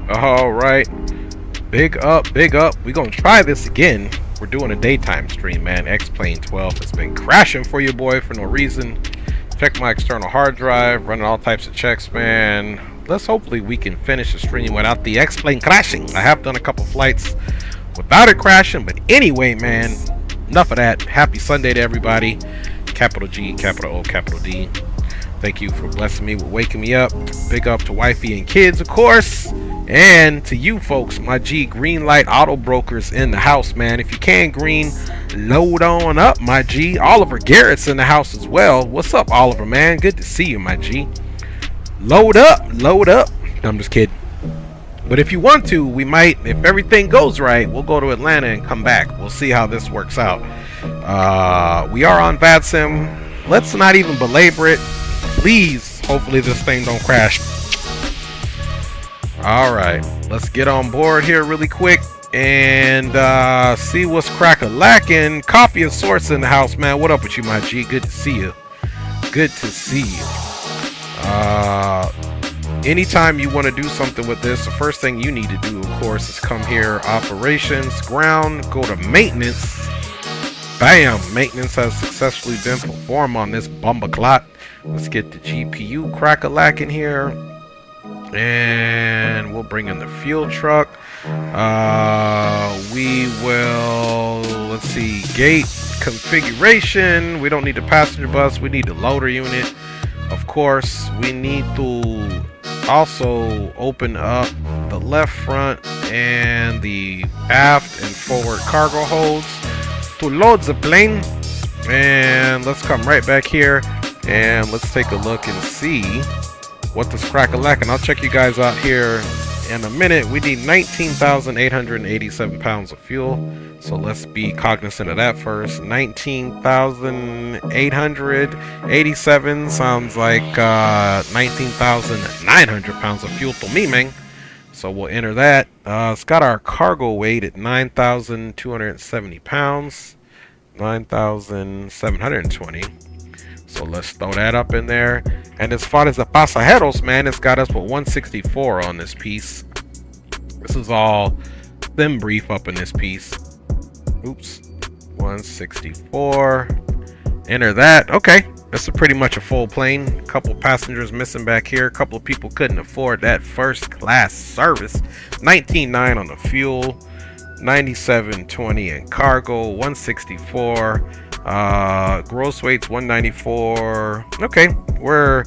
All right, big up, big up. We're gonna try this again. We're doing a daytime stream, man. X-Plane 12 has been crashing for you, boy, for no reason. Check my external hard drive, running all types of checks, man. Let's hopefully we can finish the stream without the X-Plane crashing. I have done a couple flights without it crashing, but anyway, man, enough of that. Happy Sunday to everybody. Capital G, capital O, capital D. Thank you for blessing me with waking me up. Big up to wifey and kids, of course. And to you folks, my G, green light auto brokers in the house, man. If you can green, load on up, my G. Oliver Garrett's in the house as well. What's up, Oliver, man? Good to see you, my G. Load up, load up. I'm just kidding. But if you want to, we might, if everything goes right, we'll go to Atlanta and come back. We'll see how this works out. We are on VATSIM. Let's not even belabor it. Please, hopefully this thing don't crash. Alright, let's get on board here really quick and see what's crack-a-lackin'. Coffee of sorts in the house, man. What up with you, my G? Good to see you. Good to see you. Anytime you want to do something with this, the first thing you need to do, of course, is come here, operations, ground, go to maintenance. Bam! Maintenance has successfully been performed on this bumbaclot. Let's get the GPU crack-a-lackin' here. And we'll bring in the fuel truck. We will, let's see, gate configuration. We don't need the passenger bus. We need the loader unit. Of course, we need to also open up the left front and the aft and forward cargo holds to load the plane. And let's come right back here and let's take a look and see what this crack-a-lack, and I'll check you guys out here in a minute. We need 19,887 pounds of fuel, so let's be cognizant of that first. 19,887 sounds like 19,900 pounds of fuel to me, man. So we'll enter that. It's got our cargo weight at 9,270 pounds, 9,720. So let's throw that up in there. And as far as the pasajeros, man, it's got us with 164 on this piece. This is all sim brief up in this piece. Oops. 164. Enter that. Okay. This is pretty much a full plane. A couple passengers missing back here. A couple of people couldn't afford that first class service. 19.9 on the fuel. 97.20 in cargo. 164. Gross weight's 194. Okay. We're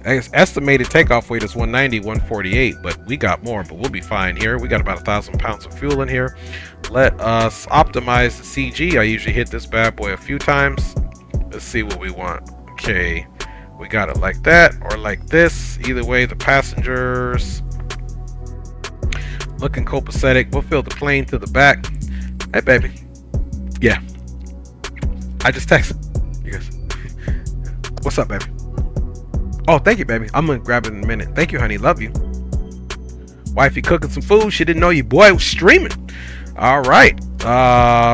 estimated takeoff weight is 190, 148, but we got more, but we'll be fine here. We got about 1,000 pounds of fuel in here. Let us optimize the CG. I usually hit this bad boy a few times. Let's see what we want. Okay, we got it like that or like this. Either way, the passengers looking copacetic. We'll fill the plane to the back. Hey, baby. Yeah. I just texted you guys. What's up, baby? Oh, thank you, baby. I'm gonna grab it in a minute. Thank you, honey. Love you. Wifey cooking some food. She didn't know your boy was streaming. All right.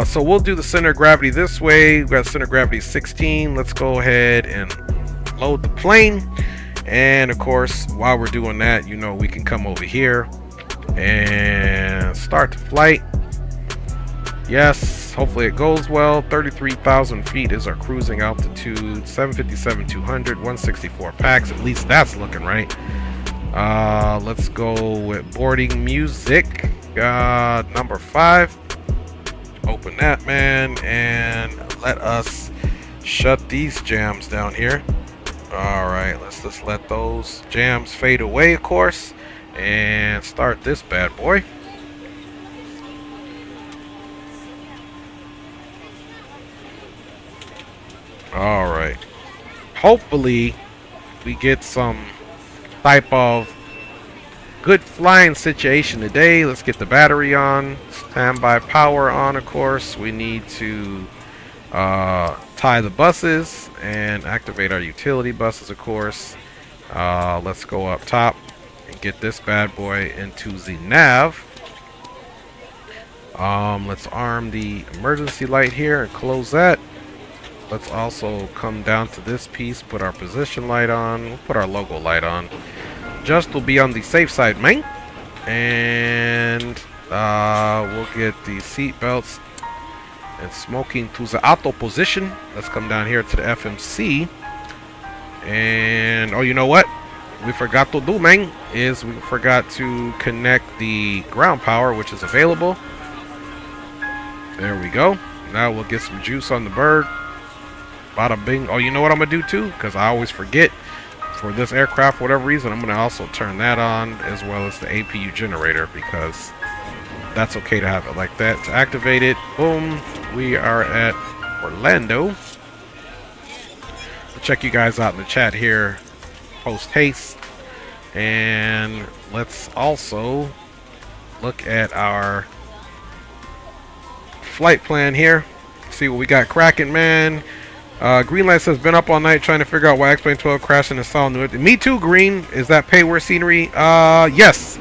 So we'll do the center of gravity this way. We got center of gravity 16. Let's go ahead and load the plane. And of course, while we're doing that, you know, we can come over here and start the flight. Yes. Hopefully it goes well. 33,000 feet is our cruising altitude. 757-200, 164 packs. At least that's looking right. Let's go with boarding music. Number 5. Open that, man, and let us shut these jams down here. All right, let's just let those jams fade away, of course, and start this bad boy. All right, hopefully we get some type of good flying situation today. Let's get the battery on, standby power on, of course. We need to tie the buses and activate our utility buses, of course. Let's go up top and get this bad boy into the nav. Let's arm the emergency light here and close that. Let's also come down to this piece, put our position light on, we'll put our logo light on. Just will be on the safe side, man. And we'll get the seat belts and smoking to the auto position. Let's come down here to the FMC. And oh, you know what we forgot to do, man, is we forgot to connect the ground power, which is available. There we go. Now we'll get some juice on the bird. Bada bing. Oh, you know what I'm gonna do too, because I always forget. For this aircraft, for whatever reason, I'm going to also turn that on, as well as the APU generator, because that's okay to have it like that. To activate it, boom, we are at Orlando. I'll check you guys out in the chat here post haste. And let's also look at our flight plan here. See what we got cracking, man. Green light says been up all night trying to figure out why X-Plane 12 crashed in the Sol. Me too, Green. Is that payware scenery? Yes.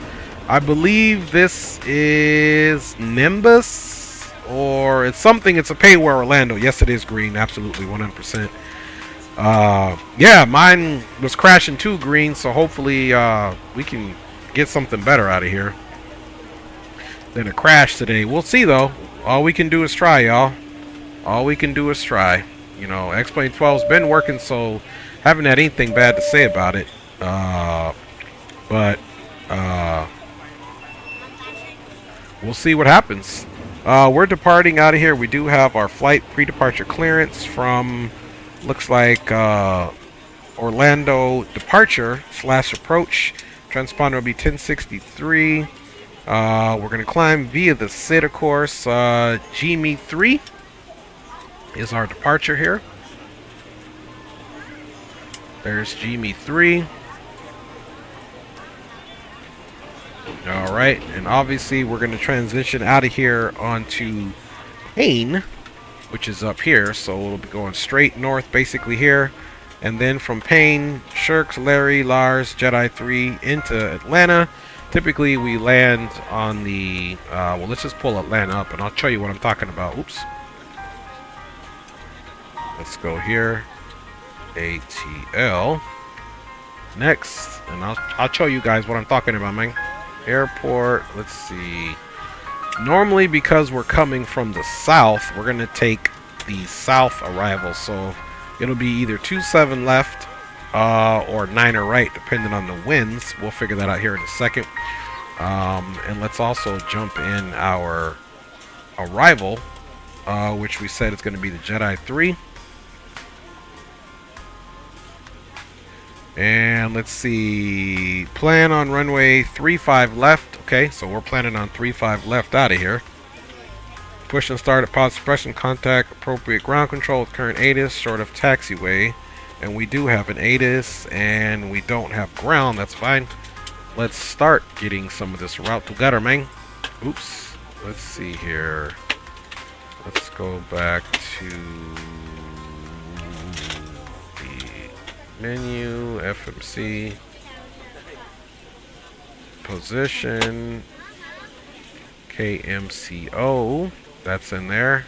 I believe this is Nimbus, or it's something. It's a payware Orlando. Yes, it is, Green. Absolutely, 100%. Yeah, mine was crashing too, Green. So hopefully we can get something better out of here than a crash today. We'll see though. All we can do is try, y'all. All we can do is try. You know, X-Plane 12's been working, so haven't had anything bad to say about it. But we'll see what happens. We're departing out of here. We do have our flight pre-departure clearance from, looks like, Orlando departure / approach. Transponder will be 1063. We're going to climb via the SID, of course. GME 3 is our departure here. There's GME 3. Alright, and obviously we're going to transition out of here onto Payne, which is up here. So we'll be going straight north basically here. And then from Payne, Shirks, Larry, Lars, Jedi 3 into Atlanta. Typically we land on the, well, let's just pull Atlanta up and I'll show you what I'm talking about. Oops. Let's go here, ATL, next, and I'll show you guys what I'm talking about, man. Airport. Let's see. Normally, because we're coming from the south, we're going to take the south arrival. So it'll be either 27 left or 9er right, depending on the winds. We'll figure that out here in a second. And let's also jump in our arrival, which we said is going to be the Jedi 3. And let's see, plan on runway 35 left. Okay, so we're planning on 35 left out of here. Push and start at pod suppression, contact appropriate ground control with current ATIS short of taxiway. And we do have an ATIS and we don't have ground, that's fine. Let's start getting some of this route together, man. Oops, let's see here. Let's go back to menu, FMC, position, KMCO, that's in there.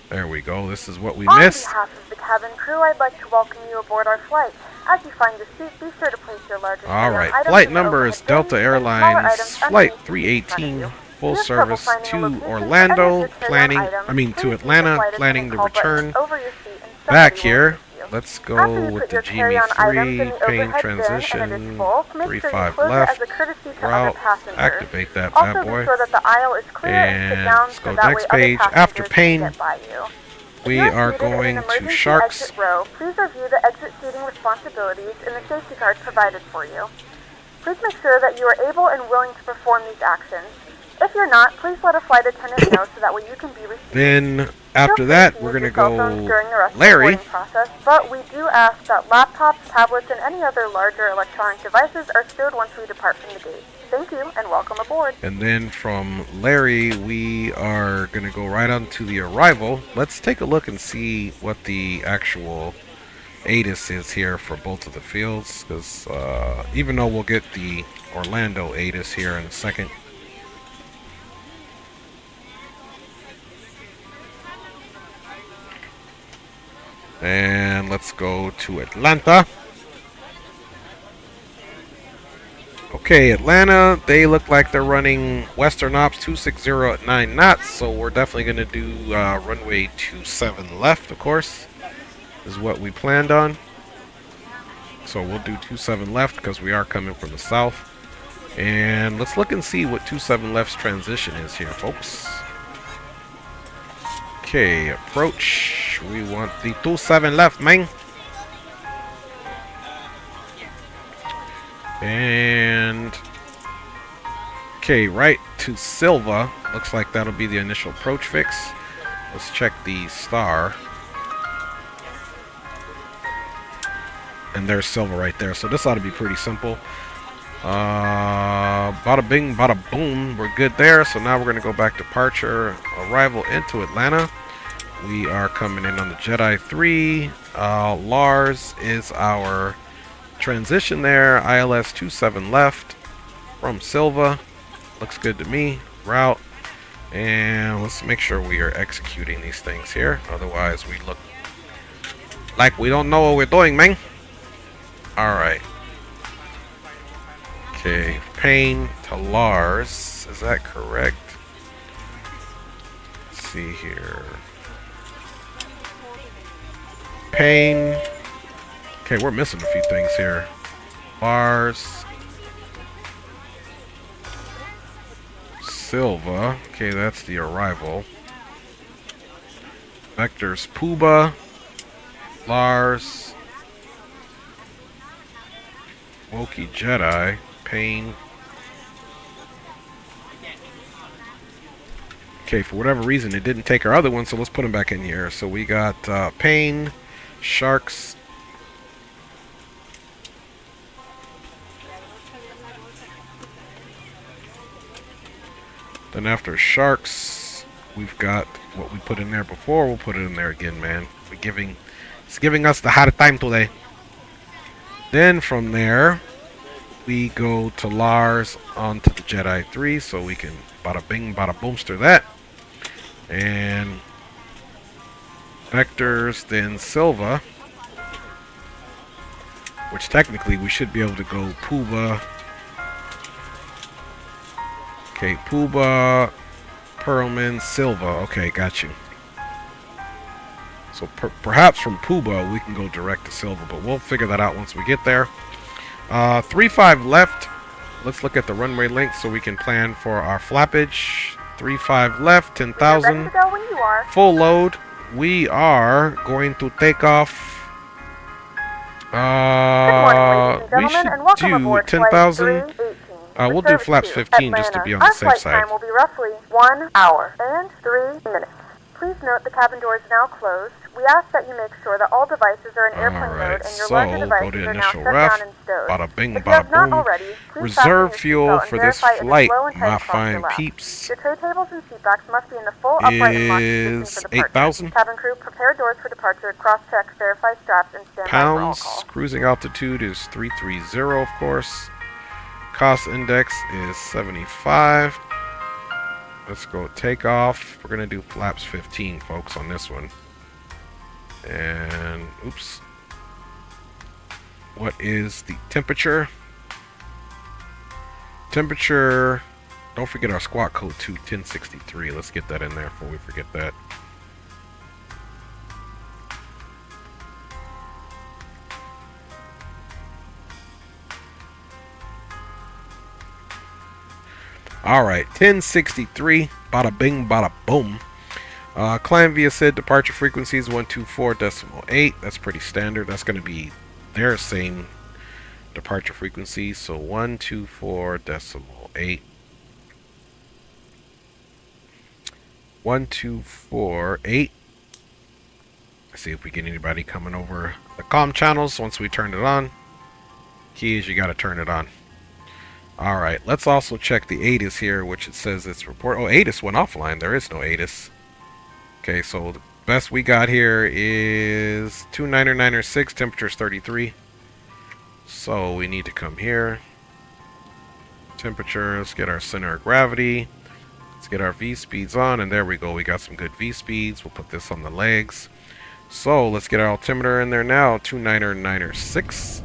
There we go, this is what we missed. On behalf of the cabin crew, I'd like to welcome you aboard our flight. As you find your seat, be sure to place your largest Alright, flight number is Delta Airlines, flight 318, full service to Orlando, to Atlanta, planning to return back here. Let's go with the Genie 3, pane transition, 35 left, route, activate that bad boy, and let's go next page. After pane, we are going to Sharks. Please review the exit seating responsibilities in the safety card provided for you. Please make sure that you are able and willing to perform these actions. If you're not, please let a flight attendant know so that way you can be received. Then after that, we're going to go Larry. But we do ask that laptops, tablets, and any other larger electronic devices are stowed once we depart from the gate. Thank you, and welcome aboard. And then from Larry, we are going to go right on to the arrival. Let's take a look and see what the actual ATIS is here for both of the fields. Because even though we'll get the Orlando ATIS here in a second. And let's go to Atlanta. Okay, Atlanta, they look like they're running Western Ops 260 at 9 knots, so we're definitely going to do runway 27 left, of course, is what we planned on. So we'll do 27 left because we are coming from the south. And let's look and see what 27 left's transition is here, folks. Okay, approach. We want the 27 left, man. And okay, right to Silva. Looks like that'll be the initial approach fix. Let's check the star. And there's Silva right there. So this ought to be pretty simple. Bada bing, bada boom. We're good there. So now we're going to go back to departure, arrival into Atlanta. We are coming in on the Jedi 3. Lars is our transition there. ILS 27 left from Silva. Looks good to me. Route. And let's make sure we are executing these things here. Otherwise, we look like we don't know what we're doing, man. Alright. Okay. Pane to Lars. Is that correct? Let's see here. Pane. Okay, we're missing a few things here. Lars. Silva. Okay, that's the arrival. Vectors Puba. Lars. Wookiee Jedi. Pane. Okay, for whatever reason, it didn't take our other one, so let's put them back in here. So we got Pane, Sharks. Then after Sharks, we've got what we put in there before. We'll put it in there again, man. It's giving us the hard time today. Then from there, we go to Lars onto the Jedi 3, so we can bada bing, bada boomster that. And Vectors, then Silva, which technically we should be able to go Puba, Okay, Puba, Perlman, Silva. Okay, got you. So perhaps from Puba we can go direct to Silva, but we'll figure that out once we get there. 3-5 left. Let's look at the runway length so we can plan for our flappage. 3-5 left, 10,000. Full load. We are going to take off. We should do 10,000. We'll do flaps 15 just to be on the safe side. Our flight time will be roughly 1 hour and 3 minutes. Please note the cabin door is now closed. We ask that you make sure that all devices are in airplane mode and your larger devices are now shut down and stowed. Bada bing, If you have bada not boom. already, please Reserve fasten your fuel seatbelt for and this verify it is flight, low and tight my as possible fine left. peeps. Your tray tables and seat backs must be in the full upright and locked position Is for departure. 8,000 Cabin crew, prepare doors for departure, cross-check, verify straps, and stand by for all pounds. calls. Cruising altitude is 330, of course. Cost index is 75. Let's go take off. We're gonna do flaps 15, folks, on this one. And oops. What is the temperature? Temperature. Don't forget our squawk code too, 1063. Let's get that in there before we forget that. Alright, 1063, bada bing, bada boom. Climb via SID, departure frequencies 124.8. That's pretty standard. That's going to be their same departure frequency. So 124.8. 1248. See if we get anybody coming over the comm channels once we turn it on. Key is you got to turn it on. Alright, let's also check the ATIS here, which it says it's report. Oh, ATIS went offline. There is no ATIS. Okay, so the best we got here is 29906, temperature's 33. So we need to come here. Temperature, let's get our center of gravity. Let's get our V speeds on, and there we go. We got some good V speeds. We'll put this on the legs. So let's get our altimeter in there now, 29906.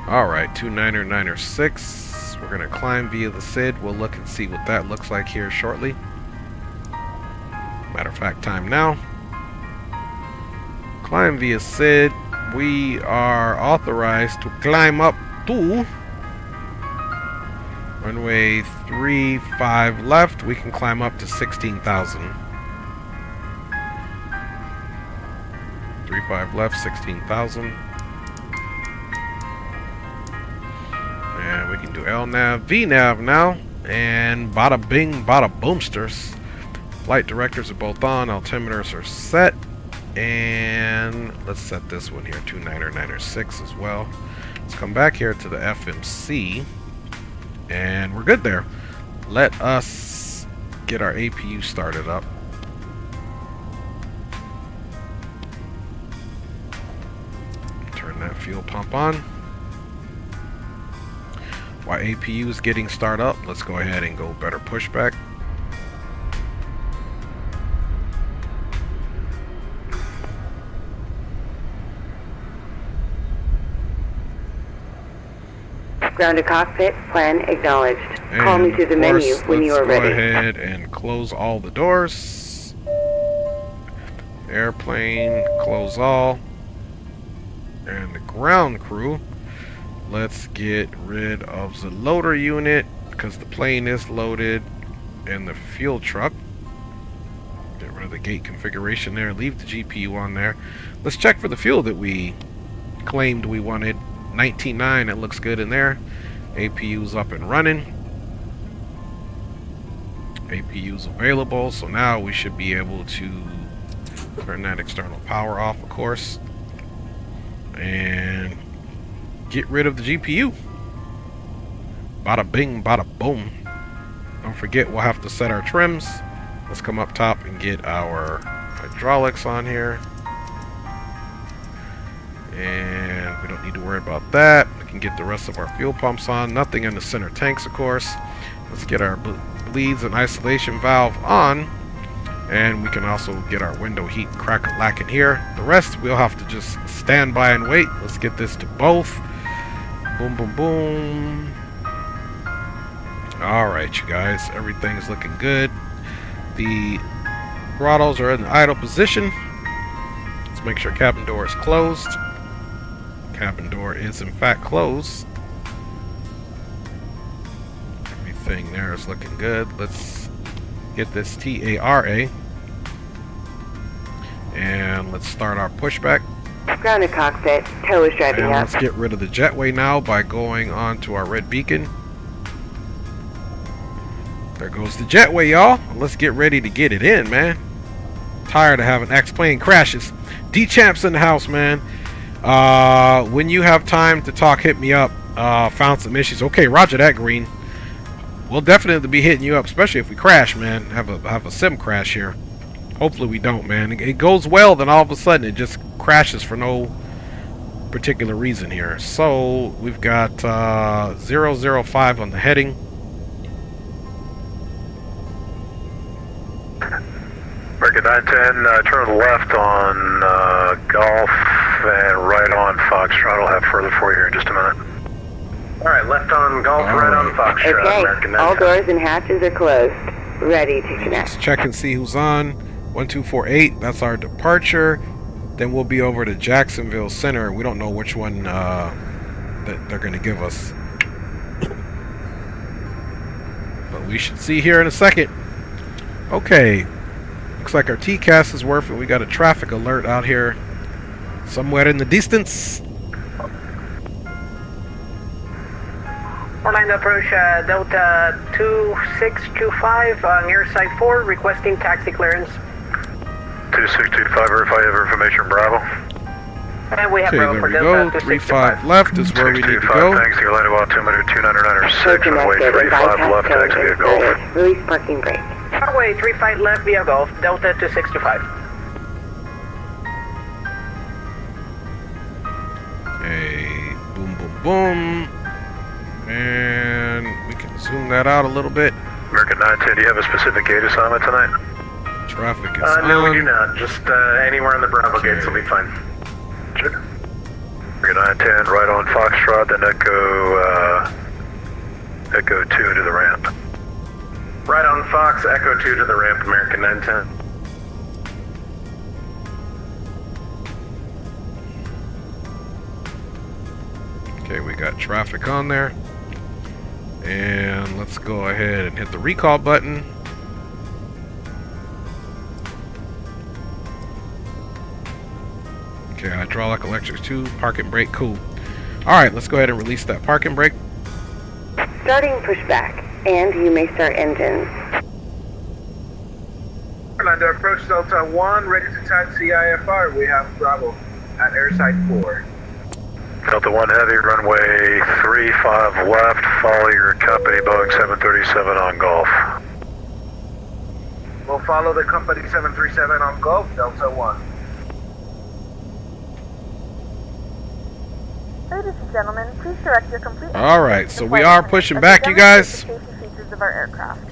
Alright, 29906. We're going to climb via the SID. We'll look and see what that looks like here shortly. Matter of fact, time now. Climb via SID. We are authorized to climb up to runway 35 left. We can climb up to 16,000. 35 left, 16,000. And we can do LNAV, VNAV now. And bada bing, bada boomsters. Flight directors are both on. Altimeters are set. And let's set this one here, 29906 as well. Let's come back here to the FMC. And we're good there. Let us get our APU started up. Turn that fuel pump on. While APU is getting started up, let's go ahead and go better pushback. Grounded cockpit, plan acknowledged. And call me through the menu when you are ready. Let's go ahead and close all the doors. Airplane, close all. And the ground crew. Let's get rid of the loader unit because the plane is loaded, and the fuel truck. Get rid of the gate configuration there. Leave the GPU on there. Let's check for the fuel that we claimed we wanted. 19.9. It looks good in there. APU's up and running. APU's available. So now we should be able to turn that external power off, of course, and get rid of the GPU. Bada bing, bada boom. Don't forget, we'll have to set our trims. Let's come up top and get our hydraulics on here. And we don't need to worry about that. We can get the rest of our fuel pumps on. Nothing in the center tanks, of course. Let's get our leads and isolation valve on. And we can also get our window heat crack-a-lacking here. The rest we'll have to just stand by and wait. Let's get this to both. Boom, boom, boom. Alright, you guys. Everything's looking good. The throttles are in the idle position. Let's make sure cabin door is closed. Cabin door is in fact closed. Everything there is looking good. Let's get this TARA. And let's start our pushback. Grounded cockpit. Tow is driving and up. let's get rid of the jetway now by going on to our red beacon. There goes the jetway, y'all. Let's get ready to get it in, man. Tired of having X-plane crashes. D-Champ's in the house, man. When you have time to talk, hit me up. Found some issues. Okay, roger that, Green. We'll definitely be hitting you up, especially if we crash, man. Have a sim crash here. Hopefully we don't, man. It goes well, then all of a sudden it just crashes for no particular reason here. So we've got 005 on the heading. American 910, turn to the left on Golf and right on Foxtrot. I'll have further for you here in just a minute. Alright, left on Golf, right on Foxtrot. Okay, American 910. all doors and hatches are closed. Ready to connect. Let's check and see who's on. 1248, that's our departure. Then we'll be over to Jacksonville Center. We don't know which one that they're going to give us. But we should see here in a second. Okay. Looks like our TCAS is working. We got a traffic alert out here somewhere in the distance. Orlando approach Delta 2625 near Site 4, requesting taxi clearance. 2625, verify you have information, Bravo. And we have Okay, Bravo there for we Delta go. 265. 35 left is where we need to go. Thanks, you're landing about 22996, runway Connected and 35 bypass left, code taxi via is Golf. started. Release parking brake. Runway 35 left via Golf, Delta 2625. Hey, boom, boom, boom. And we can zoom that out a little bit. American 910, do you have a specific gate assignment tonight? Traffic is No, on. we do not. Just anywhere on the Bravo gates will be fine. Sure. American 910, right on Foxtrot, then Echo 2 to the ramp. Right on Fox, Echo 2 to the ramp, American 910. Okay, we got traffic on there. And let's go ahead and hit the recall button. Okay, hydraulic, electric 2, parking brake, cool. Alright, let's go ahead and release that parking brake. Starting pushback, and you may start engines. Orlando, approach Delta 1, ready to taxi IFR. We have Bravo at airside 4. Delta 1 Heavy, runway 35 left, follow your company Boeing 737 on Golf. We'll follow the company 737 on Golf, Delta 1. Ladies and gentlemen, please direct your complete Alright, attention so to we flight are attendants pushing as back, they you guys. demonstrate the safety features of our aircraft.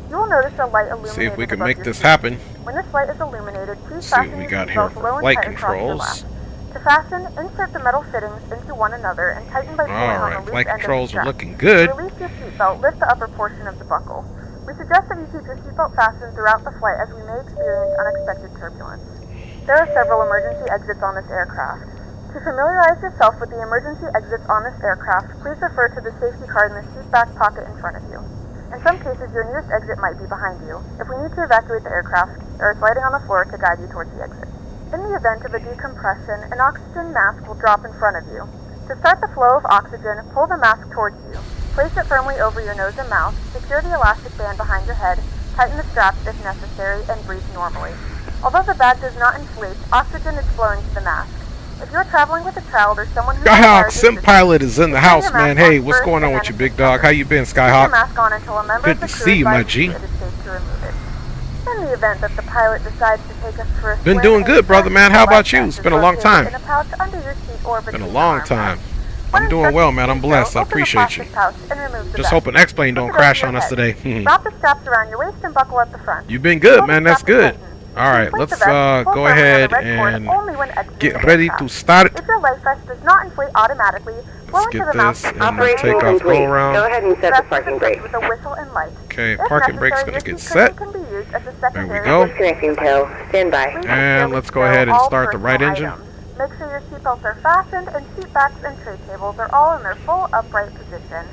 You will notice a light illuminated See if we can above make your this seat. happen. When this light is illuminated, please See what fasten we your got here seatbelt for low and flight tight across your controls. lap. To fasten, insert the metal fittings into one another and tighten by pulling on the Alright, loose flight end of the controls are strap. looking good. To release your seatbelt, lift the upper portion of the buckle. We suggest that you keep your seatbelt fastened throughout the flight as we may experience unexpected turbulence. There are several emergency exits on this aircraft. To familiarize yourself with the emergency exits on this aircraft, please refer to the safety card in the seat back pocket in front of you. In some cases, your nearest exit might be behind you. If we need to evacuate the aircraft, there is lighting on the floor to guide you towards the exit. In the event of a decompression, an oxygen mask will drop in front of you. To start the flow of oxygen, pull the mask towards you. Place it firmly over your nose and mouth, secure the elastic band behind your head, tighten the straps if necessary, and breathe normally. Although the bag does not inflate, oxygen is flowing to the mask. If you're traveling with a child or someone who Skyhawk requires Sim assistance, Pilot is in the keep house, your man. mask Hey, on what's first going on and with then you, big assist dog? How you been, Keep your Skyhawk? mask on until a member Good of the to crew see you, my advises G. you it is safe to remove it. In the event that the pilot decides to take us for a Been swim, doing a good, brother, man. How life about you? vest It's is been a long located time. In a pouch under your seat or Been a between long your arm time. rests. I'm doing well, man. I'm blessed. I appreciate you. Just hoping X-Plane don't crash on us today. Wrap the straps around your waist and buckle at the front. You've been good, man. That's good. Alright, let's go ahead and get ready to start. If your life vest does not inflate automatically, Let's get this and then take off, go around. Go ahead and set the parking brake. with a whistle and light. Okay, parking brake's gonna get set. There we go. Connecting tow. Stand by. And let's go ahead and start the right engine. Make sure your seatbelts are fastened and seat backs and tray tables are all in their full upright position.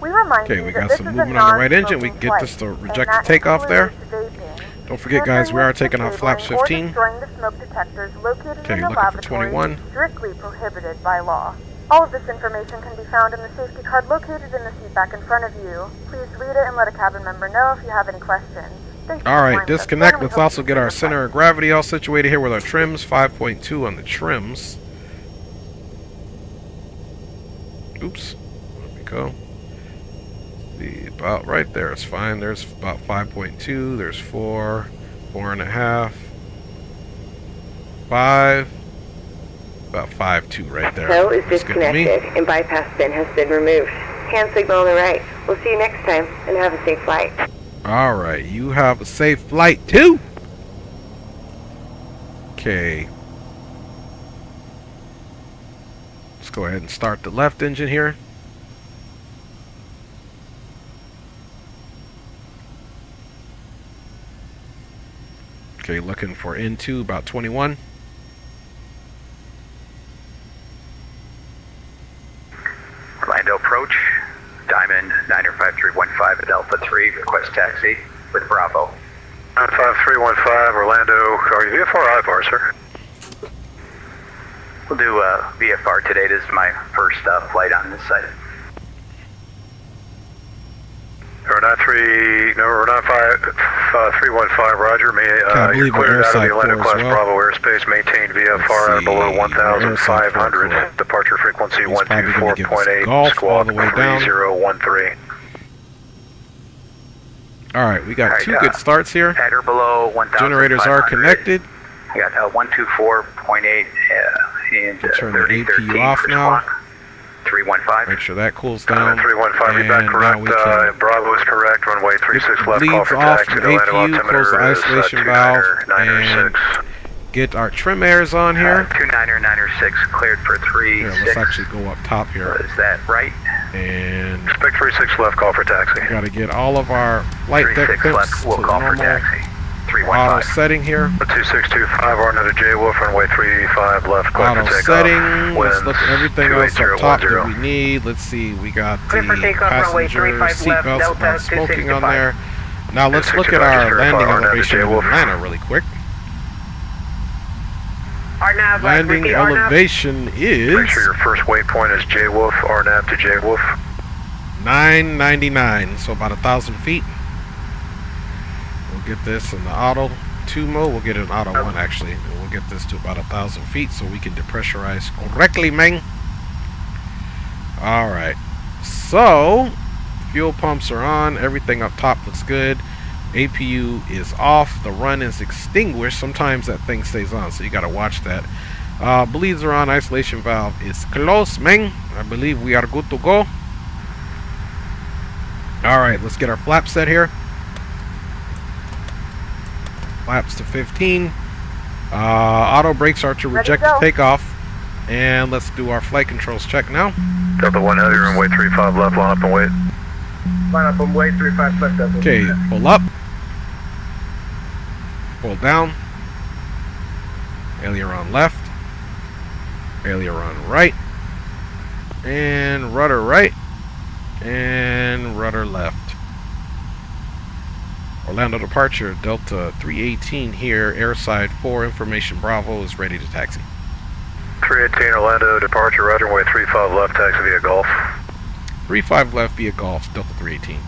We remind Okay, you we that got this some is movement a on the right engine. We non-smoking can get this flight, to and reject that the takeoff there. includes vaping. Don't forget, guys, we are taking off flaps 15. Destroying the smoke detectors located Okay, in the looking for laboratory 21. is strictly prohibited by law. All of this information can be found in the safety card located in the seat back in front of you. Please read it and let a cabin member know if you have any questions. Alright, disconnect. Let's also get our center of gravity all situated here with our trims. 5.2 on the trims. Oops. There we go. About right there is fine. There's about 5.2. There's 4, 4.5, 5. About 5.2 right there. Tow is That's good to me. disconnected and bypass bin has been removed. Hand signal on the right. We'll see you next time and have a safe flight. Alright, you have a safe flight too. Okay. Let's go ahead and start the left engine here. Okay, looking for N2 about 21. Orlando approach, Diamond 95315 at Alpha 3, request taxi with Bravo. 95315, Orlando, are you VFR or IVAR, sir? We'll do VFR today. This is my first flight on this site. Or 95315, Roger. You're cleared out of the Orlando class Bravo airspace. Maintain VFR at below 1,500. Departure frequency 124.8. Squawk 3013. Alright, we got two good starts here. At or below 1,500. Generators are connected. I got 124.8 and Turn the 3013 APU off now. 315. Make sure that cools down. 315, read back correct. Bravo is correct. Runway 36 left. Call for off taxi. the APU, close the isolation valve, and get our trim airs on here. 2996 cleared for 36. Here, let's actually go up top here. Is that right? And Expect 36 left. Call for taxi. we got to get all of our flight deck 36 temps left. to We'll call for normal taxi. auto 315. setting here. 2625, Arnold to J Wolf, runway 35 left. Auto setting. Let's look at everything else up top that 28010. we need. Let's see. We got the Clear for takeoff, runway passenger 35 left, seatbelts Delta about smoking on 265. there. Now let's look at 265, our just landing verify elevation in Arnold to J Wolf. Atlanta really quick. RNAV, Landing repeat RNAV. elevation is Make sure your first waypoint is J Wolf, RNAV to J Wolf. 999, so about 1,000 feet. We'll get this in the auto 2 mode. We'll get it in auto 1 actually. And we'll get this to about 1,000 feet so we can depressurize correctly, man. Alright. So, fuel pumps are on. Everything up top looks good. APU is off. The run is extinguished. Sometimes that thing stays on, so you got to watch that. Bleeds are on. Isolation valve is closed, man. I believe we are good to go. Alright, let's get our flaps set here. Flaps to 15. Auto brakes are to reject the takeoff. And let's do our flight controls check now. Delta 1 heavy, runway 35 left, line up and wait. Line up and wait, 35 left. Delta. Okay, pull up. Pull down. Aileron left. Aileron right. And rudder right. And rudder left. Orlando departure, Delta 318 here, airside 4, information Bravo is ready to taxi. 318 Orlando departure, roger, runway 35 left, taxi via Gulf. 35 left via Gulf, Delta 318.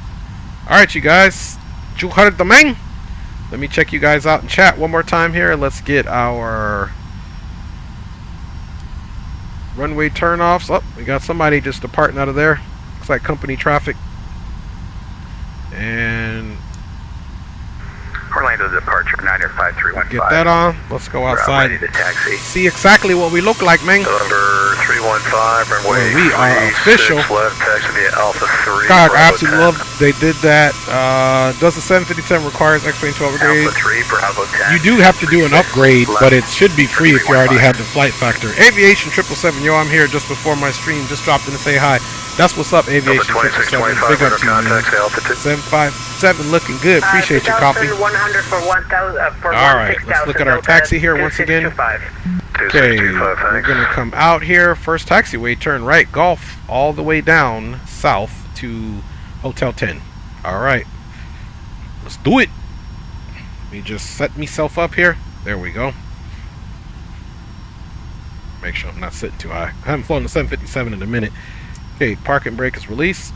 Alright, you guys, you heard the man. Let me check you guys out in chat one more time here. Let's get our runway turnoffs. Oh, we got somebody just departing out of there. Looks like company traffic. And Orlando departure, 95315. get that on. Let's go outside. Ready to taxi. See exactly what we look like, man. November 315, runway We are official. left, taxi via Alpha 3. God, I Bravo absolutely 10. love they did that. Does the 757 requires X-Plane 12 upgrade? Alpha 3, Bravo 10. You do have to do an upgrade, but it should be free if you already had the flight factor. Aviation 777, yo, I'm here just before my stream. Just dropped in to say hi. That's what's up, Aviation 777. Big up to you, man. 757 looking good. Appreciate your coffee. 100 for 1,000. Alright, let's look at our taxi here once again. Okay, we're going to come out here. First taxiway, turn right, Golf, all the way down south to Hotel 10. Alright, let's do it. Let me just set myself up here. There we go. Make sure I'm not sitting too high. I haven't flown the 757 in a minute. Okay, parking brake is released.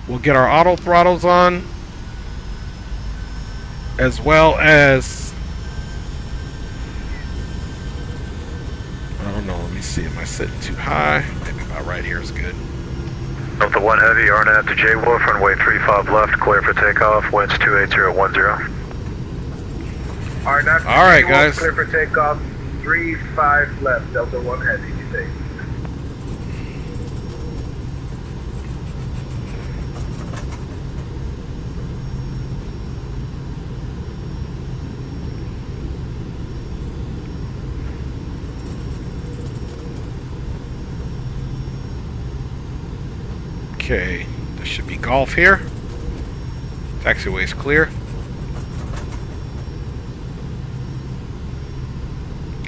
We'll get our auto throttles on, as well as, I don't know, let me see, am I sitting too high? Maybe about right here is good. Delta 1 Heavy, RNAV to J Wolf, runway 35 left, clear for takeoff, winds 28010. Alright, guys. Clear for takeoff, 35 left, Delta 1 Heavy, be safe. Okay, there should be Golf here. Taxiway's clear.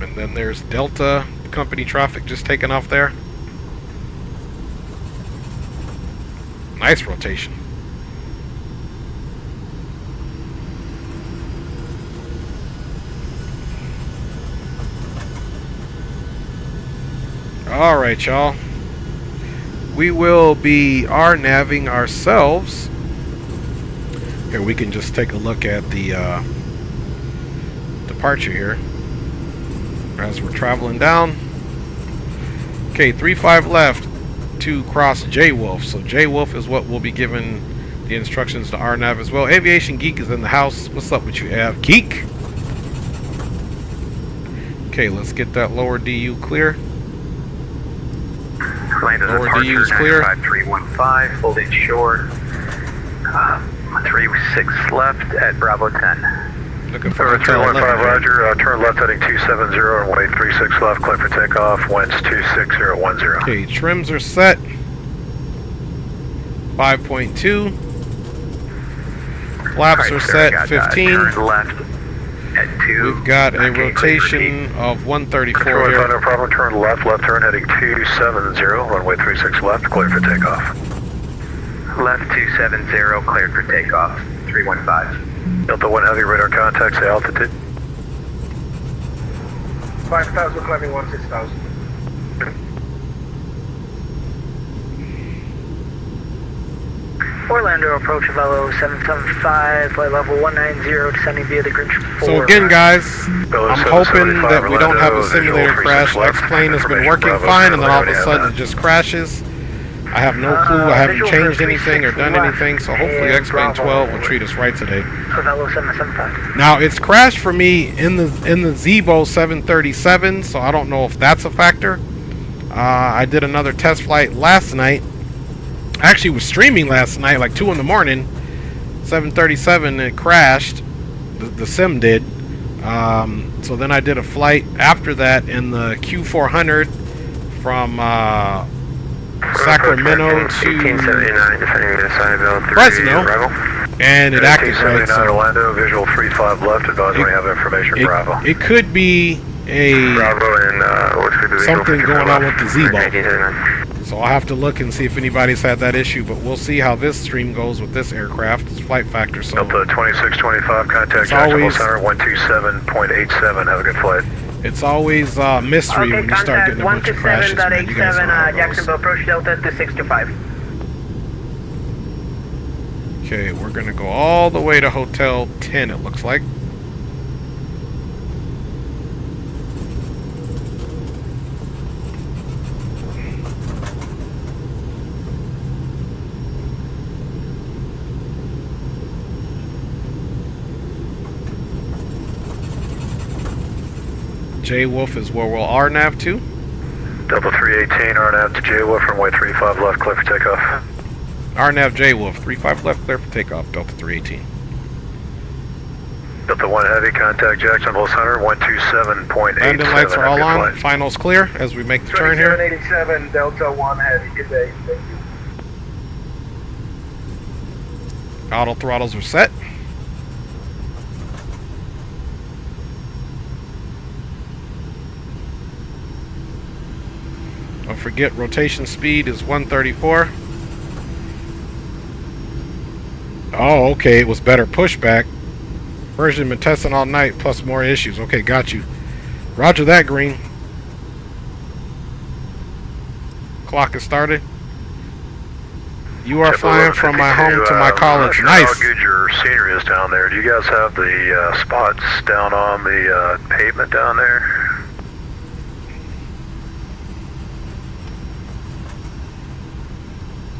And then there's Delta company traffic just taking off there. Nice rotation. Alright, y'all. We will be RNAVing ourselves. Here, we can just take a look at the departure here as we're traveling down. Okay, 35 left to cross J Wolf. So J Wolf is what we'll be given the instructions to RNAV as well. Aviation Geek is in the house. What's up with you, Av? Geek? Okay, let's get that lower DU clear. Lower DU is clear. 5315, holding short. 36 left at Bravo 10. Looking for a 315, Roger. Turn left heading 270, runway 36 left, clear for takeoff, winds 26010. Okay, trims are set. 5.2. Flaps are set. 15. Turn left at 2. We've got a rotation of 134 here. No problem. Turn left turn heading 270, runway 36 left, clear for takeoff. Left 270, cleared for takeoff. 315. Delta 1 Heavy, radar contacts, the altitude. 5,000, climbing 16,000. Orlando approach of LO 775, flight level 190, descending via the Grinch 4. So again, guys, I'm hoping that we don't have a simulator crash. X-Plane has been working fine, and then all of a sudden it just crashes. I have no clue. I haven't changed anything or done anything, so hopefully X-Plane 12 will treat us right today. Now, it's crashed for me in the Zebo 737, so I don't know if that's a factor. I did another test flight last night. I actually was streaming last night, like 2 in the morning. 737, it crashed. The sim did. So then I did a flight after that in the Q400 from Sacramento to Fresno, and it acted right. So Orlando, visual 35 left, advising we have information. Bravo. It could be a something going on with the Zebo. So I'll have to look and see if anybody's had that issue, but we'll see how this stream goes with this aircraft. It's flight factor, so Delta 2625, contact Jacksonville Center 127.87. Have a good flight. It's always mystery when you start getting a bunch of crashes, man. You guys know how it goes. Jacksonville approach Delta to 625. Okay, we're gonna go all the way to Hotel 10, it looks like. J Wolf is where we'll RNAV to. Delta 318, RNAV to J Wolf, runway 35 left, clear for takeoff. RNAV J Wolf, 35 left, clear for takeoff, Delta 318. Delta 1 heavy, contact Jacksonville Center, 127.87. Landing lights are all on. Flight. Finals clear as we make the turn here. 2787, Delta 1 heavy. Good day. Thank you. Auto throttles are set. Don't forget rotation speed is 134. Oh, okay, it was better pushback. Version been testing all night, plus more issues. Okay, got you. Roger that, Green. Clock is started. You are flying from my home to my college. I'm not sure Nice. how good your scenery is down there. Do you guys have the spots down on the pavement down there?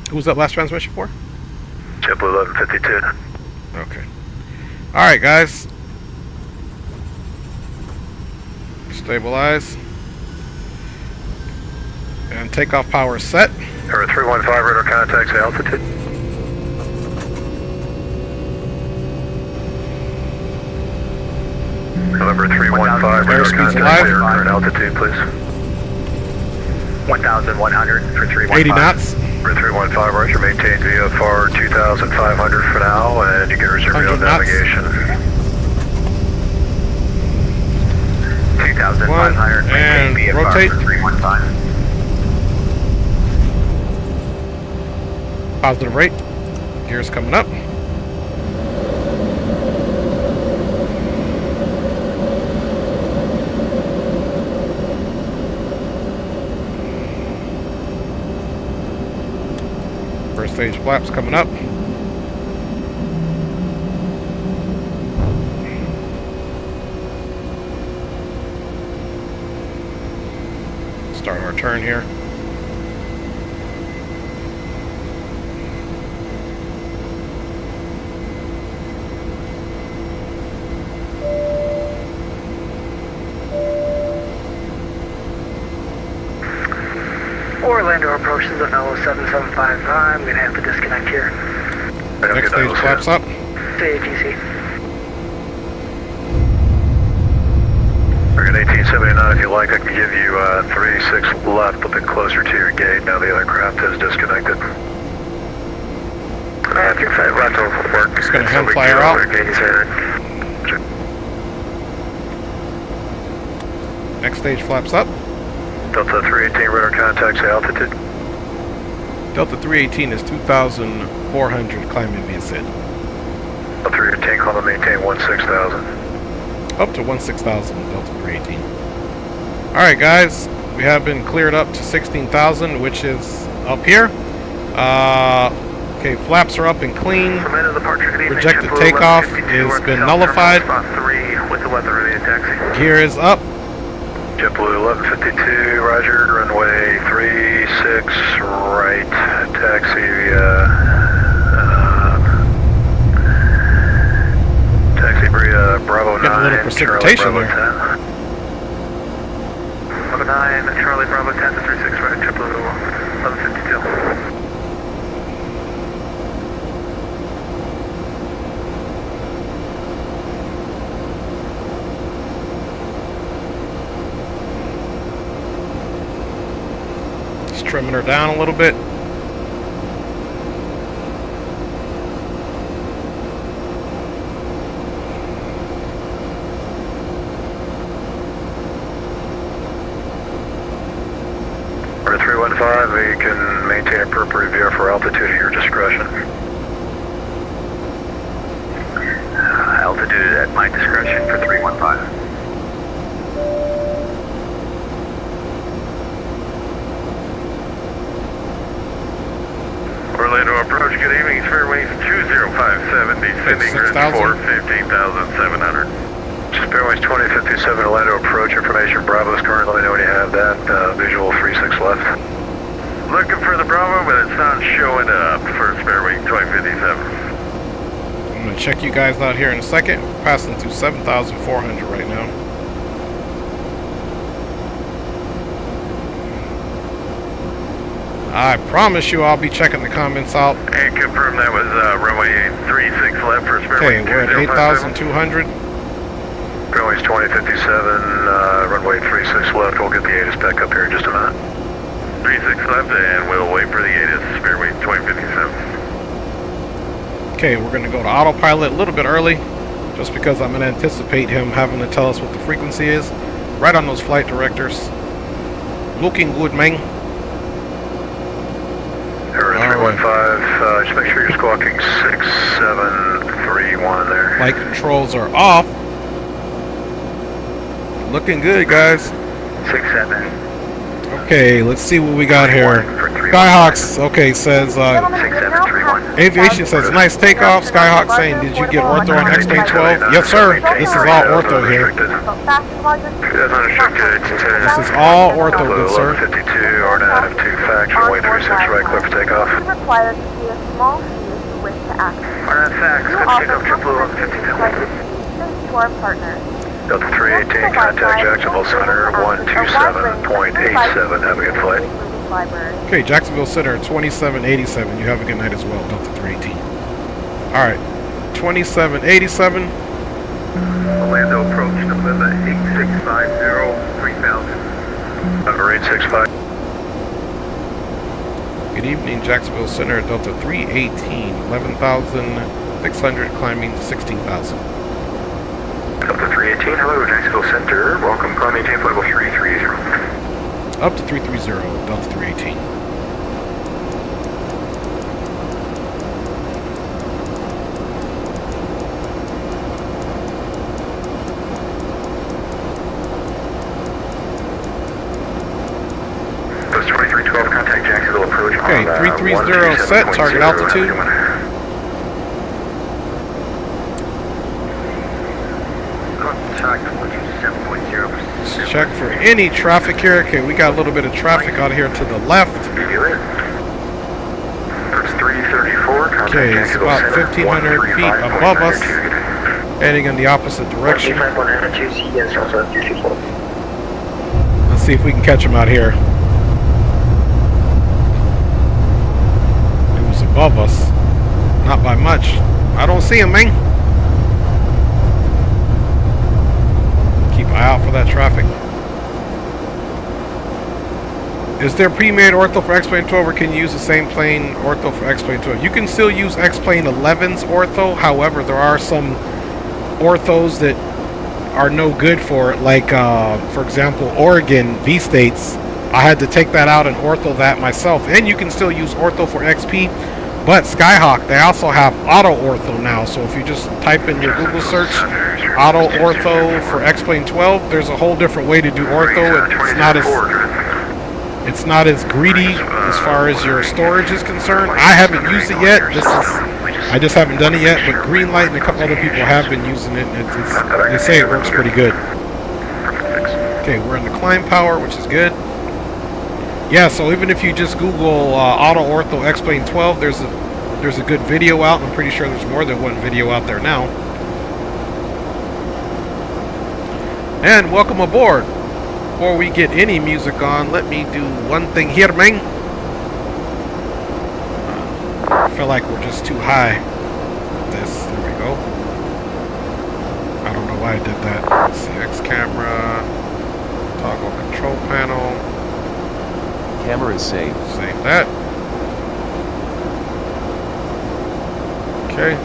Who was that last transmission for? JetBlue 1152. Okay. Alright, guys. Stabilize. And takeoff power set. Or 315 radar contacts altitude. November 315 radar Airspeed's contacts alive. current altitude, please. 1,100 for 315. 80 knots. For 315, Roger, maintain VFR 2,500 for now, and you can resume your 100 knots. navigation. 2,500, and maintain VFR rotate. for 315. Positive rate. Gears coming up. First stage flaps coming up. Start our turn here. Orlando approaches the fellow 7755. I'm going to have to disconnect here. Next stage flaps up. ATC. We're at 1879, if you like, I can give you 36 left, a bit closer to your gate. Now the aircraft is disconnected. I think that rental will work. Just gonna hand flyer out. Next stage flaps up. Delta 318 radar contacts altitude. Delta 318 is 2,400 climbing via SID. Delta 318, call to maintain 16,000. Up to 16,000 Delta 318. Alright guys, we have been cleared up to 16,000, which is up here. Okay, flaps are up and clean. Projected takeoff has been nullified. Gear is up. JetBlue 1152, roger, runway 36, right, taxi Bravo 9, Getting a little precipitation Charlie there. Bravo 10. Bravo 9, Charlie Bravo 10 to 36, right, JetBlue 1152. Trimming her down a little bit. For 315, you can maintain appropriate VFR altitude at your discretion. Altitude at my discretion for 315. Orlando approach, good evening, it's fairways 2057, descending grid 4, 15,700. Fairways 2057, Orlando approach, information Bravo is current, let me know when you have that, visual 36 left. Looking for the Bravo, but it's not showing up for fairway 2057. I'm going to check you guys out here in a second. We're passing through 7,400 right now. I promise you I'll be checking the comments out. And confirm that was runway 36 left for Spirit. Okay, we're at 8,200. Runway's 2057, runway 36 left. We'll get the ATIS back up here in just a minute. 36 left, and we'll wait for the ATIS, Spirit 2057. Okay, we're going to go to autopilot a little bit early, just because I'm going to anticipate him having to tell us what the frequency is. Right on those flight directors. Looking good, man. Error 315, just make sure you're squawking 6731 there. Flight controls are off. Looking good, guys. 67. Okay, let's see what we got here. Skyhawks, okay, says, Aviation says, nice takeoff. Skyhawk saying, did you get ortho on X-Plane 12? Yes, sir. This is all ortho here. This is all ortho, good sir. 52, R9 2 fact, runway 36 right, clear for takeoff. Required to see a small fee if you wish to access. R9 fact, You good also takeoff, triple come on to 52. to our partners. Delta 318, contact Jacksonville Center 127.87. Have a good flight. Okay, Jacksonville Center 2787. You have a good night as well, Delta 318. Alright, 2787. Orlando approach November 8650 3000. Number 865. Good evening, Jacksonville Center, Delta 318. 11,600 climbing to 16,000. Delta 318, hello, Jacksonville Center. Welcome, climb maintain flight level 330. Up to 330, Delta 318. Post 2312, contact Jacksonville approach. Okay, 330 set, target altitude. Check for any traffic here. Okay, we got a little bit of traffic out here to the left. That's 334. Okay, it's about 1,500 feet above us, heading in the opposite direction. Let's see if we can catch him out here. It was above us, not by much. I don't see him, man. Keep an eye out for that traffic. Is there pre-made ortho for X-Plane 12, or can you use the same plane ortho for X-Plane 12? You can still use X-Plane 11's ortho. However, there are some orthos that are no good for it. Like, for example, Oregon V-States. I had to take that out and ortho that myself. And you can still use ortho for XP. But Skyhawk, they also have auto ortho now. So if you just type in your Google search, auto ortho for X-Plane 12, there's a whole different way to do ortho. It's not as greedy as far as your storage is concerned. I haven't used it yet. I just haven't done it yet. But Greenlight and a couple other people have been using it. They say it works pretty good. Okay, we're in the climb power, which is good. Yeah, so even if you just Google auto ortho X-Plane 12, there's a good video out. I'm pretty sure there's more than one video out there now. And welcome aboard. Before we get any music on, let me do one thing here, man. I feel like we're just too high. There we go. I don't know why I did that. CX camera. Toggle control panel. Camera is saved. Save that. Okay.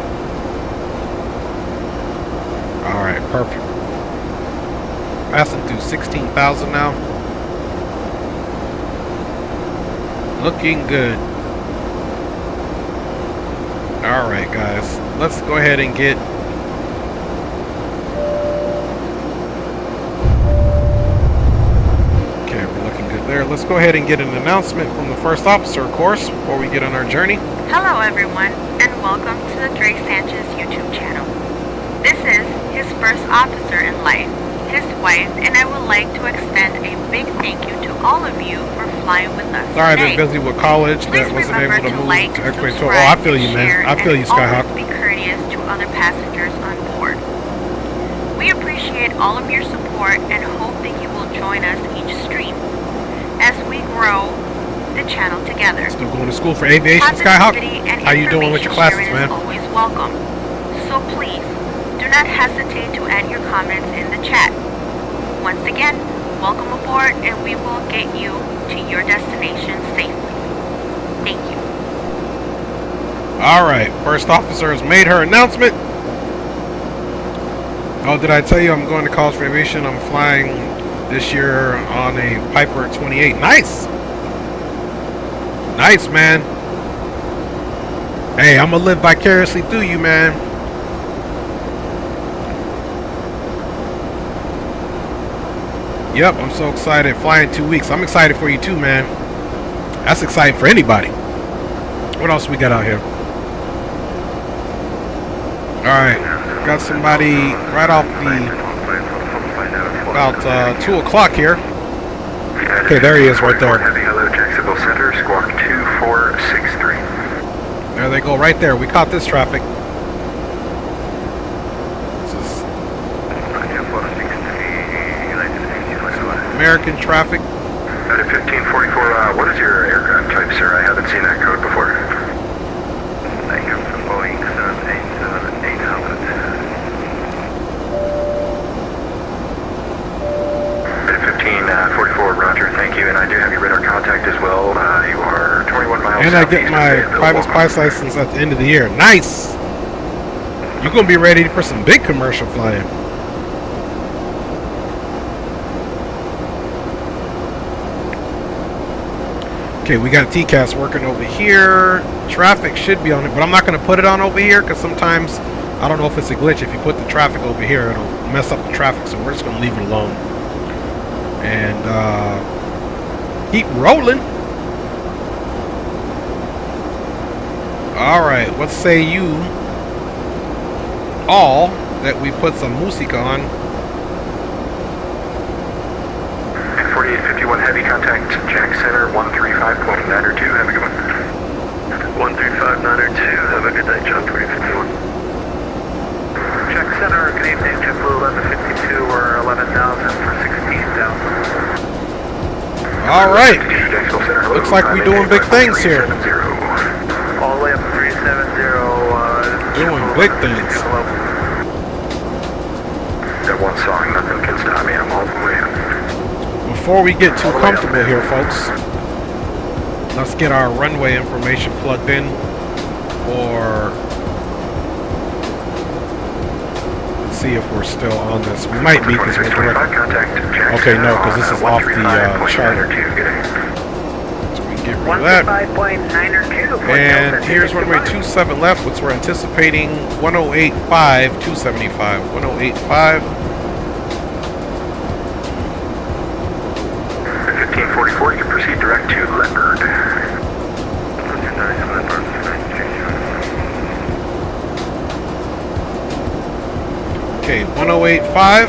Alright, perfect. Passing through 16,000 now. Looking good. Alright, guys. Let's go ahead and get... Okay, we're looking good there. Let's go ahead and get an announcement from the first officer, of course, before we get on our journey. Hello, everyone, and welcome to the Dre Sanchez YouTube channel. This is his first officer in life, his wife, and I would like to extend a big thank you to all of you for flying with us Sorry, I've today. been busy with college. Please That wasn't remember able to move like, to X-Plane 12. Oh, subscribe, I feel you, share, man. I feel you, and Skyhawk. always be courteous to other passengers on board. We appreciate all of your support and hope that you will join us each stream. As we grow, the channel together. Still going to school for aviation, Skyhawk? How you doing with your classes, man? Is always welcome. So please, do not hesitate to add your comments in the chat. Once again, welcome aboard, and we will get you to your destination safely. Thank you. Alright, first officer has made her announcement. Oh, did I tell you I'm going to college for aviation? I'm flying this year on a Piper 28. Nice! Nice, man. Hey, I'm gonna live vicariously through you, man. Yep, I'm so excited. Flying 2 weeks. I'm excited for you too, man. That's exciting for anybody. What else we got out here? Alright, got somebody right off the about 2 o'clock here. Okay, there he is right there. Hello, Jacksonville Center, squawk 2463. There they go, right there. We caught this traffic. This is American traffic. At 1544, what is your aircraft type, sir? I haven't seen that code before. I come from Boeing 787-800. At 1544, Roger, thank you, and I do have your radar contact as well. You are 21 miles. And I get my private spice license at the end of the year. Nice! You're gonna be ready for some big commercial flying. Okay, we got TCAS working over here. Traffic should be on it, but I'm not going to put it on over here because sometimes, I don't know if it's a glitch. If you put the traffic over here, it'll mess up the traffic, so we're just going to leave it alone. And keep rolling. Alright, what say you all that we put some music on? 4851 heavy contact, Jack Center 135.902. Have a good one. 135.902. Have a good day, John 2051. Jack Center, good evening, JetBlue 1152 or 11,000 for 16,000. Alright. Looks like we're doing big things here. All the way up 370. Doing big things. That one song, nothing can stop me. I'm all the way up. Before we get too comfortable here, folks, let's get our runway information plugged in. Or let's see if we're still on this. We might be because we're direct. Okay, no, because this is off the charter. So we can get rid of that. And here's runway 27 left, which we're anticipating 108.5, 275, 108.5. 1544, you can proceed direct to Leopard. Okay, 108.5,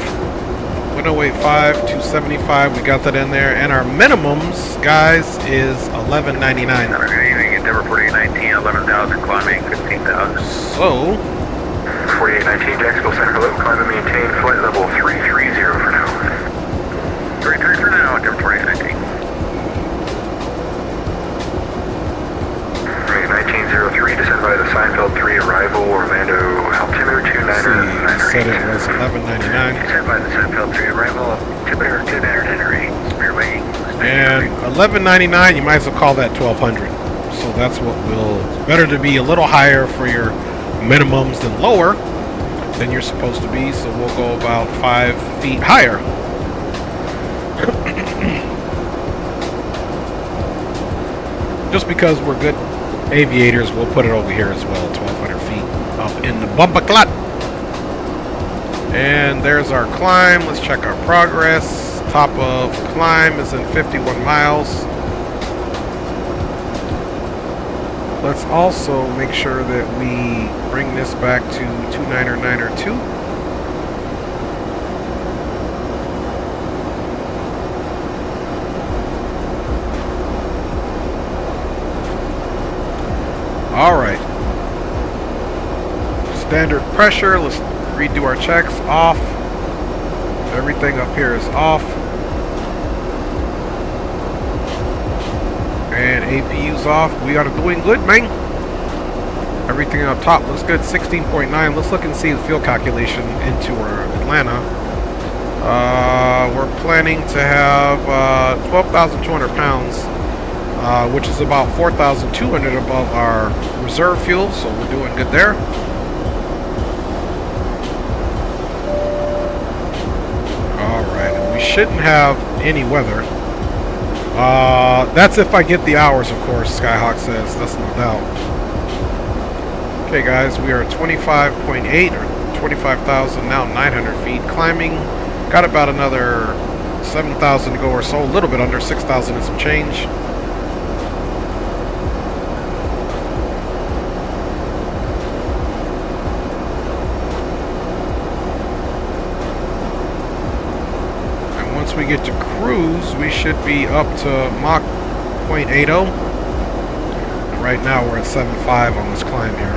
108.5, 275, we got that in there. And our minimums, guys, is 1199. Endeavor 4819, 11,000, climbing 15,000. So, 4819, Jacksonville Center, hello, climb and maintain flight level 330 for now. 330 for now, Endeavor 4819. 1903, descend by the Seinfeld 3 arrival, Orlando, altimeter 2998. said it was 1199. Descend by the Seinfeld 3 arrival, altimeter 2998, spearway. And 1199, you might as well call that 1200. So that's what we'll, better to be a little higher for your minimums than lower than you're supposed to be. So we'll go about 5 feet higher. Just because we're good aviators, we'll put it over here as well, 1200 feet up in the bumper clot. And there's our climb. Let's check our progress. Top of climb is in 51 miles. Let's also make sure that we bring this back to 29902. Alright. Standard pressure. Let's redo our checks. Off. Everything up here is off. And APU's off. We are doing good, man. Everything up top looks good. 16.9. Let's look and see the fuel calculation into our Atlanta. We're planning to have 12,200 pounds, which is about 4,200 above our reserve fuel, so we're doing good there. Alright, and we shouldn't have any weather. That's if I get the hours, of course, Skyhawk says. That's no doubt. Okay, guys, we are at 25.8 or 25,000, now 900 feet. Climbing, got about another 7,000 to go or so, a little bit under 6,000 and some change. And once we get to cruise, we should be up to Mach 0.80. Right now we're at 7.5 on this climb here.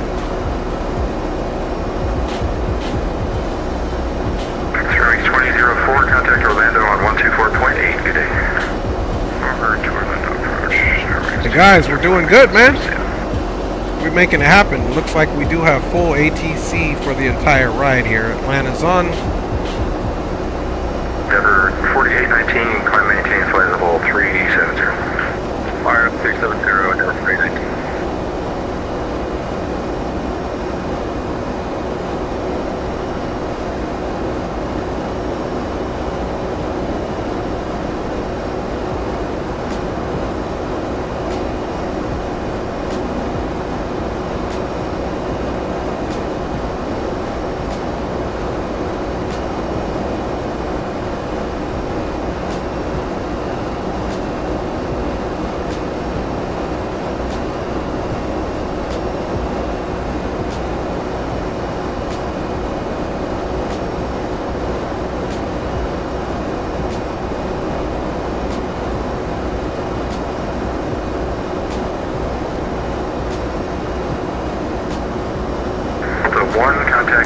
Contact Orlando on 124.8. Good day. Over to Orlando approach. Hey guys, we're doing good, man. We're making it happen. Looks like we do have full ATC for the entire ride here. Atlanta's on. Endeavor 4819, climb maintain flight level 370. Fire up 370, Endeavor 4819.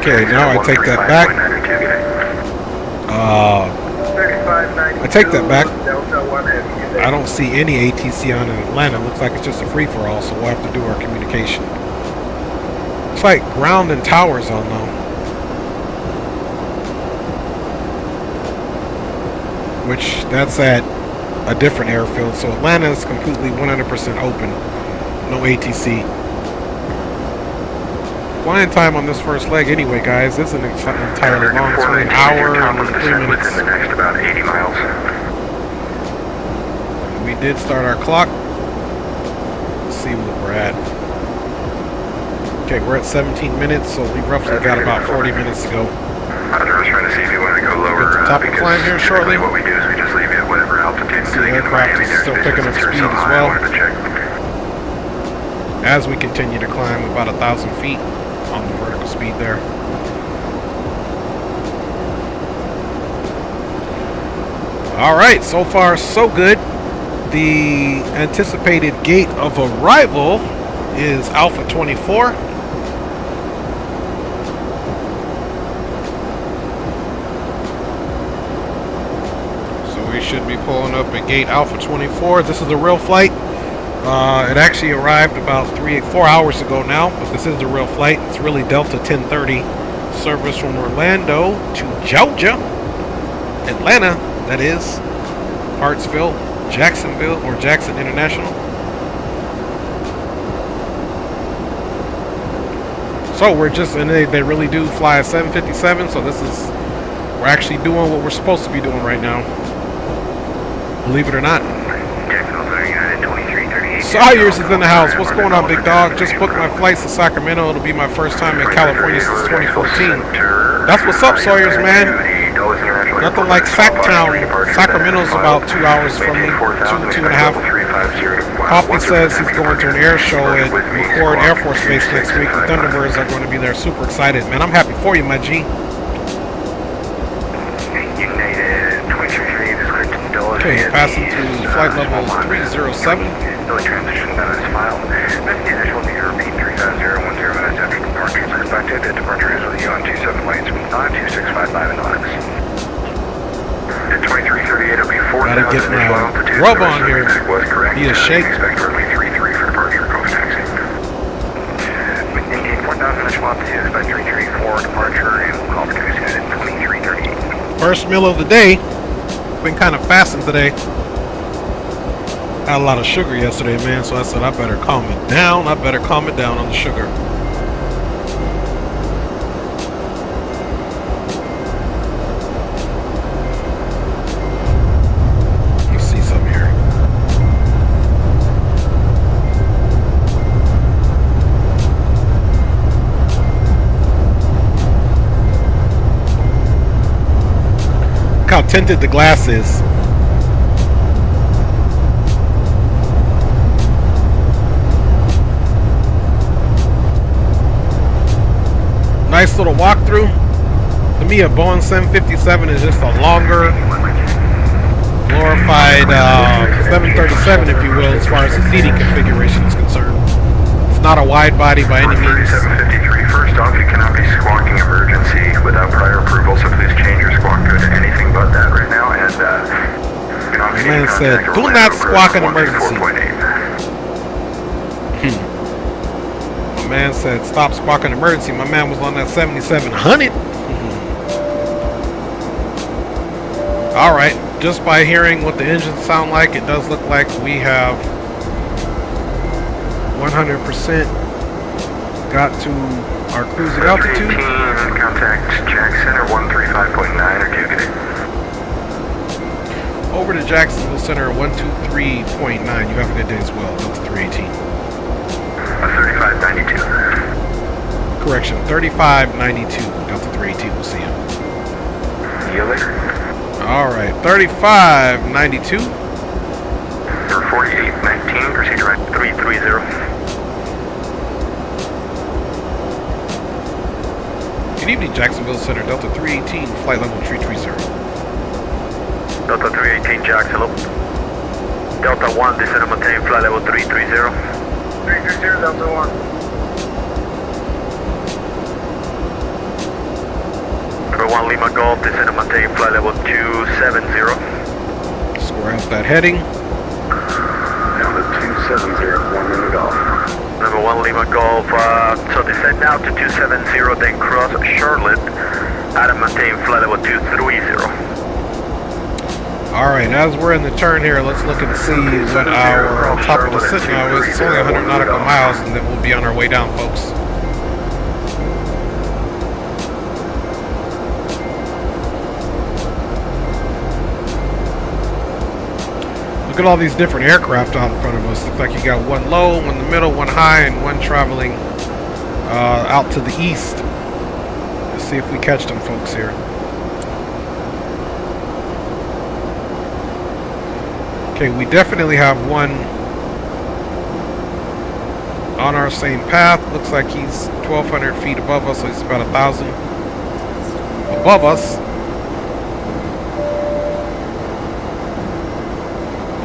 Okay, now I take that back. I take that back. I don't see any ATC on in Atlanta. It looks like it's just a free-for-all, so we'll have to do our communication. It's like ground and towers on though. Which, that's at a different airfield. So Atlanta is completely 100% open. No ATC. Flying time on this first leg anyway, guys, isn't entirely long. It's only an hour and 3 minutes. Within the next about 80 miles. We did start our clock. Let's see what we're at. Okay, we're at 17 minutes, so we roughly got about 40 minutes to go. I was trying to see if you want to go lower. Top of climb here shortly. What we do is we just leave you at whatever altitude. See, the aircraft is still picking up speed as well. As we continue to climb about 1,000 feet on the vertical speed there. Alright, so far so good. The anticipated gate of arrival is Alpha 24. So we should be pulling up at gate Alpha 24. This is a real flight. It actually arrived about 4 hours ago now, but this is a real flight. It's really Delta 1030 service from Orlando to Georgia, Atlanta, that is, Hartsville, Jacksonville, or Jackson International. So we're just, and they really do fly a 757, so we're actually doing what we're supposed to be doing right now, believe it or not. Sawyers is in the house. What's going on, big dog? Just booked my flights to Sacramento. It'll be my first time in California since 2014. That's what's up, Sawyers, man. Nothing like Sacktown. Sacramento's about 2 hours from me. Two and a half. Coffee says he's going to an air show at McCord Air Force Base next week. The Thunderbirds are going to be there. Super excited, man. I'm happy for you, my G. Okay, passing through flight level 307. Transition status file. Messages will be repeat 350 minutes after departure is expected. The departure is with you on 27 lanes with 52655 in Onyx. At 2338 it'll be 4,000. Gotta get my rub on here. Be a shake. Expect finish one to expect 334 departure and we'll call the cruise headed 2338. First meal of the day. Been kind of fasting today. Had a lot of sugar yesterday, man, so I said I better calm it down. I better calm it down on the sugar. You see some here. Look how tinted the glass is. Nice little walkthrough. To me, a Boeing 757 is just a longer, glorified 737, if you will, as far as the seating configuration is concerned. It's not a wide body by any means. 753, first off, you cannot be squawking emergency without prior approval, so please change your squawk code to anything but that right now. And the man said, do not squawk an emergency. Man said stop squawking emergency. My man was on that 7700. Alright, just by hearing what the engines sound like, it does look like we have 100% got to our cruising altitude. Contact Jack Center 135.9 or do you get it? Over to Jacksonville Center 123.9. You have a good day as well. Delta 318. 3592. Correction, 3592. Delta 318. We'll see you. See you later. Alright, 3592. Number 4819, proceed direct 330. Good evening, Jacksonville Center, Delta 318, flight level 330. Delta 318, Jax, hello. Delta 1, descend and maintain flight level 330. 330, Delta 1. Number 1, Lima Golf, descend and maintain flight level 270. Square out that heading. Down to 270, 1 Lima Golf. Number 1, Lima Golf, so descend now to 270, then cross Charlotte, at and maintain flight level 230. Alright, as we're in the turn here, let's look and see what our top of the descent now is. It's only 100 nautical miles, and then we'll be on our way down, folks. Look at all these different aircraft out in front of us. Looks like you got one low, one in the middle, one high, and one traveling out to the east. Let's see if we catch them folks here. Okay, we definitely have one on our same path. Looks like he's 1,200 feet above us, so he's about 1,000 above us.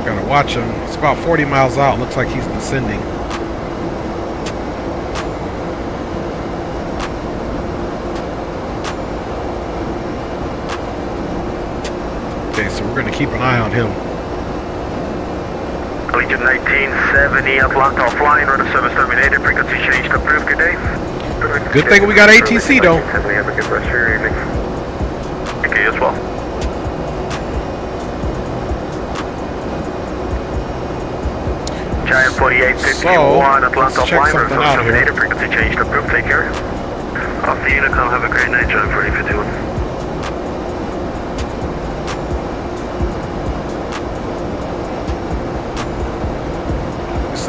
Gotta watch him. It's about 40 miles out. Looks like he's descending. Okay, so we're gonna keep an eye on him. Legion 1970, Atlanta offline, rudder service terminated, frequency changed, approved, good day. Good thing we got ATC though. We have a good rest of your evening. Okay, as well. Giant 4851, Atlanta offline, rudder service terminated, frequency changed, approved, take care. Off the Unicom, have a great night, Giant 4851.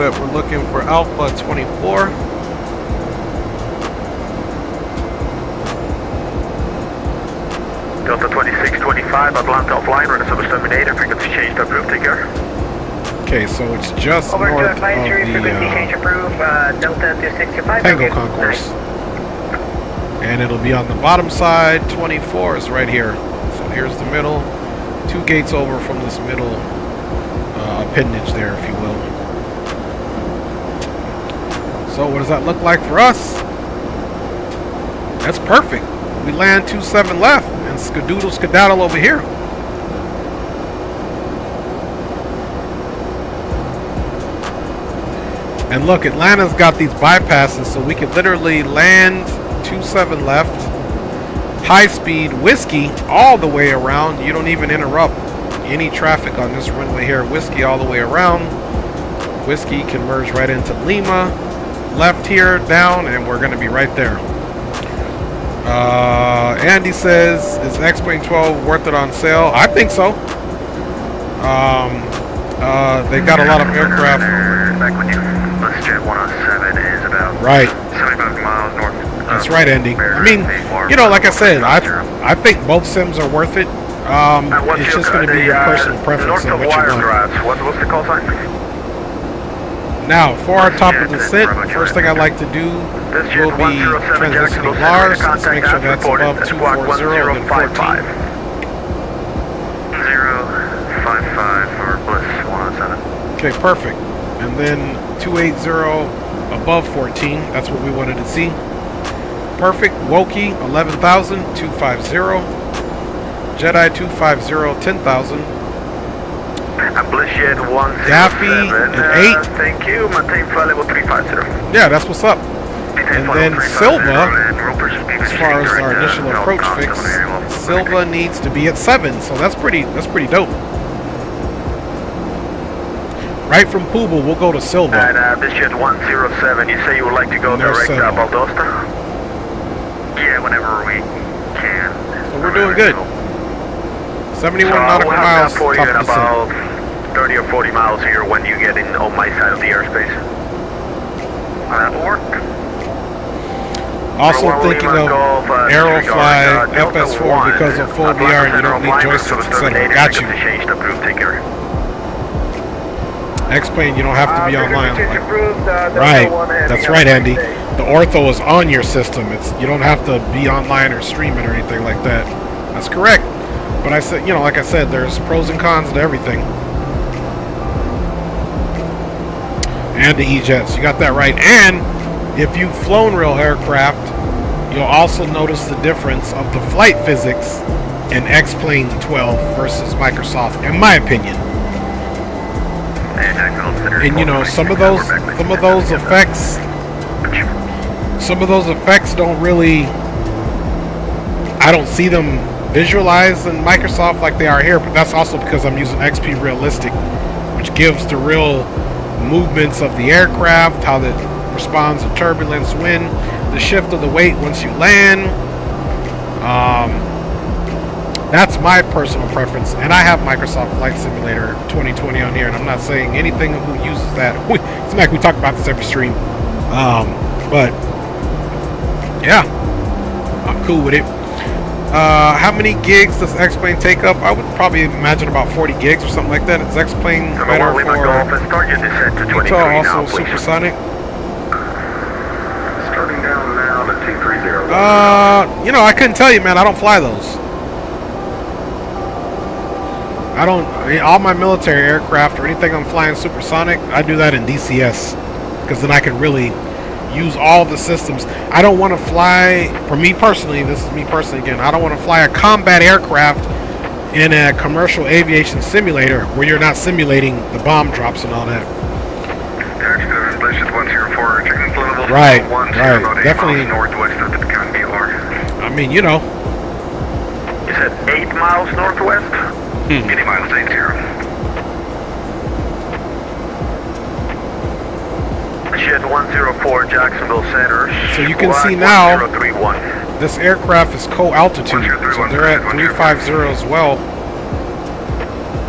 We're looking for Alpha 24. Delta 2625, Atlanta offline, rudder service terminated, frequency changed, approved, take care. Okay, so it's just Over north to of advisory, frequency change the approved, Delta 265. Tango okay. Concourse. Nice. And it'll be on the bottom side. 24 is right here. So here's the middle. 2 gates over from this middle appendage there, if you will. So what does that look like for us? That's perfect. We land 27 left and skadoodle skedaddle over here. And look, Atlanta's got these bypasses, so we could literally land 27 left, high speed Whiskey all the way around. You don't even interrupt any traffic on this runway here. Whiskey all the way around. Whiskey can merge right into Lima. Left here, down, and we're going to be right there. Andy says, is X-Plane 12 worth it on sale? I think so. They've got a lot of aircraft. Back when you bus jet 107 is about right. 75 miles north. That's right, Andy. I mean, you know, like I said, I think both sims are worth it. It's just going to be your personal preference and what you want. What's the call sign? Now, for our top of the descent, first thing I'd like to do will be transitioning Lars. Let's make sure that's above 240 and 14. 055 for Bliss 107. Okay, perfect. And then 280 above 14. That's what we wanted to see. Perfect. Wokey 11,000, 250. Jedi 250, 10,000. Blizzard 107. Daffy and 8. Thank you. Maintain flight level 350. Yeah, that's what's up. And then Silva, as far as our initial approach fix, Silva needs to be at 7, so that's pretty dope. Right from Puba, we'll go to Silva. And Blizzard 107, you say you would like to go direct to Valdosta? Yeah, whenever we can. So we're doing good. 71 nautical miles, top of the about 30 or 40 miles here when you get in on my side of the airspace. That will work. Also thinking of Aerofly FS4 because of full VR and you don't need joysticks, etc. Got you. X-Plane, you don't have to be online. Right, that's right, Andy. The ortho is on your system. You don't have to be online or stream it or anything like that. That's correct. But I said, you know, like I said, there's pros and cons to everything. And the E-Jets, you got that right. And if you've flown real aircraft, you'll also notice the difference of the flight physics in X-Plane 12 versus Microsoft, in my opinion. And you know, some of those effects don't really, I don't see them visualized in Microsoft like they are here, but that's also because I'm using XP Realistic, which gives the real movements of the aircraft, how it responds to turbulence, wind, the shift of the weight once you land. That's my personal preference, and I have Microsoft Flight Simulator 2020 on here, and I'm not saying anything who uses that. It's like we talk about this every stream, but yeah, I'm cool with it. How many gigs does X-Plane take up? I would probably imagine about 40 gigs or something like that. Is X-Plane better for Utah, also supersonic? Starting down now to 230. You know, I couldn't tell you, man. I don't fly those. All my military aircraft or anything I'm flying supersonic, I do that in DCS, because then I can really use all the systems. I don't want to fly, for me personally, this is me personally again, I don't want to fly a combat aircraft in a commercial aviation simulator where you're not simulating the bomb drops and all that. Right, definitely. Northwest of the County Or. I mean, you know. You said 8 miles northwest? 80 miles, 80. Jet 104 Jacksonville Center. So you can see now, this aircraft is co-altitude, so they're at 350 as well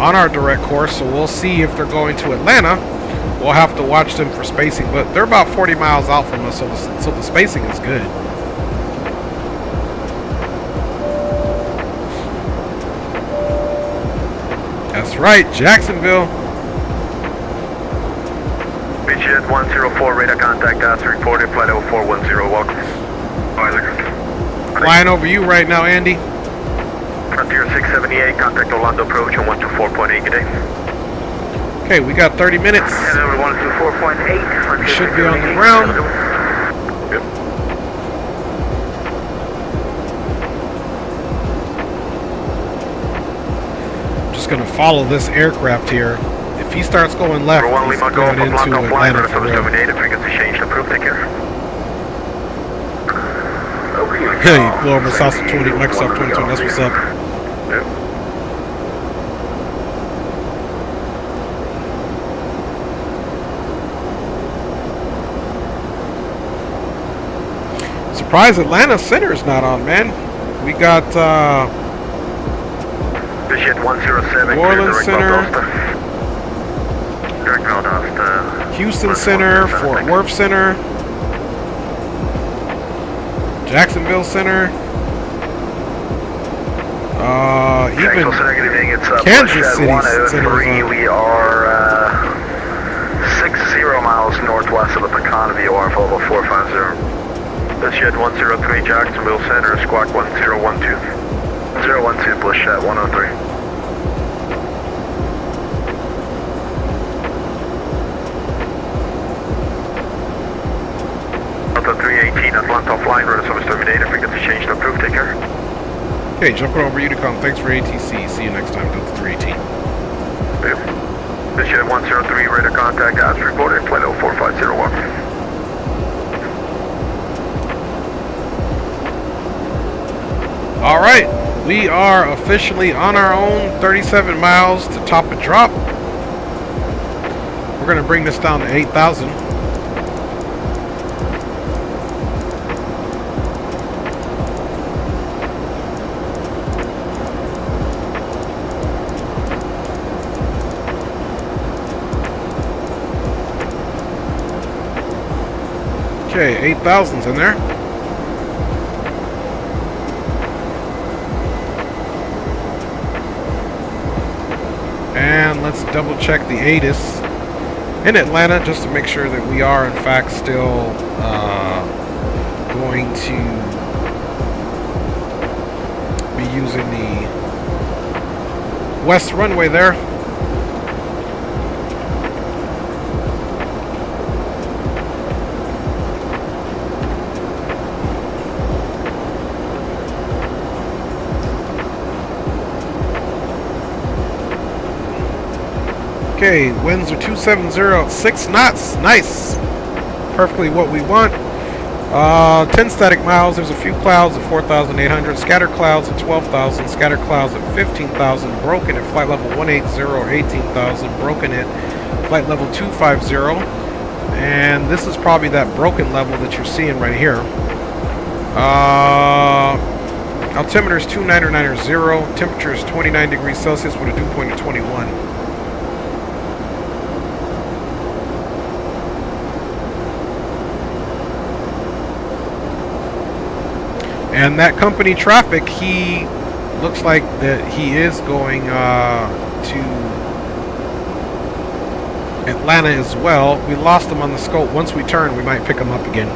on our direct course, so we'll see if they're going to Atlanta. We'll have to watch them for spacing, but they're about 40 miles out from us, so the spacing is good. That's right, Jacksonville. Jet 104, radar contact us, reported, flight 0410, welcome. Flying over you right now, Andy. Frontier 678, contact Orlando approach on 124.8, good day. Okay, we got 30 minutes. And over 124.8. We should be on the ground. Yep. Just gonna follow this aircraft here. If If he starts going left, Number 1 he's Lima going Golf, into Blanco flying, Atlanta Rudder for service real. terminated, frequency change, approved, take care. Hey, you flew over South 20, Microsoft 22, that's what's up. Yep. Surprised Atlanta Center's not on, man. We got Jet 107, New Orleans Center, direct Valdosta. Houston Center, Fort Worth Center, Jacksonville Center, even Kansas City Center. We are 60 miles northwest of the Pecan VOR, Volvo 450. This Jet 103, Jacksonville Center, Squawk 1012. 012, Bliss Jet 103. Delta 318, Atlanta flying, Rudder service terminated, frequency change to approved, take care. Okay, jumping over Unicom. Thanks for ATC. See you next time, Delta 318. This Jet 103, radar contact as reported, flight 04501. All right, we are officially on our own, 37 miles to top and drop. We're gonna bring this down to 8,000. Okay, 8,000's in there. And let's double check the ATIS in Atlanta just to make sure that we are in fact still going to be using the west runway there. Okay, winds are 270, 6 knots, nice. Perfectly what we want. 10 static miles, there's a few clouds at 4,800, scattered clouds at 12,000, scattered clouds at 15,000, broken at flight level 180 or 18,000, broken at flight level 250. And this is probably that broken level that you're seeing right here. Altimeter is 29990, temperature is 29 degrees Celsius with a dew point of 21. And that company traffic, he looks like that he is going to Atlanta as well. We lost him on the scope. Once we turn, we might pick him up again,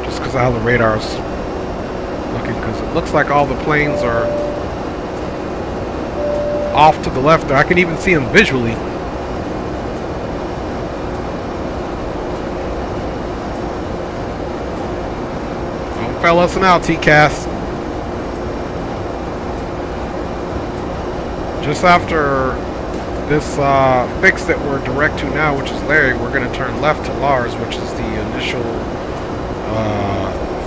just because of how the radar's looking. Because it looks like all the planes are off to the left there. I can even see them visually. Fell us out, TCAS. Just after this fix that we're direct to now, which is Larry, we're going to turn left to Lars, which is the initial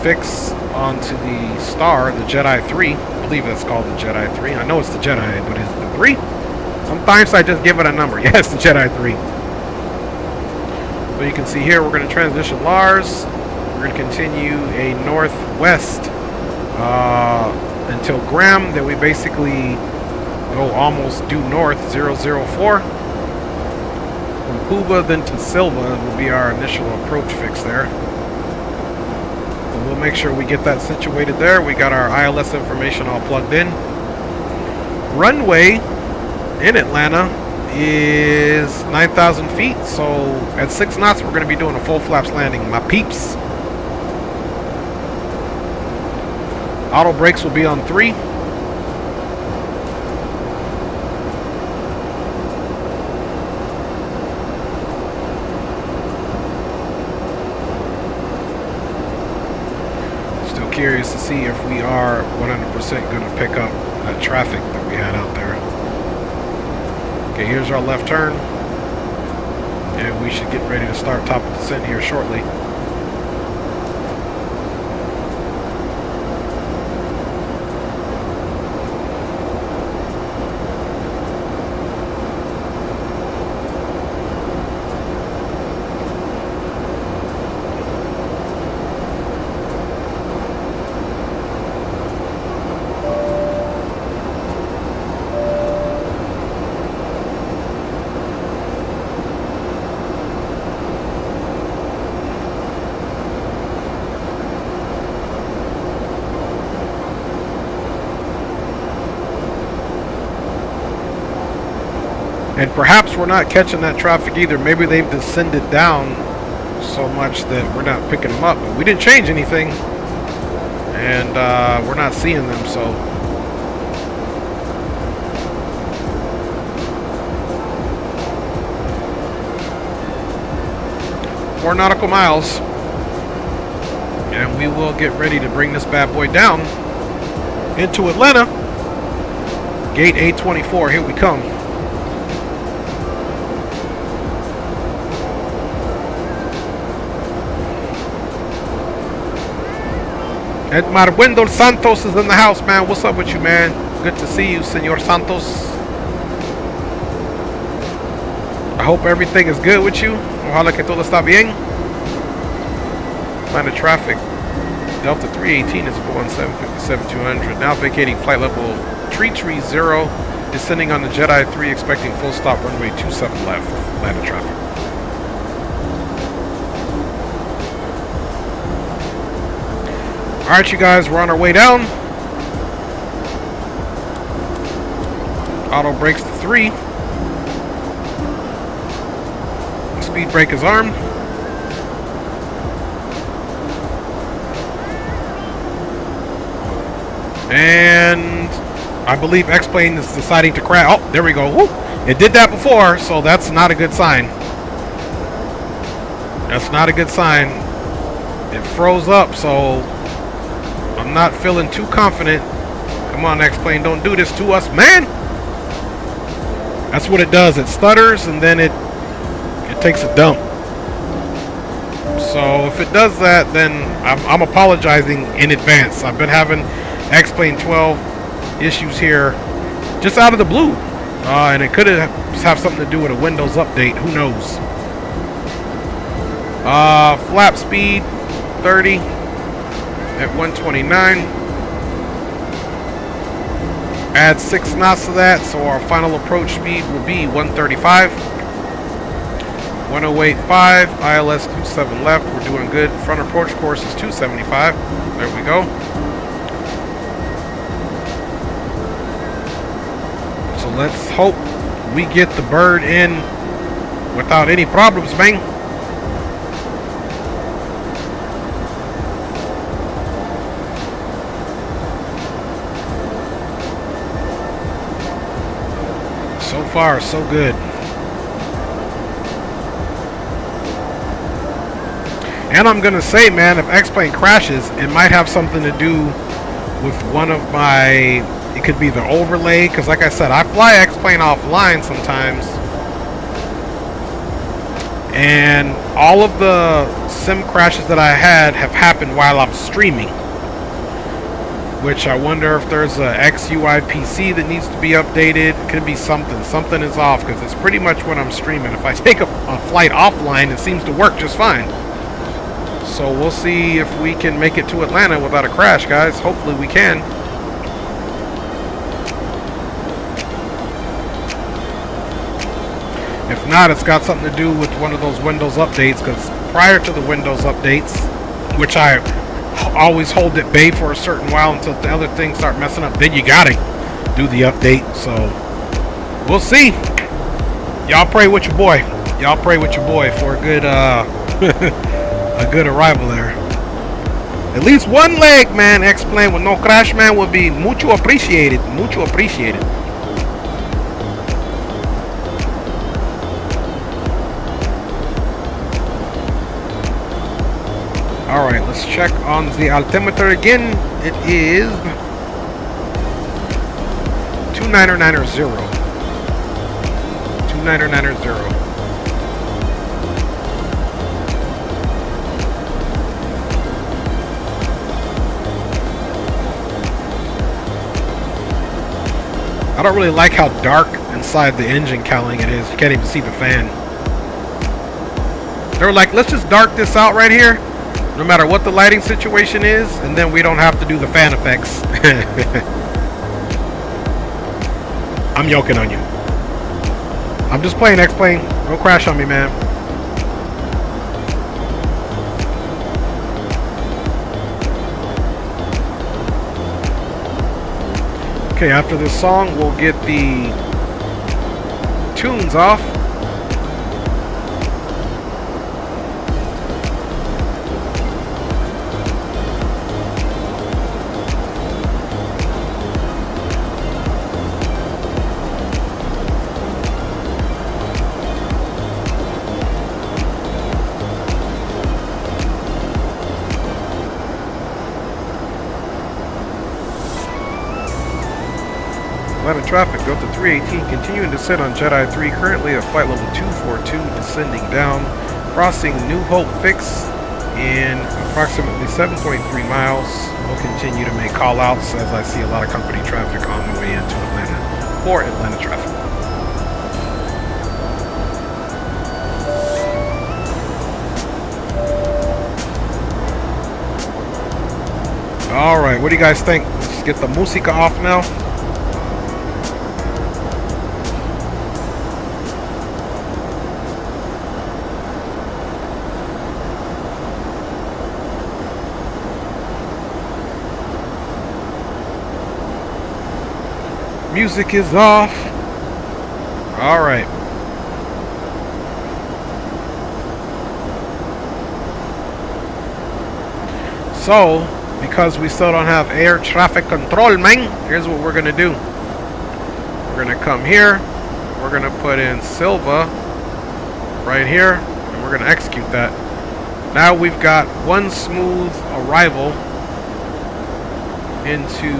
fix onto the Star, the Jedi 3. I believe that's called the Jedi 3. I know it's the Jedi, but is it the 3? Sometimes I just give it a number. Yeah, it's the Jedi 3. So you can see here, we're going to transition Lars. We're going to continue a northwest until Graham. Then we basically go almost due north, 004. From Cuba then to Silva will be our initial approach fix there. And we'll make sure we get that situated there. We got our ILS information all plugged in. Runway in Atlanta is 9,000 feet. So at 6 knots, we're going to be doing a full flaps landing, my peeps. Auto brakes will be on 3. Still curious to see if we are 100% going to pick up that traffic that we had out there. Okay, here's our left turn. And we should get ready to start top of descent here shortly. And perhaps we're not catching that traffic either. Maybe they've descended down so much that we're not picking them up. But we didn't change anything. And we're not seeing them, so. 4 nautical miles. And we will get ready to bring this bad boy down into Atlanta. Gate A24, here we come. Edmarwendo Santos is in the house, man. What's up with you, man? Good to see you, Senor Santos. I hope everything is good with you. Ojalá que todo está bien. Line of traffic. Delta 318 is going 757-200. Now vacating flight level 330. Descending on the Jedi 3, expecting full stop runway 27 left. Line of traffic. Alright, you guys, we're on our way down. Auto brakes to 3. Speed brake is armed. And I believe X-Plane is deciding to crash. Oh, there we go. Woo. It did that before, so that's not a good sign. That's not a good sign. It froze up, so I'm not feeling too confident. Come on, X-Plane, don't do this to us, man. That's what it does. It stutters and then it takes a dump. So if it does that, then I'm apologizing in advance. I've been having X-Plane 12 issues here just out of the blue. And it could have something to do with a Windows update. Who knows? Flap speed 30 at 129. Add 6 knots to that, so our final approach speed will be 135. 1085, ILS 27 left. We're doing good. Front approach course is 275. There we go. So let's hope we get the bird in without any problems, man. So far, so good. And I'm gonna say, man, if X-Plane crashes, it might have something to do with one of my, it could be the overlay, because like I said, I fly X-Plane offline sometimes, and all of the sim crashes that I had have happened while I'm streaming, which I wonder if there's a XUI PC that needs to be updated. It could be something is off, because it's pretty much when I'm streaming. If I take a flight offline, it seems to work just fine. So we'll see if we can make it to Atlanta without a crash, guys. Hopefully we can. If not, it's got something to do with one of those Windows updates, because prior to the Windows updates, which I always hold at bay for a certain while until the other things start messing up, then you gotta do the update. So we'll see. Y'all pray with your boy. Y'all pray with your boy for a good a good arrival there. At least one leg, man, X-Plane with no crash, man, would be mucho appreciated. Mucho appreciated. Alright, let's check on the altimeter again. It is 2990. 2990. I don't really like how dark inside the engine cowling it is. You can't even see the fan. They were like, let's just dark this out right here, no matter what the lighting situation is, and then we don't have to do the fan effects. I'm yoking on you. I'm just playing X-Plane. Don't crash on me, man. Okay, after this song, we'll get the tunes off. Atlanta traffic, Delta 318, continuing to descend on Jedi 3, currently at flight level 242, descending down, crossing New Hope Fix in approximately 7.3 miles. We'll continue to make call-outs as I see a lot of company traffic on the way into Atlanta for Atlanta traffic. Alright, what do you guys think? Let's get the música off now. Music is off. All right. So, because we still don't have air traffic control, man, here's what we're gonna do. We're gonna come here. We're gonna put in Silva right here, and we're gonna execute that. Now we've got one smooth arrival into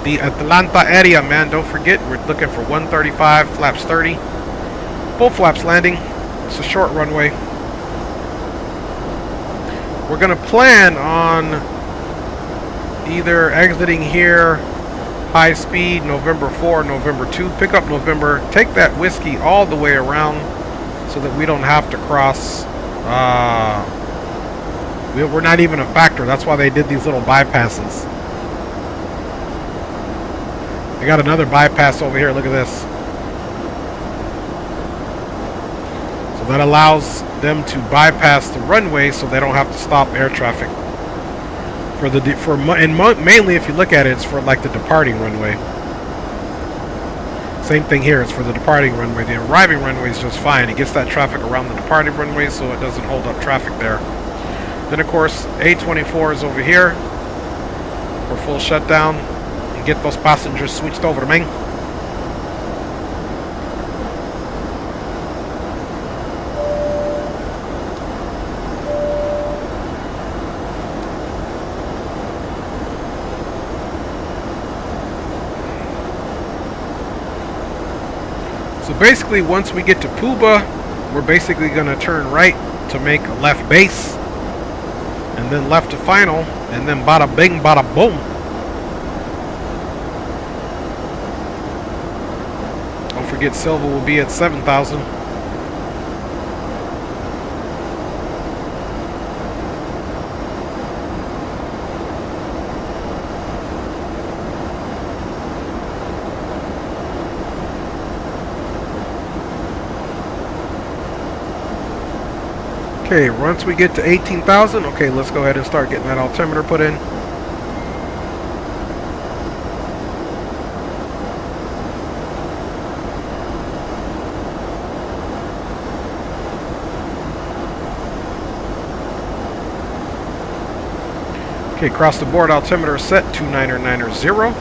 the Atlanta area, man. Don't forget, we're looking for 135, flaps 30. Full flaps landing. It's a short runway. We're going to plan on either exiting here high speed November 4, November 2. Pick up November. Take that whiskey all the way around so that we don't have to cross. We're not even a factor. That's why they did these little bypasses. I got another bypass over here. Look at this. So that allows them to bypass the runway, so they don't have to stop air traffic. Mainly, if you look at it, it's for like the departing runway. Same thing here. It's for the departing runway. The arriving runway is just fine. It gets that traffic around the departing runway, so it doesn't hold up traffic there. Then, of course, A24 is over here for full shutdown. Get those passengers switched over, man. So basically, once we get to Puba, we're basically going to turn right to make a left base, and then left to final, and then bada bing, bada boom. Forget Silva will be at 7,000. Okay, once we get to 18,000, okay, let's go ahead and start getting that altimeter put in. Okay, across the board altimeter set 29990.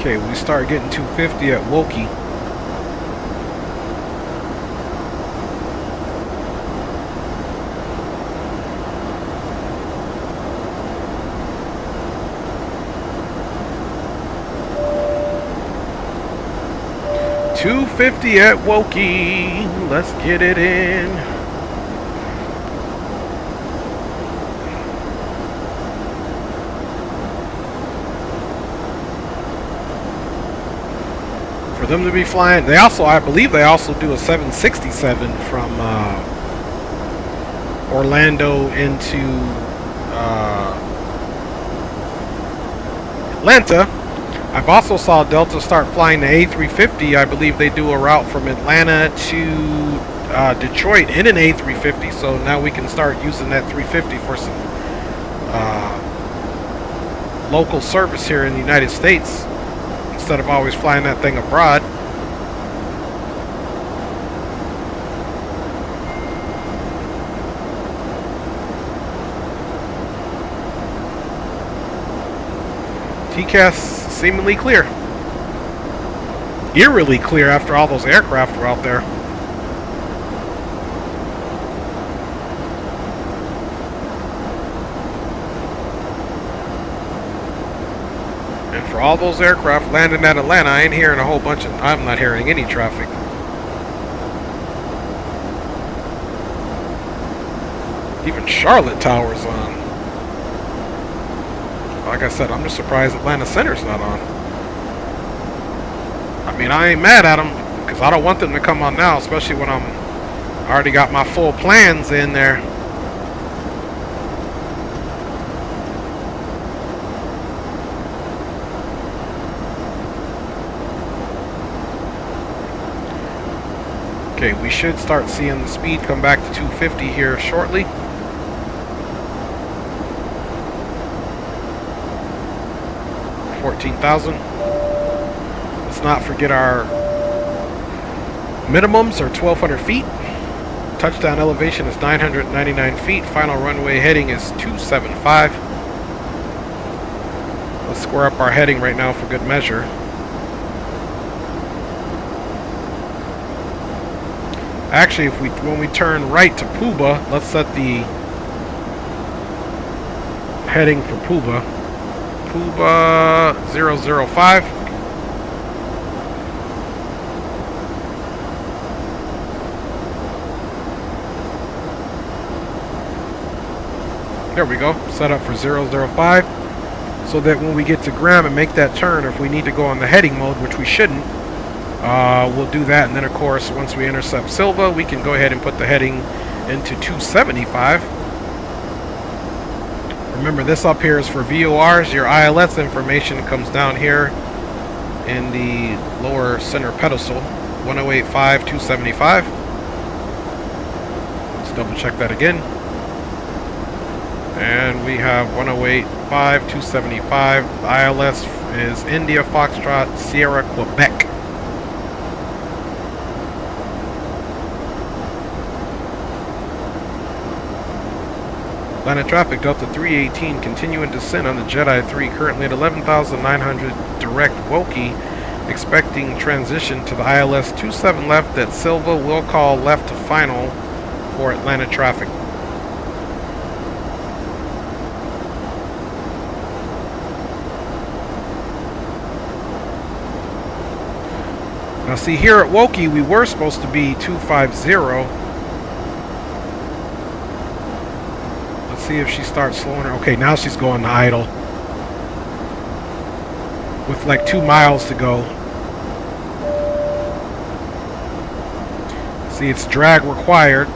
Okay, we start getting 250 at Woki. $250 at Woki. Let's get it in. For them to be flying, they also, I believe, they also do a 767 from Orlando into Atlanta. I've also saw Delta start flying the A350. I believe they do a route from Atlanta to Detroit in an A350. So now we can start using that 350 for some local service here in the United States instead of always flying that thing abroad. TCAS seemingly clear. Eerily clear after all those aircraft were out there. And for all those aircraft landing at Atlanta, I ain't hearing a whole bunch of... I'm not hearing any traffic. Even Charlotte Tower's on. Like I said, I'm just surprised Atlanta Center's not on. I mean, I ain't mad at them because I don't want them to come on now, especially when I already got my full plans in there. Okay, we should start seeing the speed come back to 250 here shortly. 14,000. Let's not forget our minimums are 1,200 feet. Touchdown elevation is 999 feet. Final runway heading is 275. Let's square up our heading right now for good measure. Actually, when we turn right to Puba, let's set the heading for Puba. Puba 005. There we go. Set up for 005. So that when we get to Graham and make that turn, if we need to go on the heading mode, which we shouldn't, we'll do that. And then, of course, once we intercept Silva, we can go ahead and put the heading into 275. Remember, this up here is for VORs. Your ILS information comes down here in the lower center pedestal. 1085, 275. Let's double check that again. And we have 1085, 275. The ILS is India Foxtrot Sierra Quebec. Atlanta traffic, Delta 318, continuing descent on the Jedi 3, currently at 11,900, direct Woki, expecting transition to the ILS 27 left at Silva, will call left to final for Atlanta traffic. Now see, here at Woki, we were supposed to be 250. See if she starts slowing her. Okay, now she's going to idle with like 2 miles to go. See, it's drag required.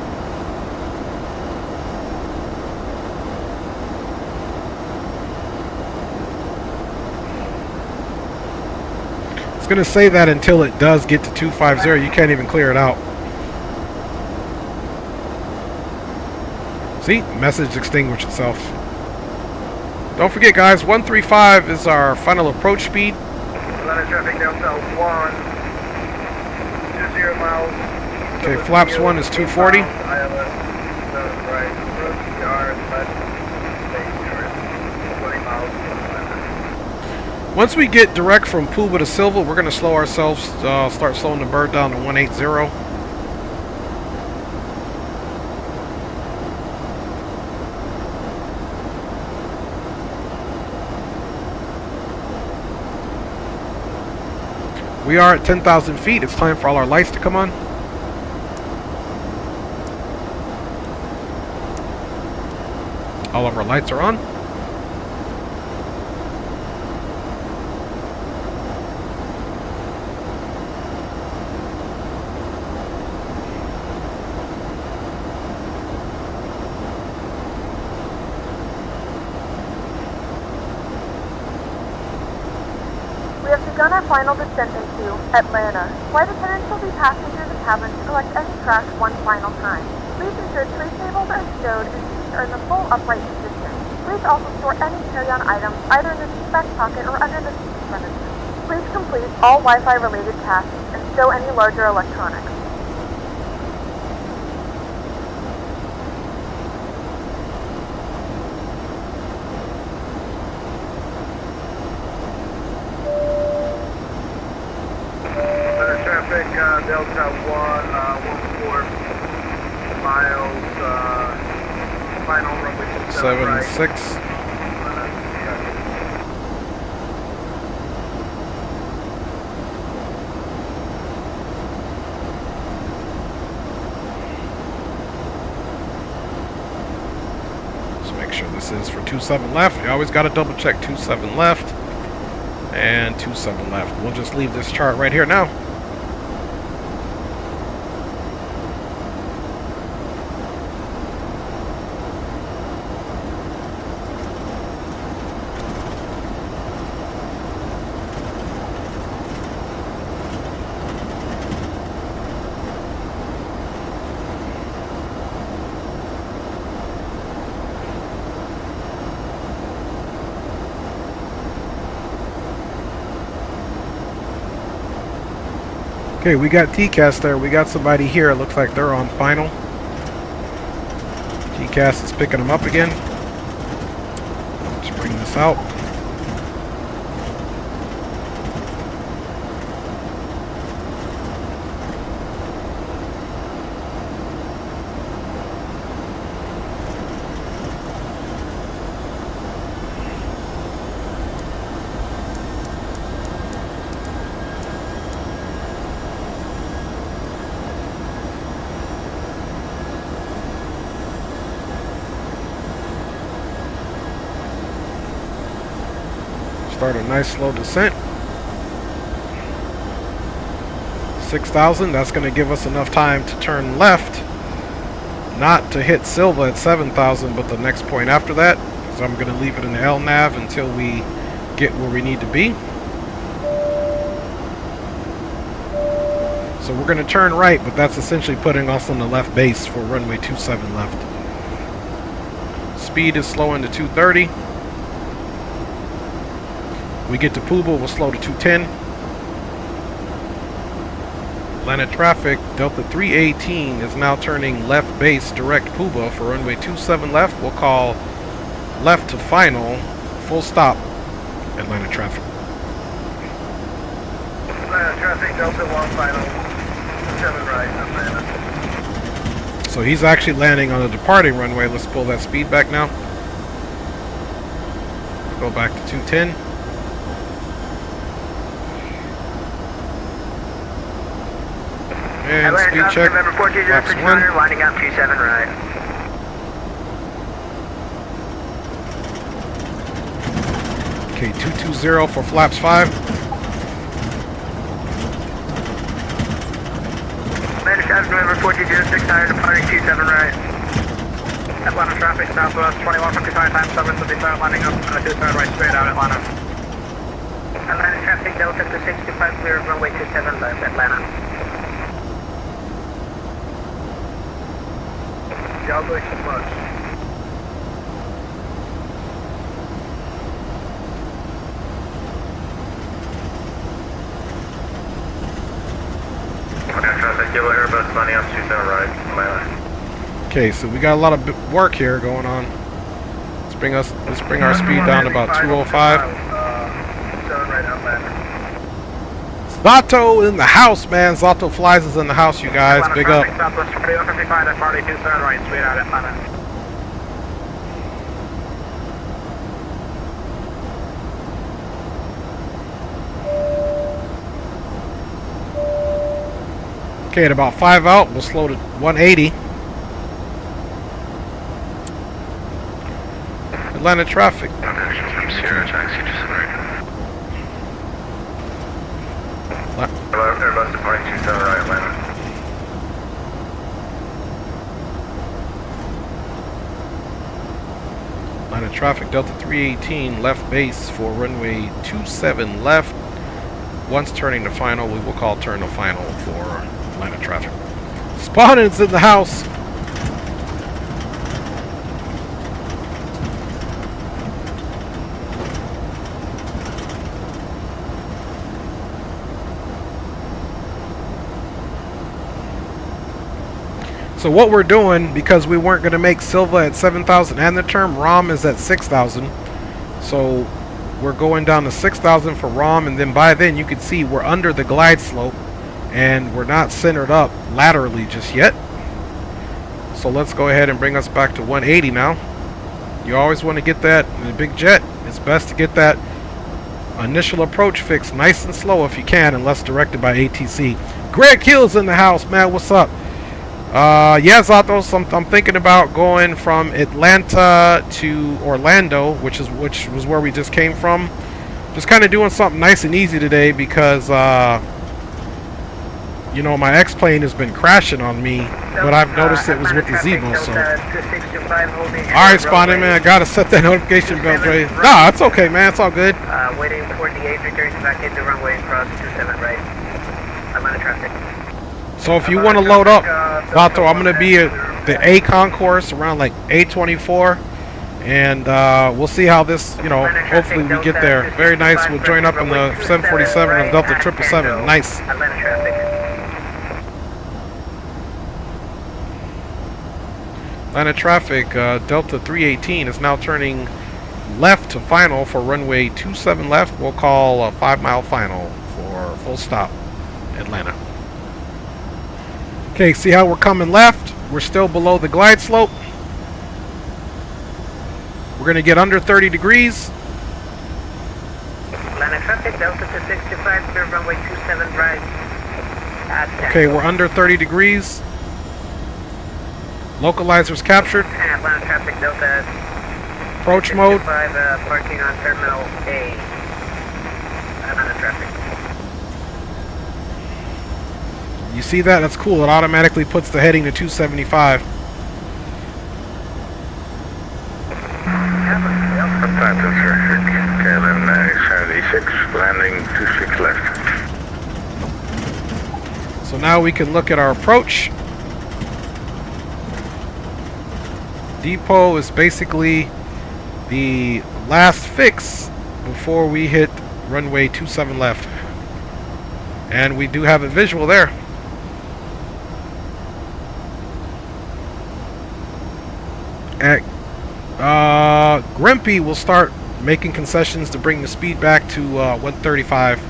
It's going to say that until it does get to 250, you can't even clear it out. See, message extinguished itself. Don't forget, guys, 135 is our final approach speed. Atlanta traffic Delta 1, 20 miles. Okay, flaps 1 is 240. Once we get direct from Puba to Silva, we're going to slow ourselves, start slowing the bird down to 180. We are at 10,000 feet. It's time for all our lights to come on. All of our lights are on. We have begun our final descent into Atlanta. Flight attendants will be passing through the cabin to collect any trash one final time. Please ensure tray tables are stowed and seats are in the full upright position. Please also store any carry-on items either in the seat back pocket or under the seat in front of you. Please complete all Wi-Fi related tasks and stow any larger electronics. Delta 1, 14 miles, final runway 76. Let's make sure this is for 27 left. You always got to double check 27 left and 27 left. We'll just leave this chart right here now. Okay, we got TCAS there. We got somebody here. It looks like they're on final. TCAS is picking them up again. Let's bring this out. Start a nice slow descent. 6,000, that's going to give us enough time to turn left, not to hit Silva at 7,000, but the next point after that. So I'm going to leave it in the LNAV until we get where we need to be. So we're going to turn right, but that's essentially putting us on the left base for runway 27 left. Speed is slowing to 230. We get to Puba, we'll slow to 210. Atlanta traffic, Delta 318 is now turning left base direct Puba for runway 27 left. We'll call left to final, full stop, Atlanta traffic. Atlanta traffic, Delta 1 final, 7 right, Atlanta. So he's actually landing on the departing runway. Let's pull that speed back now. Go back to 210. And speed check, flaps 1. Lining up 27 right. Okay, 220 for flaps 5. Atlanta traffic, November 4206, higher departing 27 right. Atlanta traffic, southwest 2155 times 7, so they start lining up on the 27 right straight out Atlanta. Atlanta traffic, Delta 625, clear of runway 27 left, Atlanta. Y'all doing too much. Okay, traffic, yellow Airbus landing on 27 right, Atlanta. Okay, so we got a lot of work here going on. Let's bring our speed down to about 205. 7 right, Atlanta. Zato in the house, man. Zato Flies is in the house, you guys. Big up. Southwest 4155, that's already 2 turn right, straight out Atlanta. Okay, at about 5 out, we'll slow to 180. Atlanta traffic. Sierra taxi, just right. Airbus departing 27 right, Atlanta. Atlanta traffic, Delta 318, left base for runway 27 left. Once turning to final, we will call turn to final for Atlanta traffic. Spawning's in the house. So what we're doing, because we weren't going to make Silva at 7,000 and the term, ROM is at 6,000. So we're going down to 6,000 for ROM, and then by then you can see we're under the glide slope and we're not centered up laterally just yet. So let's go ahead and bring us back to 180 now. You always want to get that in a big jet. It's best to get that initial approach fixed nice and slow if you can, unless directed by ATC. Greg Hill's in the house, man. What's up? Yeah, Zatos, I'm thinking about going from Atlanta to Orlando, which was where we just came from. Just kind of doing something nice and easy today because, you know, my X-plane has been crashing on me, but I've noticed it was with the Zebo, so. Alright, Spawning, man, I gotta set that notification bell, Dre. Nah, it's okay, man, it's all good. Waiting for the 8 returns back into runway cross 27 right. Atlanta traffic. So if you want to load up, Vato, I'm going to be at the A concourse around like 8:24, and we'll see how this, you know, hopefully we get there. Very nice. We'll join up in the 747 and Delta 777. Nice. Atlanta traffic, Delta 318 is now turning left to final for runway 27 left. We'll call a 5-mile final for full stop, Atlanta. Okay, see how we're coming left? We're still below the glide slope. We're going to get under 30 degrees. Atlanta traffic, Delta to 65, clear runway 27 right. Okay, we're under 30 degrees. Localizers captured. Atlanta traffic, Delta. Approach mode. Parking on Terminal A. Atlanta traffic. You see that? That's cool. It automatically puts the heading to 275. Landing 26 left. So now we can look at our approach. Depot is basically the last fix before we hit runway 27 left. And we do have a visual there. Grimpy will start making concessions to bring the speed back to 135.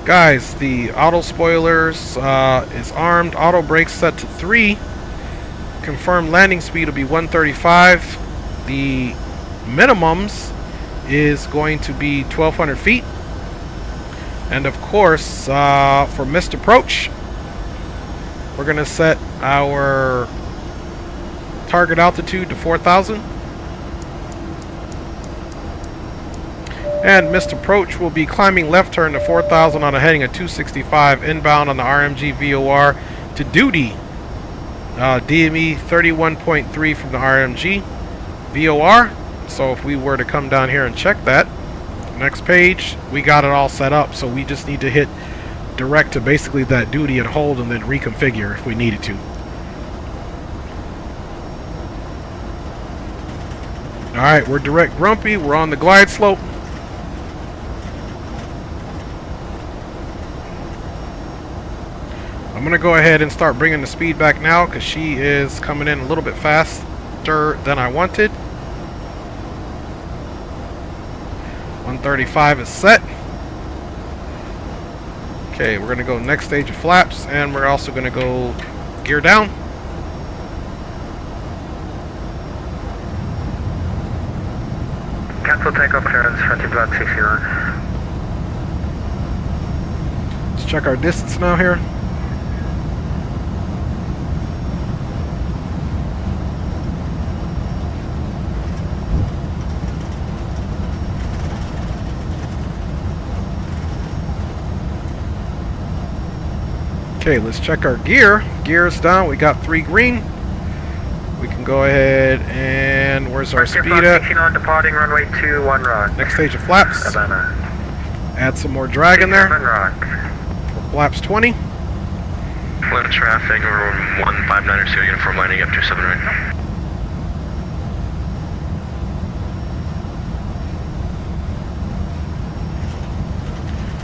Guys, the auto spoilers is armed. Auto brakes set to 3. Confirmed landing speed will be 135. The minimums is going to be 1,200 feet. And of course, for missed approach, we're going to set our target altitude to 4,000. And missed approach will be climbing left turn to 4,000 on a heading of 265 inbound on the RMG VOR to duty. DME 31.3 from the RMG VOR. So if we were to come down here and check that, next page, we got it all set up. So we just need to hit direct to basically that duty and hold and then reconfigure if we needed to. Alright, we're direct Grumpy. We're on the glide slope. I'm going to go ahead and start bringing the speed back now because she is coming in a little bit faster than I wanted. 135 is set. Okay, we're gonna go next stage of flaps, and we're also gonna go gear down. Cancel takeoff clearance, fronting block 69. Let's check our distance now here. Okay, let's check our gear. Gear's down. We got 3 green. We can go ahead and where's our speed at? 69 departing runway 21 rock. Next stage of flaps. Savannah. Add some more drag in there. 7 rock. Flaps 20. Left traffic, over 159 or 0 uniform lining up 27 right.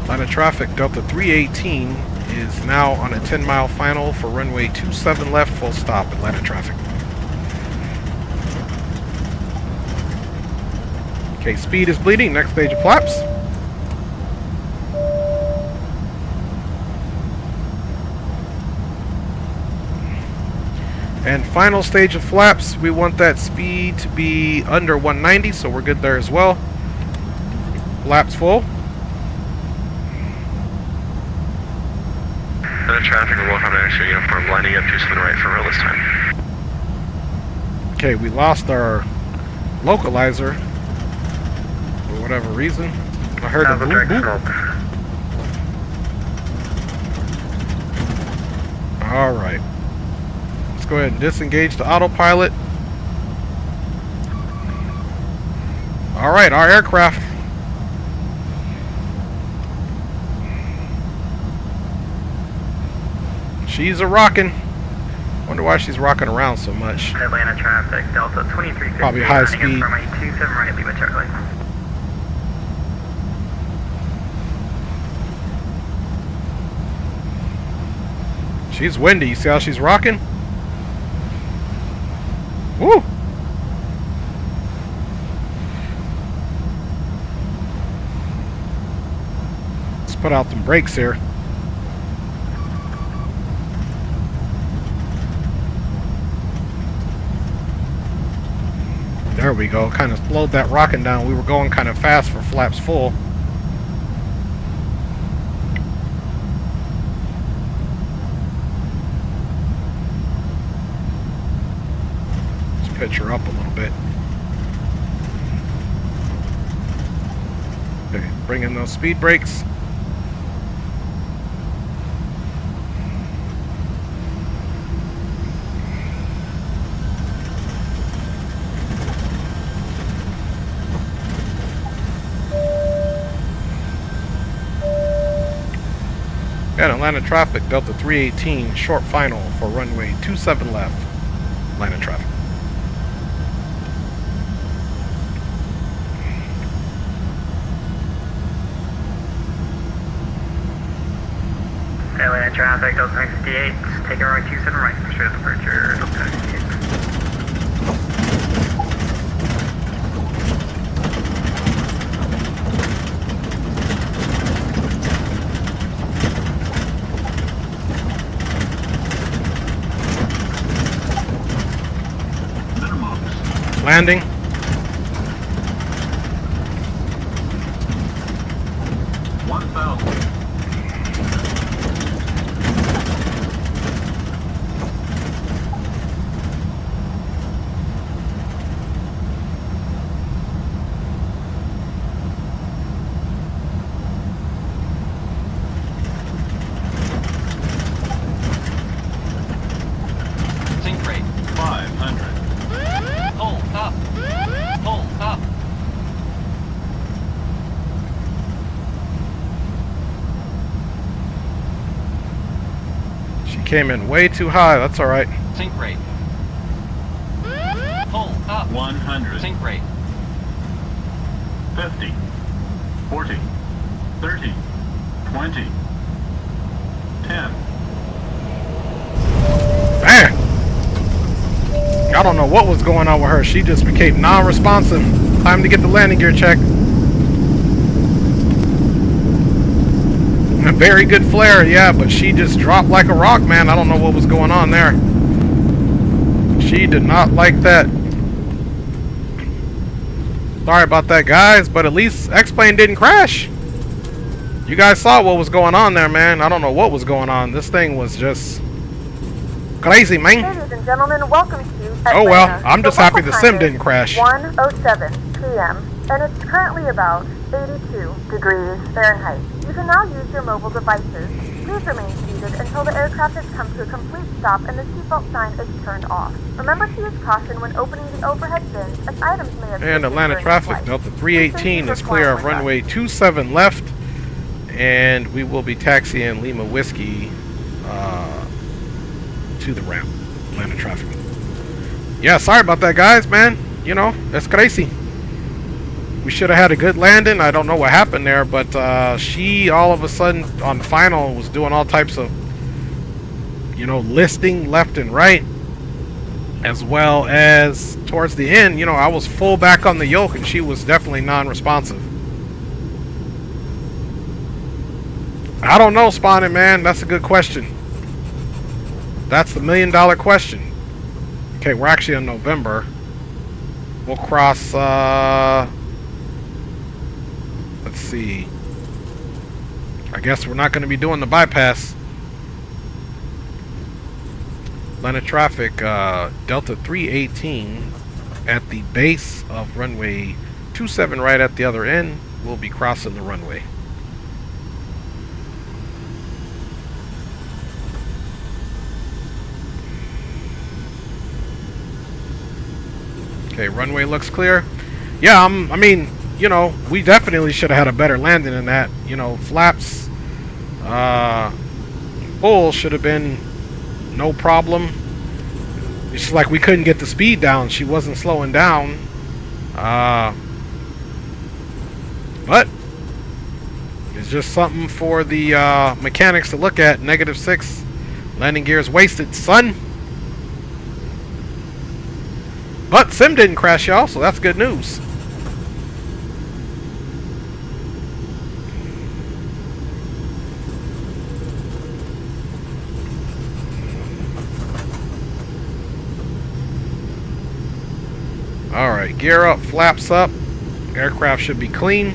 Line of traffic, Delta 318 is now on a 10-mile final for runway 27 left, full stop, Atlanta traffic. Okay, speed is bleeding, next stage of flaps. And final stage of flaps, we want that speed to be under 190, so we're good there as well. Flaps full. Traffic, we're 159 or 0 uniform lining up 27 right for real this time. Okay, we lost our localizer for whatever reason. I heard the boop boop. Alright. Let's go ahead and disengage the autopilot. Alright, our aircraft. She's a rockin'. Wonder why she's rocking around so much. Atlanta traffic, Delta 2350. Probably high speed. From 27 right, Lima Charlie. She's windy. You see how she's rocking? Woo! Let's put out some brakes here. There we go. Kind of slowed that rocking down. We were going kind of fast for flaps full. Let's pitch her up a little bit. Okay, bring in those speed brakes. Got Atlanta traffic, Delta 318, short final for runway 27 left, Atlanta traffic. Atlanta traffic, Delta 958, taking runway 27 right for straight departure, Delta 958. Landing. Sync rate 500. Hold up. Hold up. She came in way too high. That's all right. Sync rate. Hold up. 100. Sync rate. 50. 40. 30. 20. 10. Man, I don't know what was going on with her. She just became non-responsive. Time to get the landing gear check. A very good flare, yeah, but she just dropped like a rock, man. I don't know what was going on there. She did not like that. Sorry about that, guys, but at least X-Plane didn't crash. You guys saw what was going on there, man. I don't know what was going on. This thing was just crazy, man. Ladies and gentlemen, welcome to Atlanta. Oh well, I'm just happy the sim time didn't crash. 1:07 p.m. and it's currently about 82 degrees Fahrenheit. You can now use your mobile devices. Please remain seated until the aircraft has come to a complete stop and the seatbelt sign is turned off. Remember to use caution when opening the overhead bins, as items may have And Atlanta traffic, Delta 318 is clear of runway 27 left, and we will be taxiing Lima Whiskey to the ramp. Atlanta traffic. Yeah, sorry about that, guys, man. You know, that's crazy. We should have had a good landing. I don't know what happened there, but she all of a sudden on the final was doing all types of, you know, listing left and right, as well as towards the end, you know, I was full back on the yoke and she was definitely non-responsive. I don't know, Spawning, man. That's a good question. That's the $1 million question. Okay, we're actually in November. We'll cross, let's see. I guess we're not going to be doing the bypass. Atlanta traffic, Delta 318 at the base of runway 27 right at the other end. We'll be crossing the runway. Okay, runway looks clear. Yeah, I mean, you know, we definitely should have had a better landing than that. You know, flaps full should have been no problem. It's like we couldn't get the speed down. She wasn't slowing down. But it's just something for the mechanics to look at. -6. Landing gears wasted, son. But sim didn't crash, y'all, so that's good news. Alright, gear up, flaps up. Aircraft should be clean.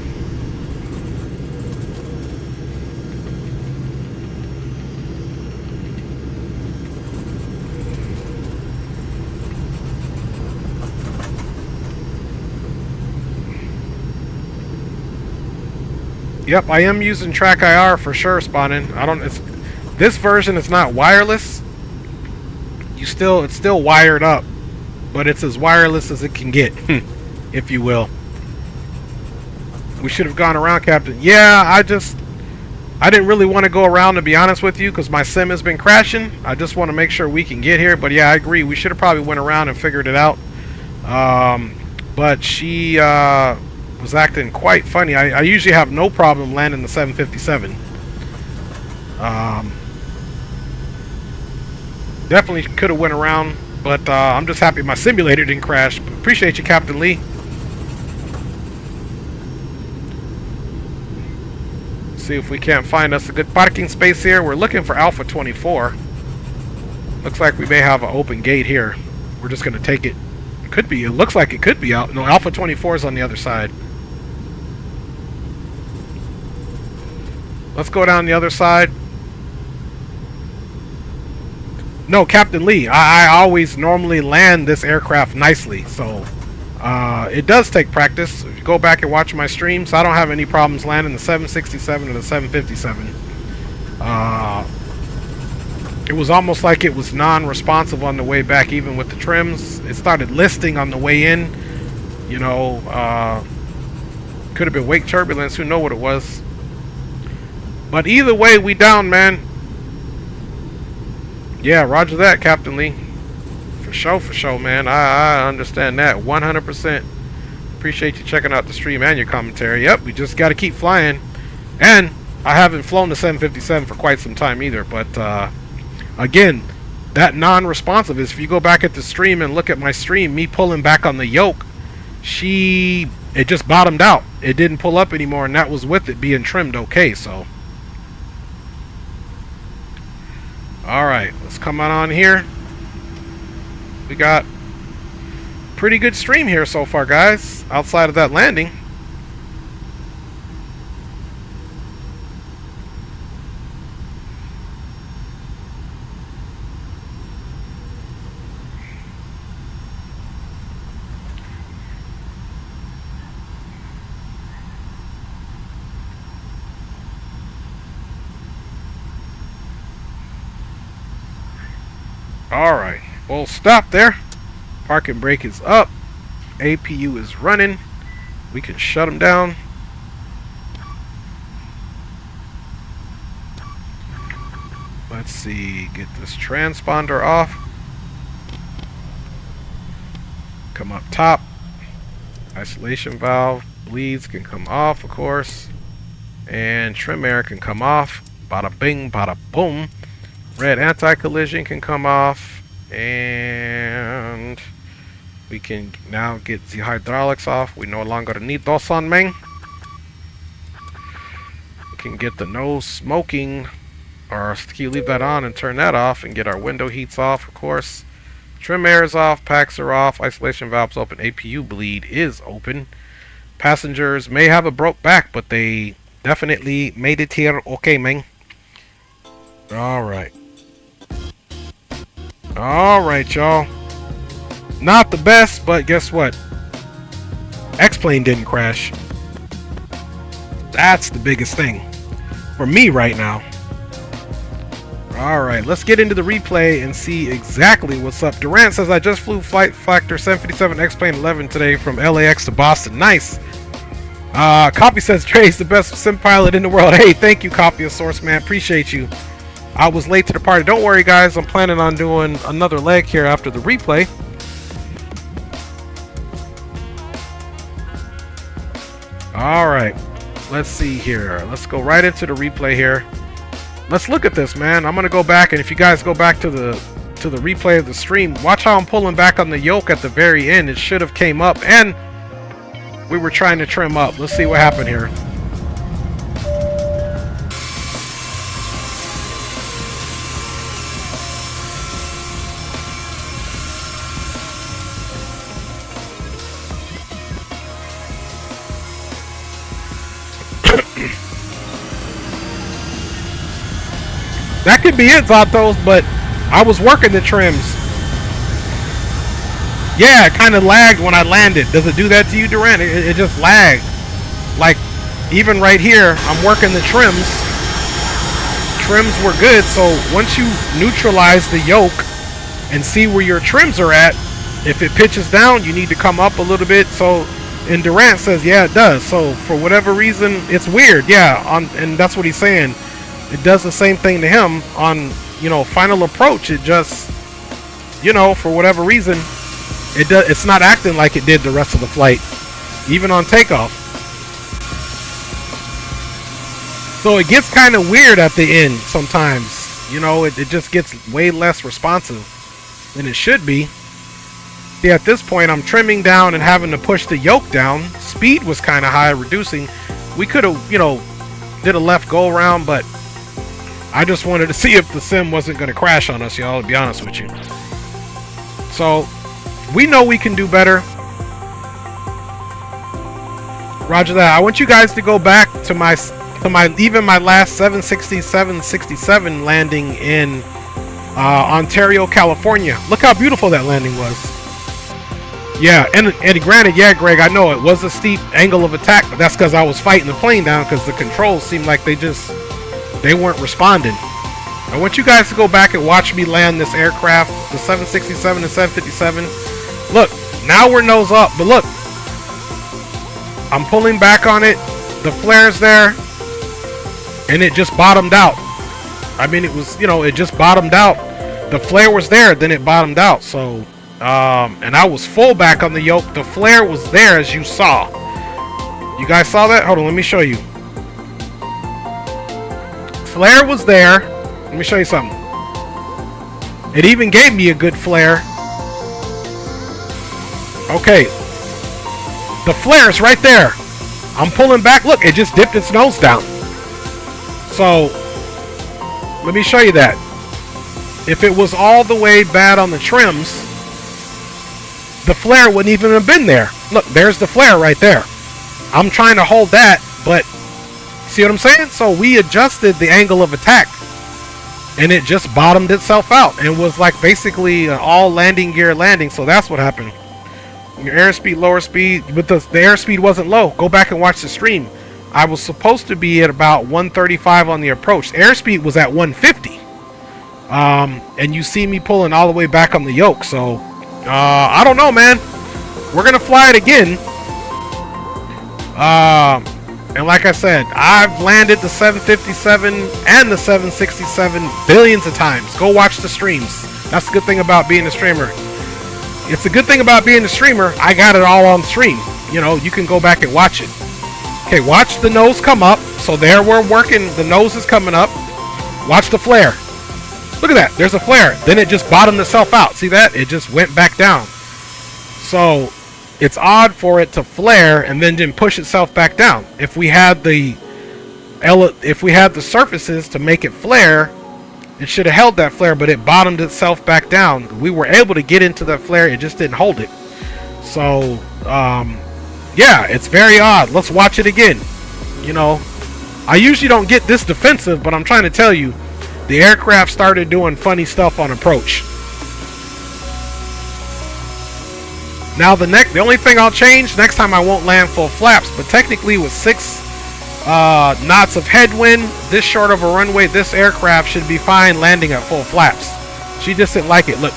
Yep, I am using Track IR for sure, Spawning. This version is not wireless. It's still wired up, but it's as wireless as it can get, if you will. We should have gone around, Captain. Yeah, I didn't really want to go around, to be honest with you, because my sim has been crashing. I just want to make sure we can get here. But yeah, I agree. We should have probably went around and figured it out. But she was acting quite funny. I usually have no problem landing the 757. Definitely could have went around, but I'm just happy my simulator didn't crash. Appreciate you, Captain Lee. See if we can't find us a good parking space here. We're looking for Alpha 24. Looks like we may have an open gate here. We're just going to take it. It could be. It looks like it could be out. No, Alpha 24 is on the other side. Let's go down the other side. No, Captain Lee, I always normally land this aircraft nicely, so it does take practice. If you go back and watch my streams, I don't have any problems landing the 767 or the 757. It was almost like it was non-responsive on the way back, even with the trims. It started listing on the way in. You know, could have been wake turbulence, who knows what it was. But either way, we down, man. Yeah, roger that, Captain Lee. For sure, man. I understand that 100%. Appreciate you checking out the stream and your commentary. Yep, we just got to keep flying. And I haven't flown the 757 for quite some time either. But again, that non-responsive is, if you go back at the stream and look at my stream, me pulling back on the yoke, it just bottomed out. It didn't pull up anymore, and that was with it being trimmed okay, so. Alright, let's come on here. We got pretty good stream here so far, guys, outside of that landing. Alright, we'll stop there. Parking brake is up. APU is running. We can shut them down. Let's see, get this transponder off. Come up top. Isolation valve, bleeds can come off, of course. And trim air can come off. Bada bing, bada boom. Red anti-collision can come off, and we can now get the hydraulics off. We no longer need those on, man. We can get the no smoking, or can you leave that on and turn that off, and get our window heats off, of course. Trim air is off, packs are off, isolation valves open, APU bleed is open. Passengers may have a broke back, but they definitely made it here okay, man. Alright. Alright, y'all. Not the best, but guess what? X-Plane didn't crash. That's the biggest thing for me right now. Alright, let's get into the replay and see exactly what's up. Durant says, I just flew Flight Factor 757 X-Plane 11 today from LAX to Boston. Nice. Coffee says, Trey's the best sim pilot in the world. Hey, thank you, Coffee of Source, man. Appreciate you. I was late to the party. Don't worry, guys. I'm planning on doing another leg here after the replay. Alright. Let's see here. Let's go right into the replay here. Let's look at this, man. I'm going to go back, and if you guys go back to the replay of the stream, watch how I'm pulling back on the yoke at the very end. It should have came up, and we were trying to trim up. Let's see what happened here. That could be it, Zatos, but I was working the trims. Yeah, it kind of lagged when I landed. Does it do that to you, Durant? It just lagged. Like, even right here, I'm working the trims. Trims were good, so once you neutralize the yoke and see where your trims are at, if it pitches down, you need to come up a little bit. So, and Durant says, yeah, it does. So, for whatever reason, it's weird. Yeah, and that's what he's saying. It does the same thing to him on, you know, final approach. It just, you know, for whatever reason, it's not acting like it did the rest of the flight, even on takeoff. So it gets kind of weird at the end sometimes. You know, it just gets way less responsive than it should be. See, at this point, I'm trimming down and having to push the yoke down. Speed was kind of high, reducing. We could have, you know, did a left go around, but I just wanted to see if the sim wasn't going to crash on us, y'all, to be honest with you. So, we know we can do better. Roger that. I want you guys to go back to my even my last 767 landing in Ontario, California. Look how beautiful that landing was. Yeah, and granted, yeah, Greg, I know it was a steep angle of attack, but that's because I was fighting the plane down because the controls seemed like they weren't responding. I want you guys to go back and watch me land this aircraft, the 767 and 757. Look, now we're nose up, but look, I'm pulling back on it. The flare's there, and it just bottomed out. I mean, it was, you know, it just bottomed out. The flare was there, then it bottomed out. So, and I was full back on the yoke. The flare was there, as you saw. You guys saw that? Hold on, let me show you. Flare was there. Let me show you something. It even gave me a good flare. Okay. The flare is right there. I'm pulling back. Look, it just dipped its nose down. So, let me show you that. if it was all the way bad on the trims, the flare wouldn't even have been there. Look, there's the flare right there. I'm trying to hold that, but see what I'm saying? So we adjusted the angle of attack, and it just bottomed itself out and was like basically an all landing gear landing. So that's what happened. Your airspeed, lower speed, but the airspeed wasn't low. Go back and watch the stream. I was supposed to be at about 135 on the approach. Airspeed was at 150. And you see me pulling all the way back on the yoke. So, I don't know, man. We're going to fly it again. And like I said, I've landed the 757 and the 767 billions of times. Go watch the streams. That's the good thing about being a streamer. It's a good thing about being a streamer. I got it all on stream. You know, you can go back and watch it. Okay, watch the nose come up. So there we're working. The nose is coming up. Watch the flare. Look at that. There's a flare. Then it just bottomed itself out. See that? It just went back down. So it's odd for it to flare and then didn't push itself back down. If we had the surfaces to make it flare, it should have held that flare, but it bottomed itself back down. We were able to get into that flare. It just didn't hold it. So, yeah, it's very odd. Let's watch it again. You know, I usually don't get this defensive, but I'm trying to tell you, the aircraft started doing funny stuff on approach. Now the only thing I'll change, next time I won't land full flaps, but technically with 6 knots of headwind, this short of a runway, this aircraft should be fine landing at full flaps. She just didn't like it. Look.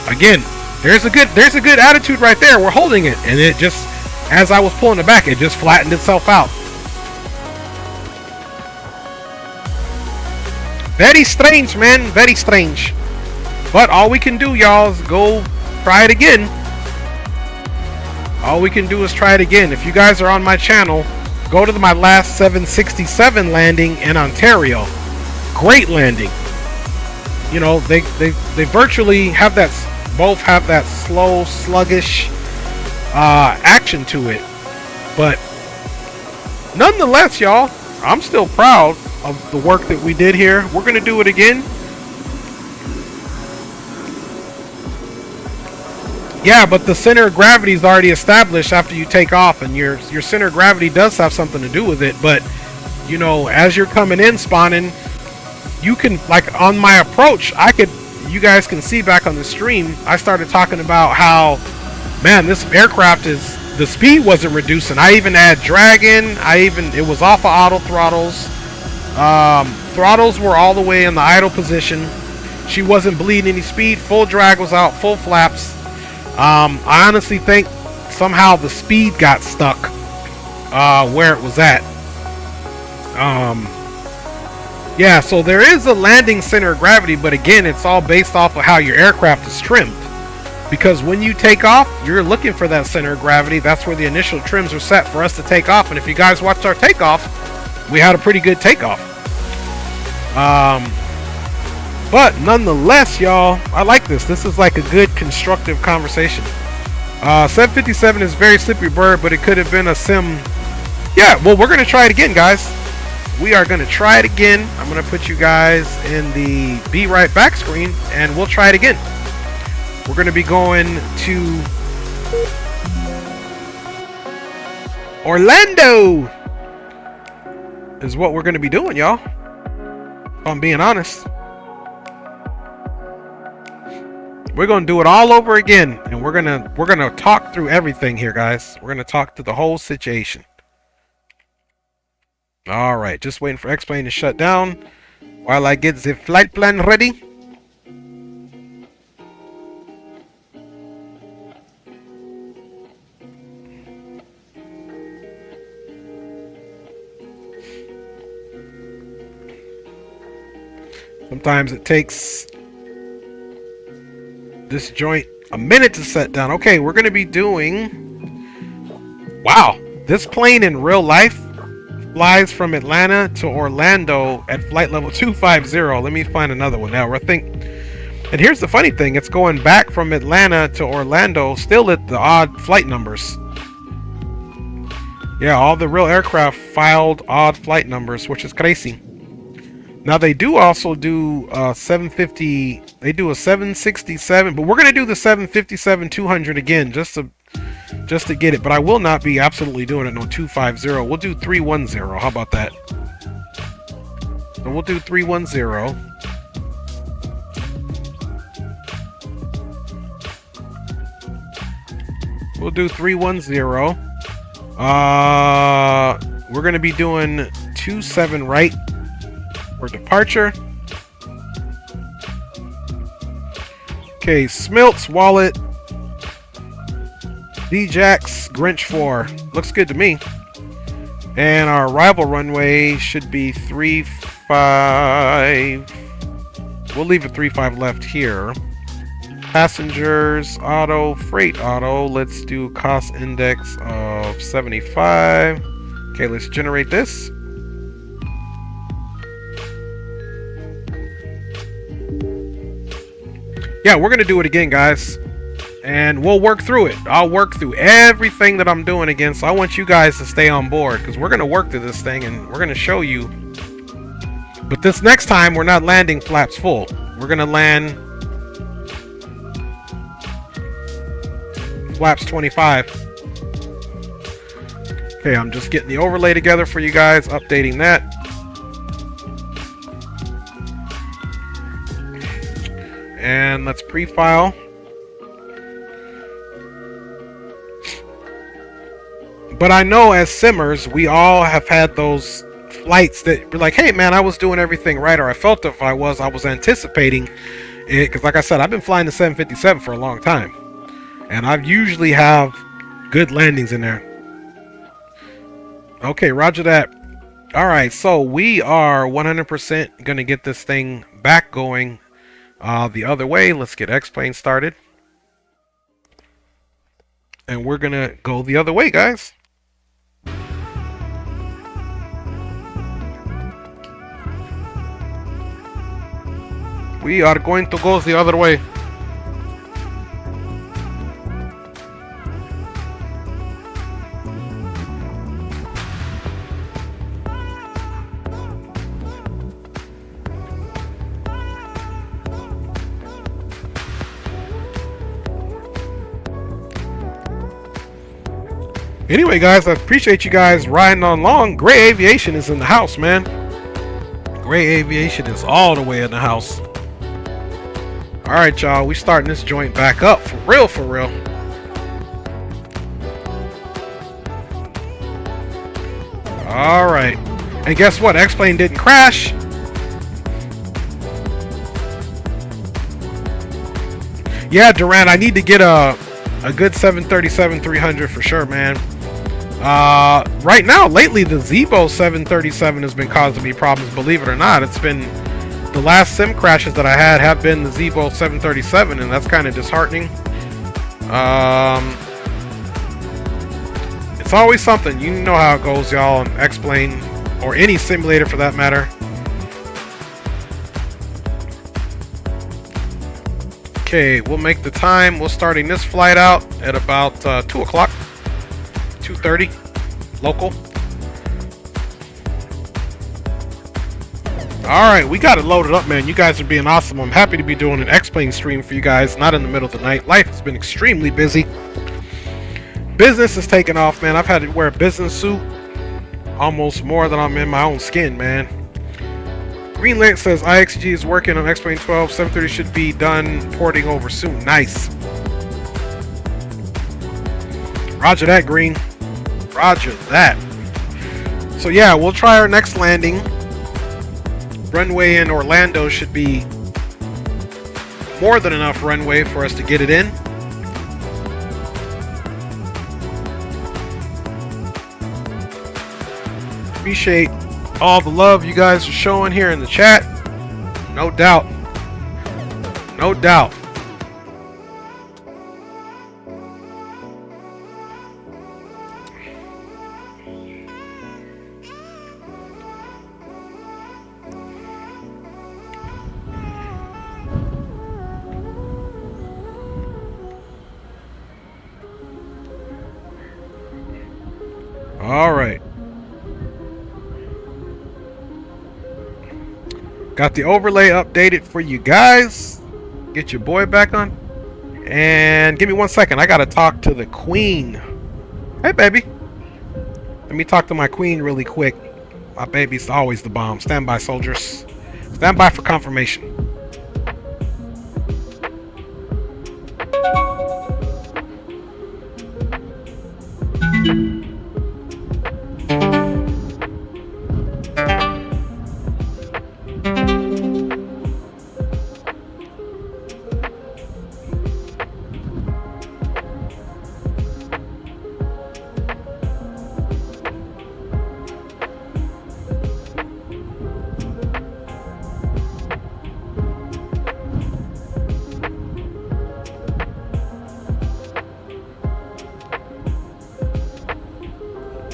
Again, there's a good attitude right there. We're holding it, and it just, as I was pulling it back, it just flattened itself out. Very strange, man. Very strange. But all we can do, y'all, is go try it again. All we can do is try it again. If you guys are on my channel, go to my last 767 landing in Ontario. Great landing. You know, they virtually have that, both have that slow, sluggish action to it. But nonetheless, y'all, I'm still proud of the work that we did here. We're going to do it again. Yeah, but the center of gravity is already established after you take off, and your center of gravity does have something to do with it. But, you know, as you're coming in, spawning, you can, like on my approach, you guys can see back on the stream, I started talking about how, man, this aircraft the speed wasn't reducing. I even had drag in. It was off of auto throttles. Throttles were all the way in the idle position. She wasn't bleeding any speed. Full drag was out, full flaps. I honestly think somehow the speed got stuck where it was at. Yeah, so there is a landing center of gravity, but again, it's all based off of how your aircraft is trimmed. Because when you take off, you're looking for that center of gravity. That's where the initial trims are set for us to take off. And if you guys watched our takeoff, we had a pretty good takeoff. But nonetheless, y'all, I like this. This is like a good constructive conversation. 757 is very slippery bird, but it could have been a sim. Yeah, well, we're going to try it again, guys. We are going to try it again. I'm going to put you guys in the Be Right Back screen, and we'll try it again. We're going to be going to Orlando is what we're going to be doing, y'all. If I'm being honest. We're going to do it all over again, and we're going to talk through everything here, guys. We're going to talk through the whole situation. All right, just waiting for X-Plane to shut down while I get the flight plan ready. Sometimes it takes this joint a minute to set down. Okay, we're going to be doing... Wow, this plane in real life flies from Atlanta to Orlando at flight level 250. Let me find another one now. And here's the funny thing. It's going back from Atlanta to Orlando still at the odd flight numbers. Yeah, all the real aircraft filed odd flight numbers, which is crazy. Now they do also do 750. They do a 767, but we're gonna do the 757-200 again just to get it. But I will not be absolutely doing it on 250. We'll do 310. How about that? So we'll do 310. We'll do 310. We're gonna be doing 27 right for departure. Okay, Smilts, Wallet, D-Jax, Grinch 4. Looks good to me. And our arrival runway should be 35. We'll leave a 35 left here. Passengers, auto, freight auto. Let's do cost index of 75. Okay, let's generate this. Yeah, we're gonna do it again, guys, and we'll work through it. I'll work through everything that I'm doing again, so I want you guys to stay on board because we're gonna work through this thing and we're gonna show you. But this next time, we're not landing flaps full. We're gonna land flaps 25. Okay, I'm just getting the overlay together for you guys, updating that. And let's pre-file. But I know as simmers, we all have had those flights that were like, hey man, I was doing everything right, or I felt if I was anticipating it. Because like I said, I've been flying the 757 for a long time. And I usually have good landings in there. Okay, roger that. Alright, so we are 100% going to get this thing back going the other way. Let's get X-Plane started. And we're going to go the other way, guys. We are going to go the other way. Anyway, guys, I appreciate you guys riding on along. Gray Aviation is in the house, man. Gray Aviation is all the way in the house. All right, y'all. We starting this joint back up for real, for real. All right. And guess what? X-Plane didn't crash. Yeah, Durant, I need to get a good 737-300 for sure, man. Right now, lately, the Zebo 737 has been causing me problems, believe it or not. It's been, the last sim crashes that I had have been the Zebo 737, and that's kind of disheartening. It's always something. You know how it goes, y'all, on X-Plane, or any simulator for that matter. Okay, we'll make the time. We're starting this flight out at about 2 o'clock. 2:30 local. Alright, we got it loaded up, man. You guys are being awesome. I'm happy to be doing an X-Plane stream for you guys, not in the middle of the night. Life has been extremely busy. Business is taking off, man. I've had to wear a business suit almost more than I'm in my own skin, man. Greenlit says IXG is working on X-Plane 12. 730 should be done porting over soon. Nice. Roger that, Green. Roger that. So yeah, we'll try our next landing. Runway in Orlando should be more than enough runway for us to get it in. Appreciate all the love you guys are showing here in the chat. No doubt. No doubt. All right. Got the overlay updated for you guys. Get your boy back on. And give me 1 second. I gotta talk to the queen. Hey, baby. Let me talk to my queen really quick. My baby's always the bomb. Stand by, soldiers. Stand by for confirmation.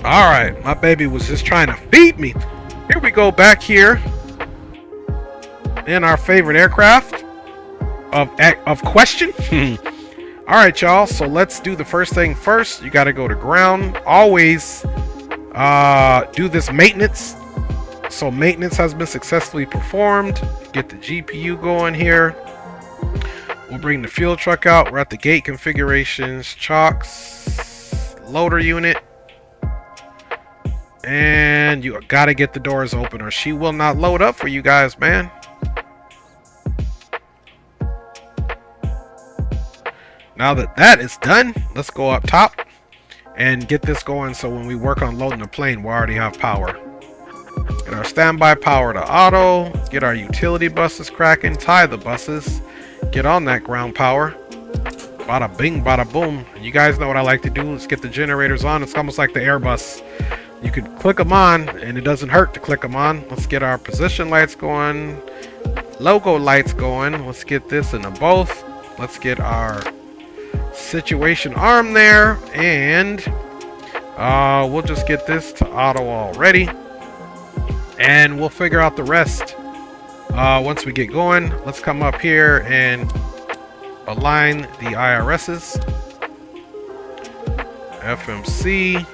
Alright, my baby was just trying to feed me. Here we go back here in our favorite aircraft of question. Alright, y'all, so let's do the first thing first. You got to go to ground. Always do this maintenance. So maintenance has been successfully performed. Get the GPU going here. We'll bring the fuel truck out. We're at the gate configurations. Chocks. Loader unit. And you gotta get the doors open or she will not load up for you guys, man. Now that that is done, let's go up top and get this going so when we work on loading the plane, we already have power. Get our standby power to auto, get our utility buses cracking, tie the buses, get on that ground power. Bada bing, bada boom. And you guys know what I like to do is get the generators on. It's almost like the Airbus. You could click them on and it doesn't hurt to click them on. Let's get our position lights going, logo lights going. Let's get this into both. Let's get our situation arm there, and we'll just get this to auto already, and we'll figure out the rest once we get going. Let's come up here and align the IRSs. FMC.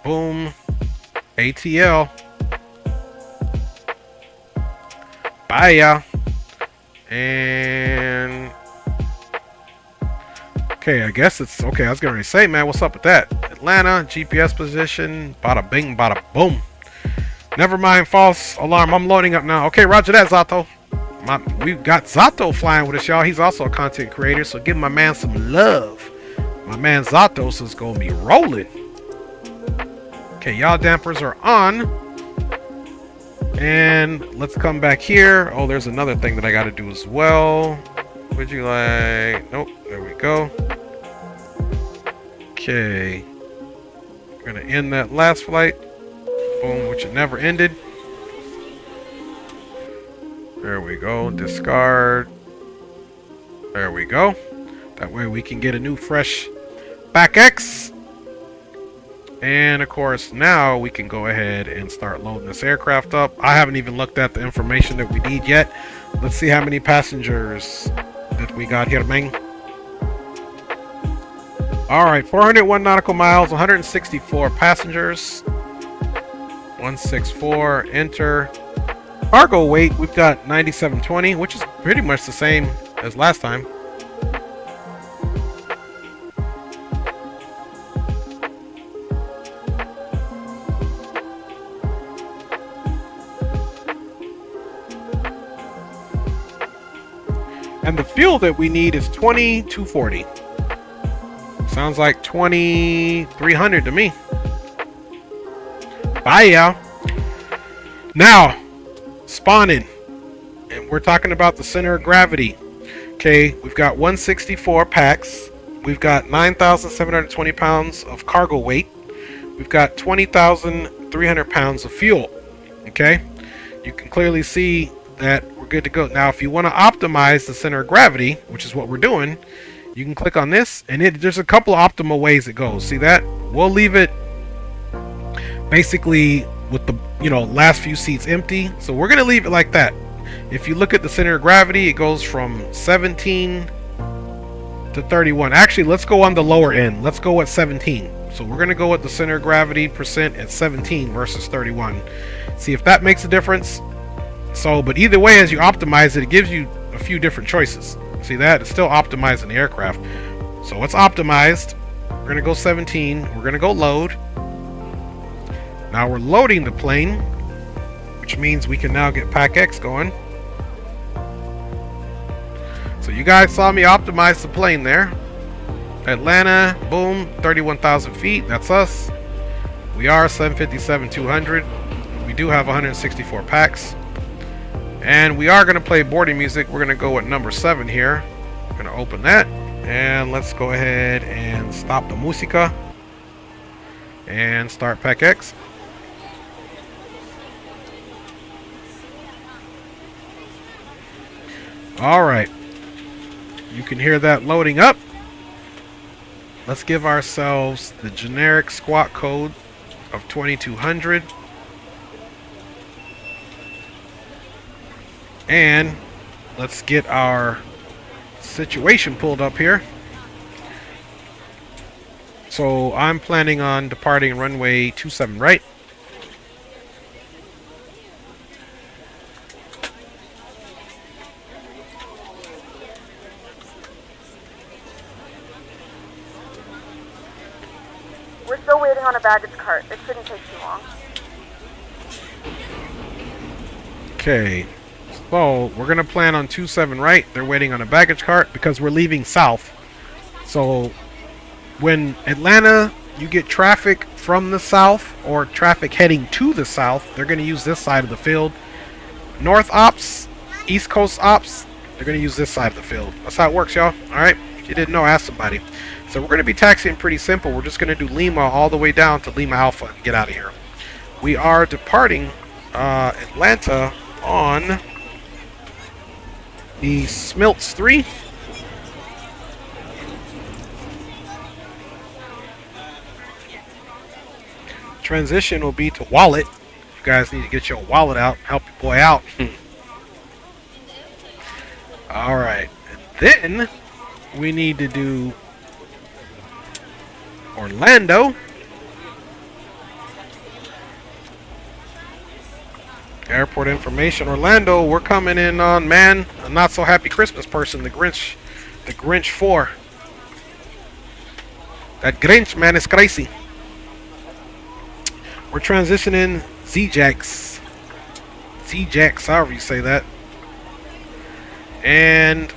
Boom. ATL. Bye, y'all. And okay, I guess it's okay. I was gonna say, man, what's up with that? Atlanta, GPS position. Bada bing, bada boom. Never mind, false alarm. I'm loading up now. Okay, roger that, Zato. We've got Zato flying with us, y'all. He's also a content creator, so give my man some love. My man Zatos is gonna be rolling. Okay, yaw dampers are on. And let's come back here. Oh, there's another thing that I gotta do as well. Would you like... Nope, there we go. Okay. We're gonna end that last flight. Boom, which it never ended. There we go. Discard. There we go. That way we can get a new fresh back X. And of course, now we can go ahead and start loading this aircraft up. I haven't even looked at the information that we need yet. Let's see how many passengers that we got here, man. Alright, 401 nautical miles, 164 passengers. 164, enter. Cargo weight, we've got 9720, which is pretty much the same as last time. And the fuel that we need is 2240. Sounds like 2300 to me. Bye, y'all. Now, spawning. And we're talking about the center of gravity. Okay, we've got 164 packs. We've got 9,720 pounds of cargo weight. We've got 20,300 pounds of fuel. Okay, you can clearly see that we're good to go. Now, if you want to optimize the center of gravity, which is what we're doing, you can click on this, and there's a couple of optimal ways it goes. See that? We'll leave it basically with the last few seats empty. So we're gonna leave it like that. If you look at the center of gravity, it goes from 17 to 31. Actually, let's go on the lower end. Let's go at 17. So we're gonna go with the center of gravity percent at 17 versus 31. See if that makes a difference. So, but either way, as you optimize it, it gives you a few different choices. See that? It's still optimizing the aircraft. So it's optimized. We're gonna go 17. We're gonna go load. Now we're loading the plane, which means we can now get Pack X going. So you guys saw me optimize the plane there. Atlanta, boom, 31,000 feet. That's us. We are 757-200. We do have 164 packs. And we are going to play boarding music. We're going to go with number 7 here. I'm going to open that. And let's go ahead and stop the musica. And start Pack X. Alright. You can hear that loading up. Let's give ourselves the generic squawk code of 2200. And let's get our situation pulled up here. So I'm planning on departing runway 27 right. We're still waiting on a baggage cart. It shouldn't take too long. Okay. So we're going to plan on 27 right. They're waiting on a baggage cart because we're leaving south. So when Atlanta, you get traffic from the south or traffic heading to the south, they're going to use this side of the field. North ops, East Coast ops, they're going to use this side of the field. That's how it works, y'all. All right. If you didn't know, ask somebody. So we're going to be taxiing pretty simple. We're just going to do Lima all the way down to Lima Alpha and get out of here. We are departing Atlanta on the Smilts 3. Transition will be to wallet. You guys need to get your wallet out. Help your boy out. Alright. And then we need to do Orlando. Airport information. Orlando, we're coming in on, man, a not so happy Christmas person, the Grinch 4. That Grinch, man, is crazy. We're transitioning Z-Jax, however you say that. And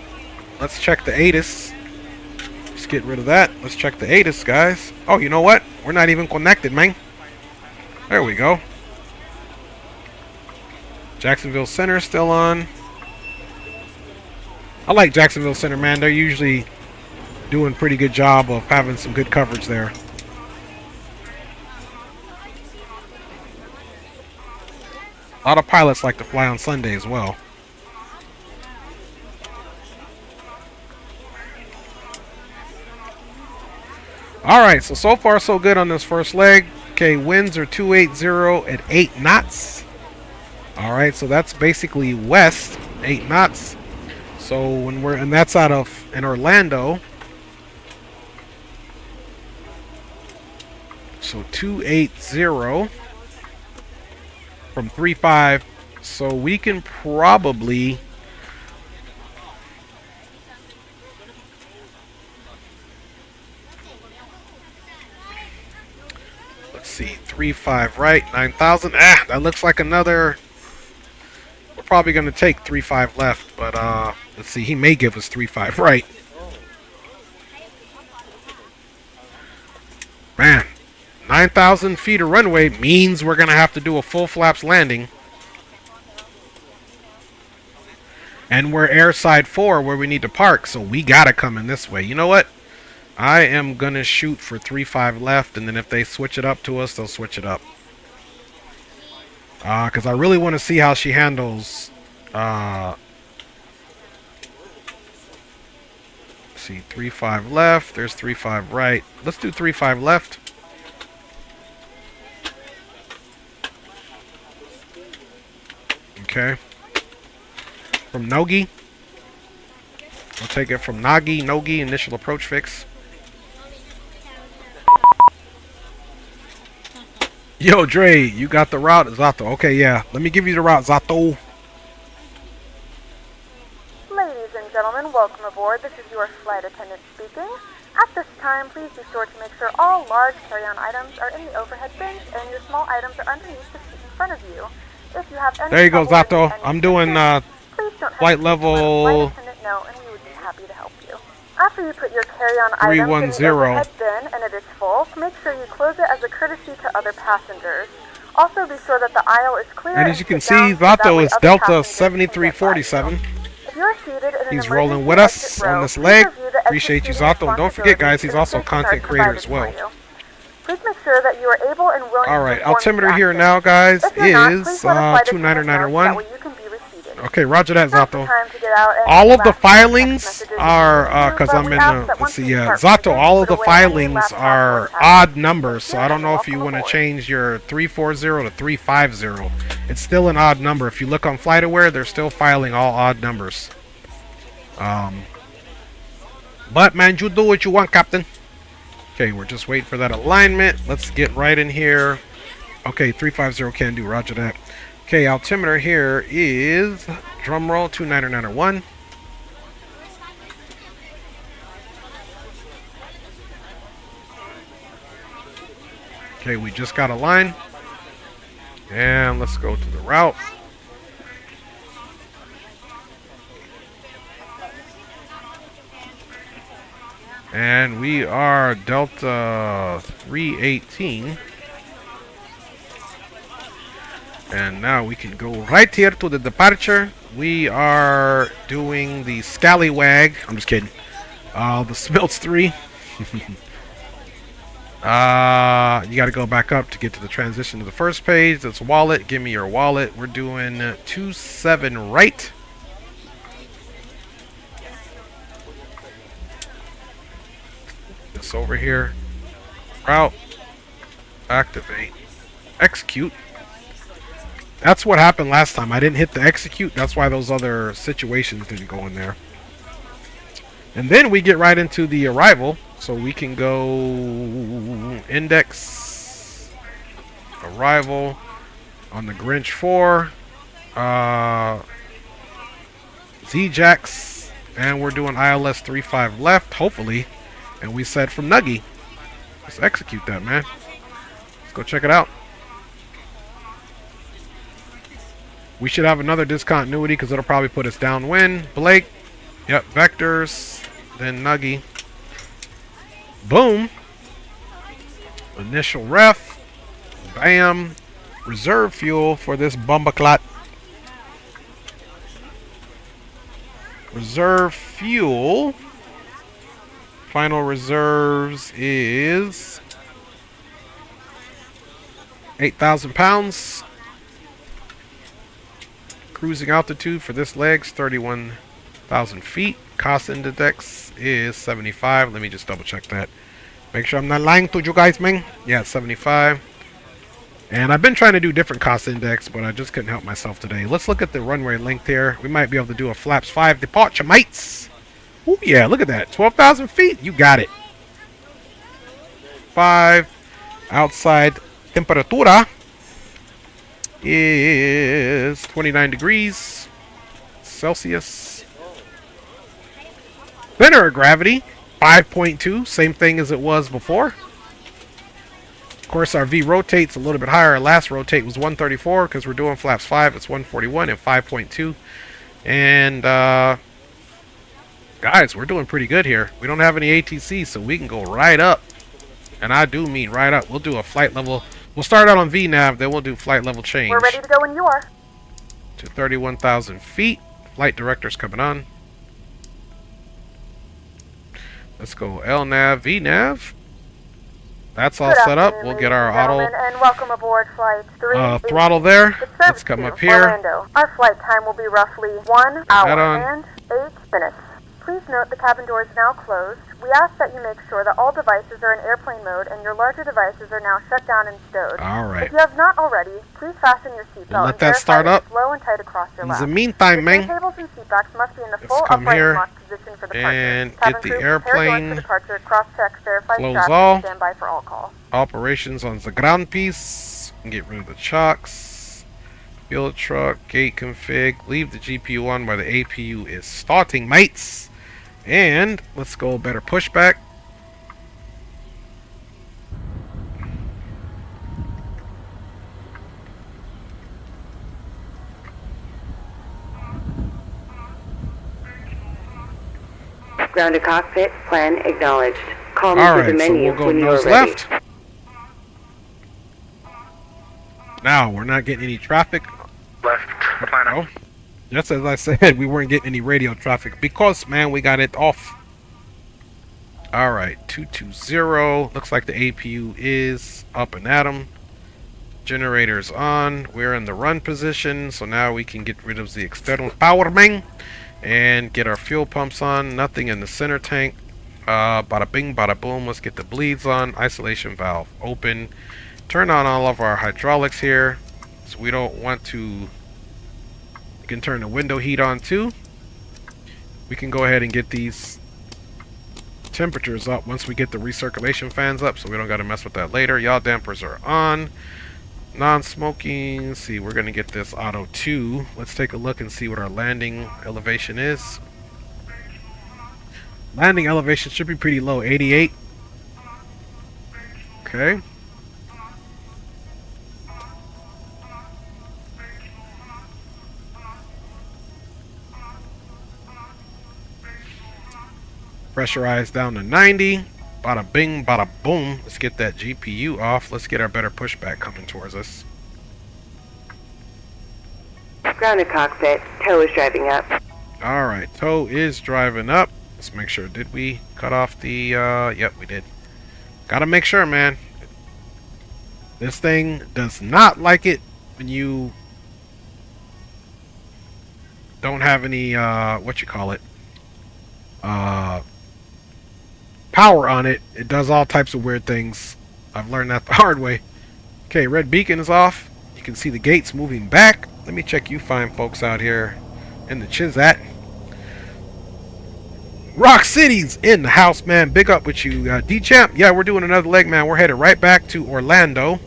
let's check the ATIS. Let's get rid of that. Let's check the ATIS, guys. Oh, you know what? We're not even connected, man. There we go. Jacksonville Center still on. I like Jacksonville Center, man. They're usually doing a pretty good job of having some good coverage there. A lot of pilots like to fly on Sunday as well. Alright, so far so good on this first leg. Okay, winds are 280 at 8 knots. Alright, so that's basically west, 8 knots. So when we're, and that's out of in Orlando. So 280 from 35. So we can probably let's see, 35 right, 9,000. That looks like another. We're probably going to take 35 left, but let's see, he may give us 35 right. Man, 9,000 feet of runway means we're going to have to do a full flaps landing. And we're airside 4 where we need to park, so we got to come in this way. You know what? I am going to shoot for 35 left, and then if they switch it up to us, they'll switch it up. Because I really want to see how she handles. See, 35 left. There's 35 right. Let's do 35 left. Okay. From Nogi. We'll take it from Nogi, initial approach fix. Yo, Dre, you got the route, Zato. Okay, yeah. Let me give you the route, Zato. welcome aboard. This is your flight attendant speaking. At this time, please be sure to make sure all large carry-on items are in the overhead bins and your small items are underneath the seat in front of you. If you have any There you go, trouble with Zato. any I'm doing please don't flight hesitate to let a level flight attendant know, and we would be happy to help you. After you put your carry-on items in the 310. overhead bin and it is full, make sure you close it as a courtesy to other passengers. Also, be sure that the aisle is clear. And as you can sit down see, so that Zato way is other Delta passengers can get by you. 7347. If you're seated in an He's rolling emergency with us exit row, on this please leg. review the exit Appreciate you, seating Zato. And don't forget, guys, he's responsibilities also a and the content safety creator cards as well. provided for you. Please make sure that you are able and willing All to right, perform altimeter these here actions. now, guys, If you're not, is please let a flight attendant know so 29991. that way you can be reseated. Okay, roger that, Now's the Zato. time to get out and All of the relax. Text filings messages are, because but I'm we in ask that let's once see, you yeah, start Zato, all of the put away any filings laptop are or tablet. odd numbers, so I don't know if Welcome you want to aboard. change your 340 to 350. It's still an odd number. If you look on FlightAware, they're still filing all odd numbers. But, man, you do what you want, Captain. Okay, we're just waiting for that alignment. Let's get right in here. Okay, 350 can do, roger that. Okay, altimeter here is, drum roll, 29901. Okay, we just got a line. And let's go to the route. And we are Delta 318. And now we can go right here to the departure. We are doing the Scallywag. I'm just kidding. The Smelts 3. You got to go back up to get to the transition to the first page. That's wallet. Give me your wallet. We're doing 27 right. This over here. Route. Activate. Execute. That's what happened last time. I didn't hit the execute. That's why those other situations didn't go in there. And then we get right into the arrival. So we can go index arrival on the Grinch 4. Z-Jacks. And we're doing ILS 35 left, hopefully. And we said from Nuggy. Let's execute that, man. Let's go check it out. We should have another discontinuity because it'll probably put us downwind. Blake. Yep, vectors. Then Nuggy. Boom. Initial ref. Bam. Reserve fuel for this bumbaclot. Reserve fuel. Final reserves is 8,000 pounds. Cruising altitude for this leg's 31,000 feet. Cost index is 75. Let me just double check that. Make sure I'm not lying to you guys, man. Yeah, 75. And I've been trying to do different cost index, but I just couldn't help myself today. Let's look at the runway length here. We might be able to do a flaps 5 departure, mates. Ooh, yeah, look at that. 12,000 feet. You got it. 5. Outside temperatura is 29 degrees Celsius. Center of gravity 5.2, same thing as it was before. Of course, our V rotates a little bit higher. Our last rotate was 134 because we're doing flaps 5. It's 141 and 5.2. And guys, we're doing pretty good here. We don't have any ATC, so we can go right up. And I do mean right up. We'll do a flight level. We'll start out on VNAV, then we'll do flight level change. We're ready to go when you are. To 31,000 feet. Flight director's coming on. Let's go LNAV, VNAV. That's all set up. We'll get our auto and welcome aboard flight 3. throttle there. Let's come up here. Orlando. Our flight time will be roughly 1 hour and 8 minutes. Please note the cabin door is now closed. We ask that you make sure that all devices are in airplane mode and your larger devices are now shut down and stowed. All right. If you have not already, please fasten your seatbelt We'll let and that start verify up. it's low and tight across your In lap. the meantime, The man, tables and seatbacks must be in the let's full come upright here and locked position for departure. and Cabin get the crew, airplane. prepare doors for departure, cross-check, verify Close straps, all. and stand by for all call. Operations on the ground piece. Get rid of the chocks. Fuel truck, gate config. Leave the GPU on while the APU is starting, mates. And let's go better pushback. Grounded cockpit, plan acknowledged. Call me All through the right, so menu we'll go when you are nose ready. left. Now we're not getting any traffic. Left, planner. Oh, just as I said, we weren't getting any radio traffic because, man, we got it off. All right, 220. Looks like the APU is up and at 'em. Generators on. We're in the run position, so now we can get rid of the external power main and get our fuel pumps on. Nothing in the center tank. Bada bing, bada boom. Let's get the bleeds on. Isolation valve open. Turn on all of our hydraulics here. So we don't want to. You can turn the window heat on too. We can go ahead and get these temperatures up once we get the recirculation fans up, so we don't got to mess with that later. Yaw dampers are on. Non-smoking. See, we're gonna get this auto 2. Let's take a look and see what our landing elevation is. Landing elevation should be pretty low, 88. Okay. Pressurized down to 90. Bada bing, bada boom. Let's get that GPU off. Let's get our better pushback coming towards us. Grounded cockpit, tow is driving up. Alright, tow is driving up. Let's make sure. Did we cut off the... Yep, we did. Gotta make sure, man. This thing does not like it when you don't have any, what you call it? Power on it. It does all types of weird things. I've learned that the hard way. Okay, red beacon is off. You can see the gates moving back. Let me check you fine folks out here in the Chizat. Rock City's in the house, man. Big up with you, D-Champ. Yeah, we're doing another leg, man. We're headed right back to Orlando.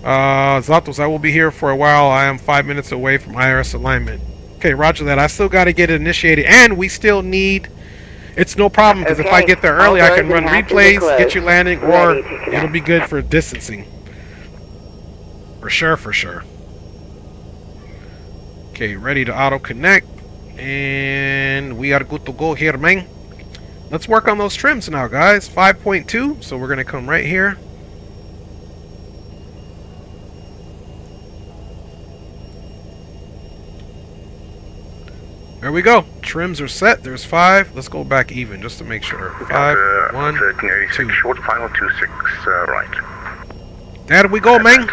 Zatos, I will be here for a while. I am 5 minutes away from IRS alignment. Okay, roger that. I still got to get it initiated, and we still need... It's no problem, because if I get there early, I can run replays, get you landing, or it'll be good for distancing. For sure, for sure. Okay, ready to auto-connect. And we are good to go here, man. Let's work on those trims now, guys. 5.2, so we're going to come right here. There we go. Trims are set. There's 5. Let's go back even just to make sure. 5, 1, 2. Short final 26, right. There we go, man.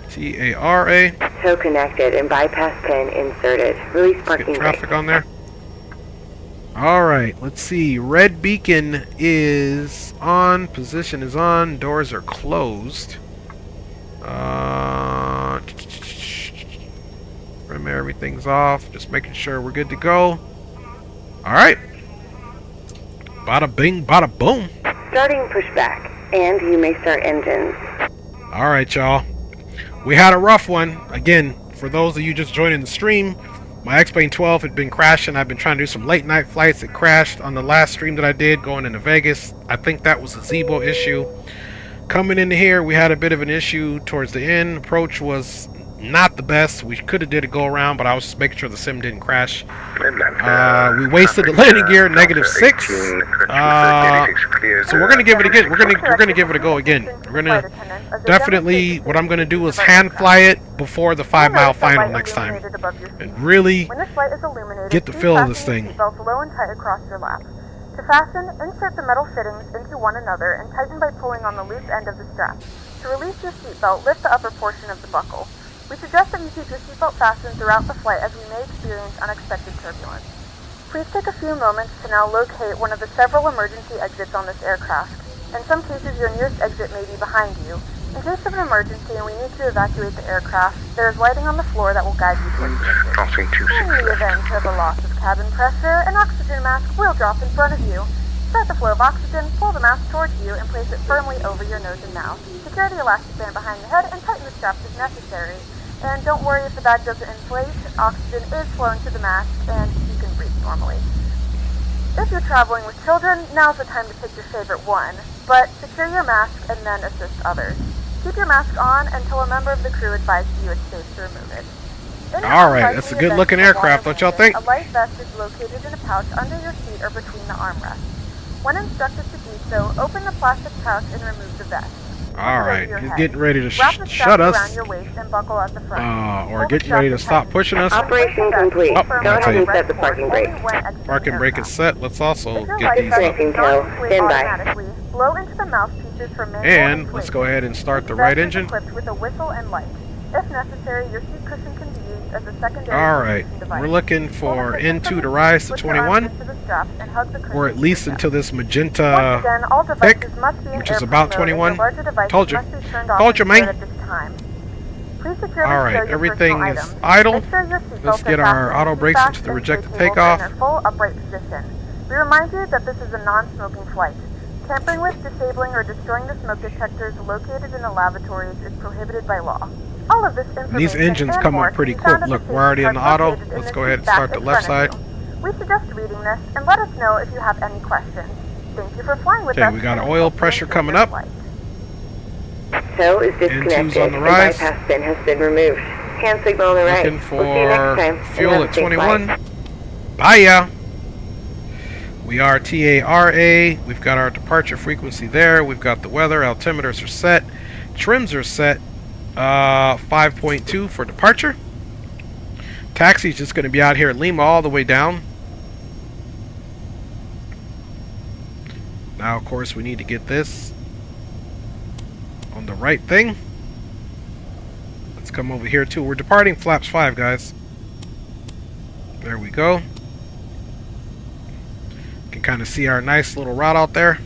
TARA. Tow connected and bypass pin inserted. Release parking brake. Traffic on there. Alright, let's see. Red beacon is on. Position is on. Doors are closed. Remember, everything's off. Just making sure we're good to go. Alright. Bada bing, bada boom. Starting pushback, and you may start engines. Alright, y'all. We had a rough one. Again, for those of you just joining the stream, my X-Plane 12 had been crashing. I've been trying to do some late night flights. It crashed on the last stream that I did going into Vegas. I think that was a Zebo issue. Coming into here, we had a bit of an issue towards the end. Approach was not the best. We could have did a go around, but I was just making sure the sim didn't crash. We wasted the landing gear, -6. So we're gonna give it again. We're gonna give it a go again. We're gonna definitely. What I'm gonna do is hand fly it before the 5-mile final next time, and really get the feel of this thing. Low and tight across your lap. To fasten, insert the metal fittings into one another and tighten by pulling on the loose end of the strap. To release your seatbelt, lift the upper portion of the buckle. We suggest that you keep your seatbelt fastened throughout the flight as we may experience unexpected turbulence. Please take a few moments to now locate one of the several emergency exits on this aircraft. In some cases, your nearest exit may be behind you. In case of an emergency and we need to evacuate the aircraft, there is lighting on the floor that will guide you towards the exit. In the event of a loss of cabin pressure, an oxygen mask will drop in front of you. Start the flow of oxygen, pull the mask towards you, and place it firmly over your nose and mouth. Secure the elastic band behind the head and tighten the straps if necessary. And don't worry if the bag doesn't inflate, oxygen is flowing to the mask and you can breathe normally. If you're traveling with children, now's the time to pick your favorite one, but secure your mask and then assist others. Keep your mask on until a member of the crew advises you it's safe to remove it. Alright, that's a good looking aircraft, don't y'all think? A life vest is located in a pouch under your seat or between the armrests. When instructed to do so, open the plastic pouch and remove the vest. Alright, he's getting ready to Wrap the shut us. around your waist and buckle at the front. Or getting ready to stop pushing us. Operation complete. Oh, Go ahead and set the parking brake. Parking brake is set. Let's also get these up. Racing tail. Stand by. Blow into the mouthpieces for manual And let's go ahead and start the right engine. Equipped with a whistle and light. If necessary, your seat cushion can be used as a secondary. Alright, we're looking for N2 to rise to 21. Or at least until this magenta pick, which is about 21. Told you. Told you, man. Alright, everything is idle. Let's get our auto brakes into the rejected takeoff. We remind you that this is a non-smoking flight. Tampering with, disabling, or destroying the smoke detectors located in the lavatories is prohibited by law. All of this information These engines come up pretty quick. Look, we're already in the auto. Let's go ahead and start the left side. We suggest reading this and let us know if you have any questions. Thank you for flying with us. Okay, we got oil pressure coming up. Tow is disconnected. N2's on the rise. The bypass bin has been removed. Hand signal on the right. Looking for We'll see you next time. fuel at 21. Bye. We are TARA. We've got our departure frequency there. We've got the weather. Altimeters are set. Trims are set. 5.2 for departure. Taxi is just going to be out here at Lima all the way down. Now, of course, we need to get this on the right thing. Let's come over here too. We're departing flaps 5, guys. There we go. You can kind of see our nice little route out there.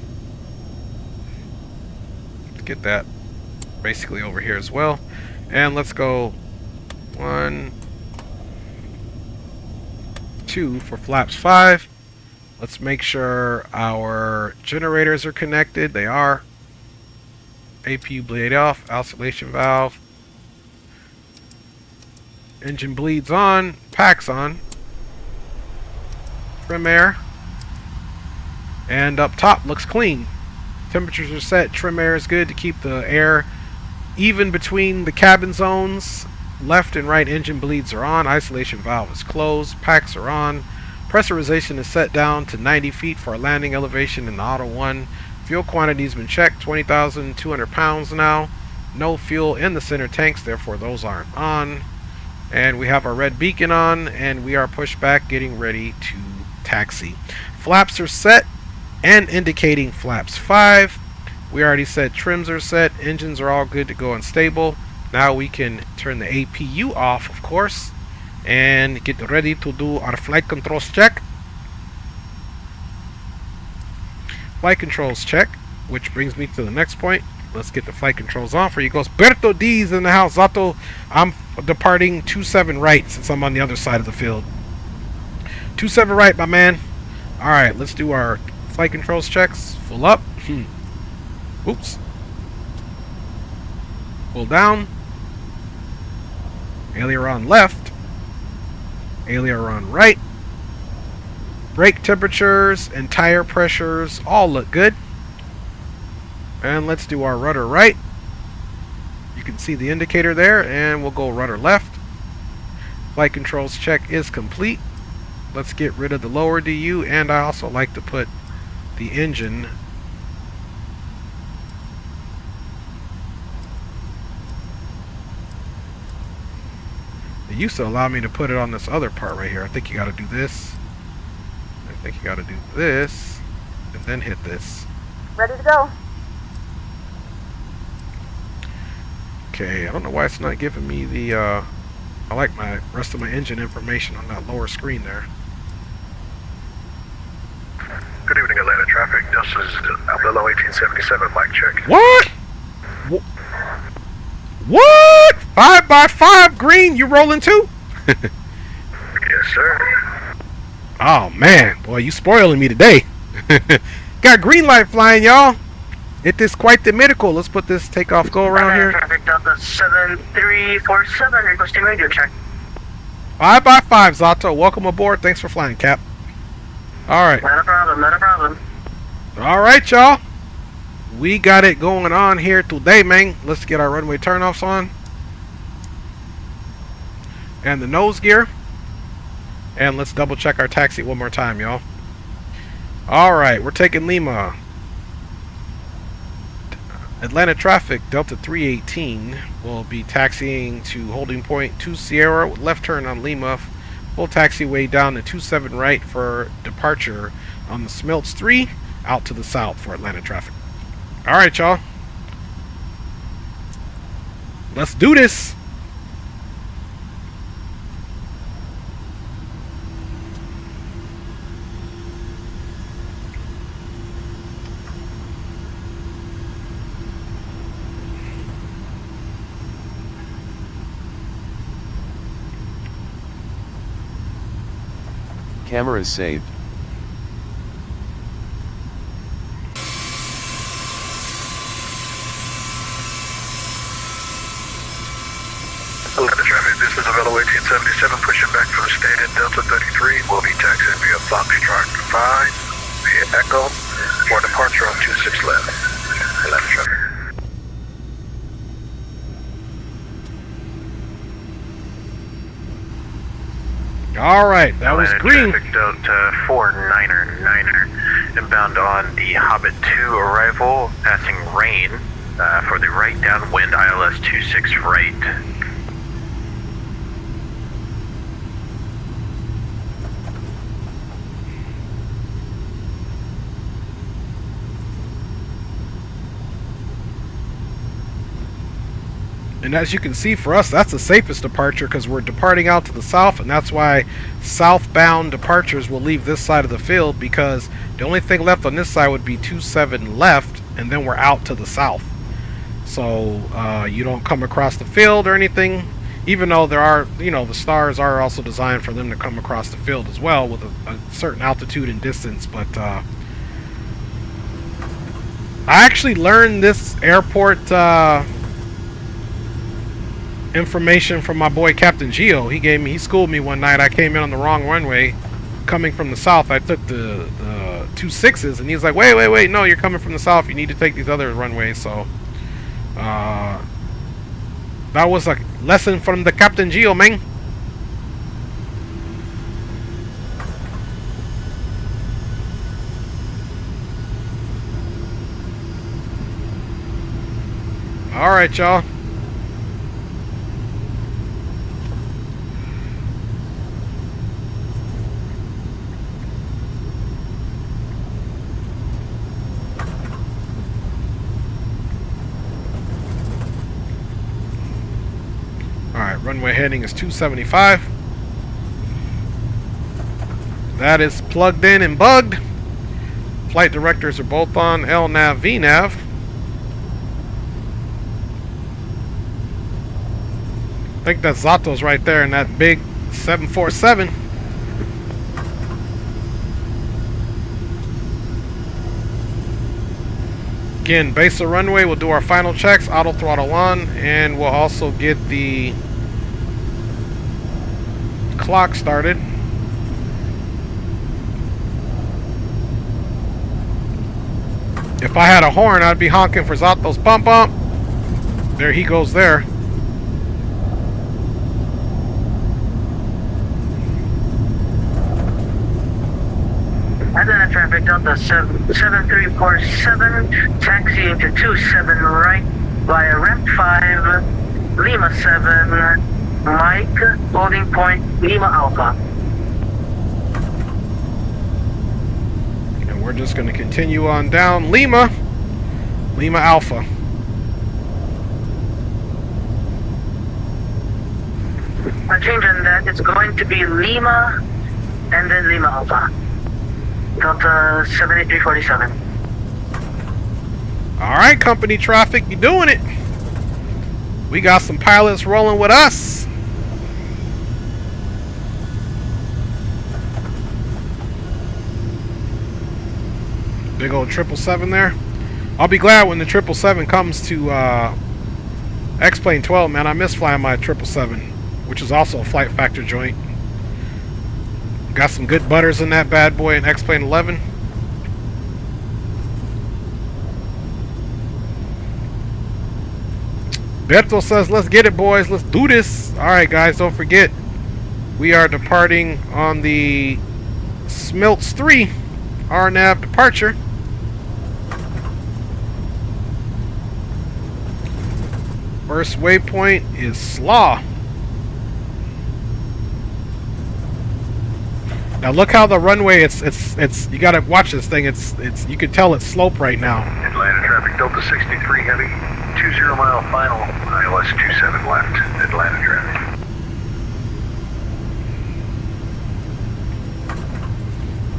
Let's get that basically over here as well. And let's go 1, 2 for flaps 5. Let's make sure our generators are connected. They are. APU bleed off. Oscillation valve. Engine bleeds on. Packs on. Trim air. And up top looks clean. Temperatures are set. Trim air is good to keep the air even between the cabin zones. Left and right engine bleeds are on. Isolation valve is closed. Packs are on. Pressurization is set down to 90 feet for our landing elevation in the Auto 1. Fuel quantity has been checked. 20,200 pounds now. No fuel in the center tanks, therefore those aren't on. And we have our red beacon on, and we are pushed back, getting ready to taxi. Flaps are set and indicating flaps 5. We already said trims are set. Engines are all good to go and stable. Now we can turn the APU off, of course, and get ready to do our flight controls check. Flight controls check, which brings me to the next point. Let's get the flight controls on for you. Goes Berto D's in the house. Zato, I'm departing 27 right since I'm on the other side of the field. 27 right, my man. Alright, let's do our flight controls checks. Full up. Oops. Pull down. Aileron left. Aileron right. Brake temperatures and tire pressures all look good. And let's do our rudder right. You can see the indicator there, and we'll go rudder left. Flight controls check is complete. Let's get rid of the lower DU, and I also like to put the engine It used to allow me to put it on this other part right here. I think you got to do this. I think you got to do this, and then hit this. Ready to go. Okay, I don't know why it's not giving me the, I like my rest of my engine information on that lower screen there. Good evening, Atlanta traffic. This is Alvelo 1877, mic check. What? What? 5x5 green, you rolling too? Yes, sir. Oh man, boy, you spoiling me today. Got green light flying, y'all. It is quite the miracle. Let's put this takeoff go around here. Traffic Delta 7347, requesting radio check. 5x5, Zato. Welcome aboard. Thanks for flying, Cap. Alright. Not a problem, not a problem. Alright, y'all. We got it going on here today, man. Let's get our runway turnoffs on. And the nose gear. And let's double check our taxi one more time, y'all. Alright, we're taking Lima. Atlanta traffic, Delta 318 will be taxiing to holding point 2 Sierra with left turn on Lima. Full taxiway down to 27 right for departure on the Smelts 3 out to the south for Atlanta traffic. Alright, y'all. Let's do this. Cameras saved. Atlanta traffic, this is Avelo 1877, pushing back from stated Delta 33. We'll be taxiing via Foxtrot 5, via Echo, for departure on 26 left. Atlanta traffic. Alright, that was green. Traffic Delta 49er, inbound on the Hobbit 2 arrival, passing rain for the right downwind ILS 26 right. And as you can see, for us, that's the safest departure because we're departing out to the south, and that's why southbound departures will leave this side of the field, because the only thing left on this side would be 27 left, and then we're out to the south. So you don't come across the field or anything, even though there are, you know, the stars are also designed for them to come across the field as well with a certain altitude and distance. But I actually learned this airport information from my boy Captain Geo. He schooled me one night. I came in on the wrong runway coming from the south. I took the 26s, and he's like, wait, no, you're coming from the south, you need to take these other runways. So that was a lesson from the Captain Geo, man. Alright, y'all. Runway heading is 275. That is plugged in and bugged. Flight directors are both on LNAV, VNAV. I think that's Zato's right there in that big 747. Again, base of runway, we'll do our final checks, auto throttle on, and we'll also get the clock started. If I had a horn, I'd be honking for Zato's bump bump. There he goes there. Atlanta traffic Delta 7347, taxiing to 27 right via ramp 5, Lima 7, Mike, holding point Lima Alpha. And we're just going to continue on down Lima Alpha. A change on that, it's going to be Lima and then Lima Alpha. Delta 7347. Alright, company traffic, you doing it. We got some pilots rolling with us. Big old 777 there. I'll be glad when the 777 comes to X-Plane 12, man. I miss flying my 777, which is also a flight factor joint. Got some good butters in that bad boy in X-Plane 11. Beto says, let's get it, boys. Let's do this. Alright, guys, don't forget. We are departing on the Smelts 3 RNAV departure. First waypoint is Slaw. Now look how the runway, it's you gotta watch this thing, it's you can tell it's slope right now. Atlanta traffic, Delta 63 heavy, 20 mile final, ILS 27 left, Atlanta traffic.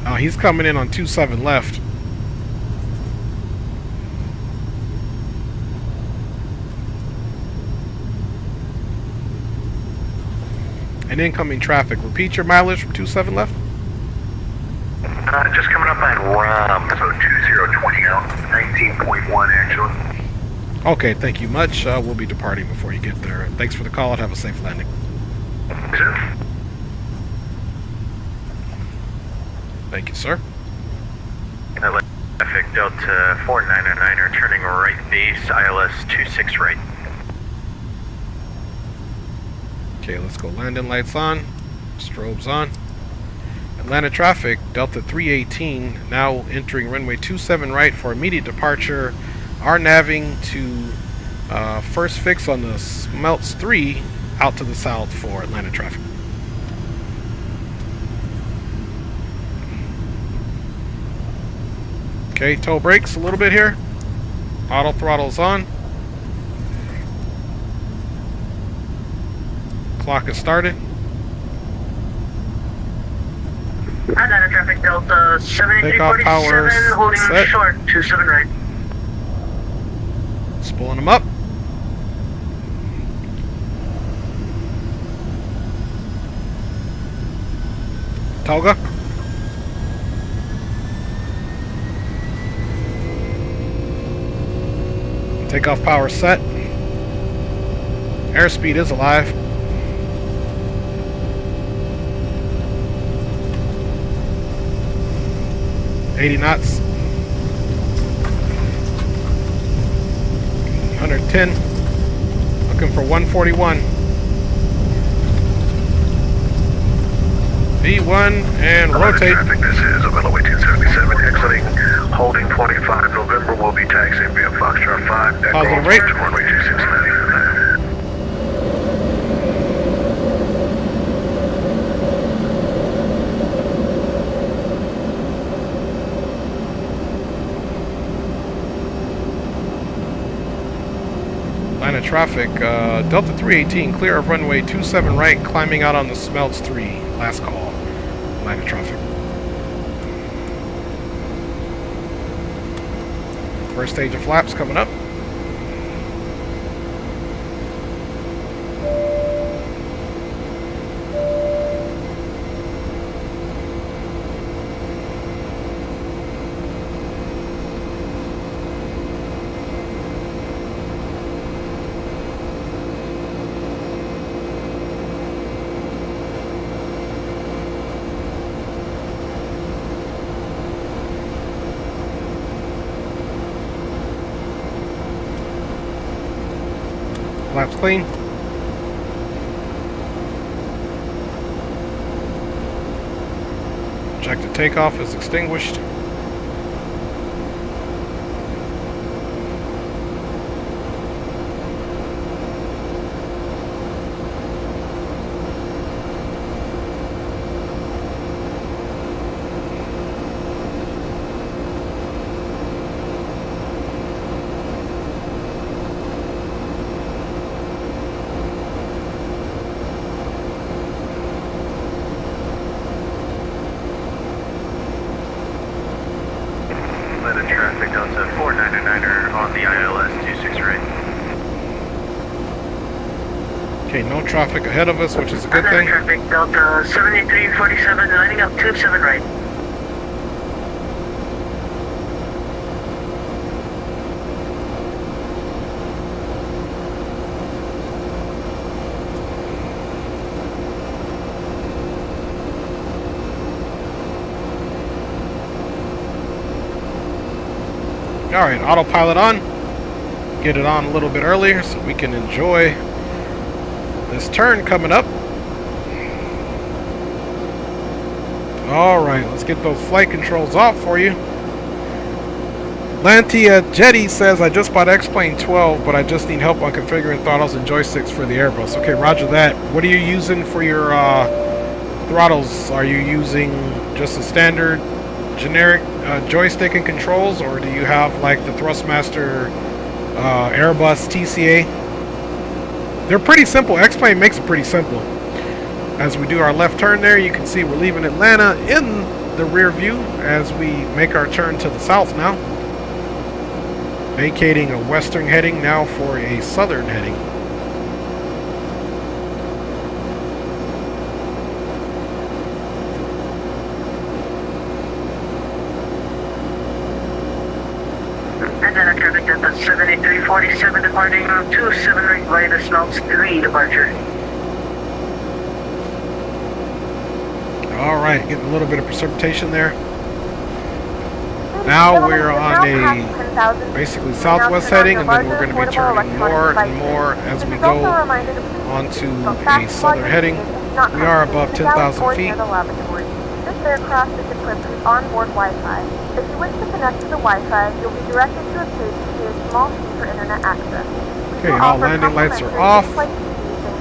Oh, he's coming in on 27 left. And incoming traffic. Repeat your mileage from 27 left. Just coming up on RAM, so 2020 out, 19.1 actually. Okay, thank you much. We'll be departing before you get there. Thanks for the call and have a safe landing. Sir. Thank you, sir. Traffic Delta 499er turning right base, ILS 26 right. Okay, let's go. Landing lights on. Strobes on. Atlanta traffic, Delta 318, now entering runway 27 right for immediate departure. RNAVing to first fix on the Smelts 3 out to the south for Atlanta traffic. Okay, toe brakes a little bit here. Auto throttle's on. Clock is started. Atlanta traffic, Delta Takeoff power 7347, holding set. short, 27 right. Spooling them up. Toga. Takeoff power set. Airspeed is alive. $80 knots. 110. Looking for 141. V1 and rotate. Traffic, this is Avila 277 exiting, holding 25 November. We'll be taxiing via Foxtrot 5. Positive rate. Runway 269. Line of traffic, Delta 318, clear of runway 27 right, climbing out on the Smelts 3. Last call. Line of traffic. First stage of flaps coming up. Flaps clean. Objective takeoff is extinguished. Traffic Delta 499er on the ILS 26 right. Okay, no traffic ahead of us, which is a good thing. Traffic, Delta 7347, lining up 27 right. Alright, autopilot on. Get it on a little bit earlier so we can enjoy this turn coming up. Alright, let's get those flight controls off for you. Lantia Jetty says, I just bought X-Plane 12, but I just need help on configuring throttles and joysticks for the Airbus. Okay, roger that. What are you using for your throttles? Are you using just a standard generic joystick and controls, or do you have like the Thrustmaster Airbus TCA? They're pretty simple. X-Plane makes it pretty simple. As we do our left turn there, you can see we're leaving Atlanta in the rear view as we make our turn to the south now. Vacating a western heading now for a southern heading. Atlanta traffic Delta 7347 departing on 27 right via the Snopes 3 departure. Alright, getting a little bit of precipitation there. Now we're on a basically southwest heading, and then we're going to be turning more and more as we go onto a southern heading. We are above 10,000 feet. This aircraft is equipped with onboard Wi-Fi. If you wish to connect to the Wi-Fi, you'll be directed to a page to pay a small fee for internet access. Okay, all landing lights are off.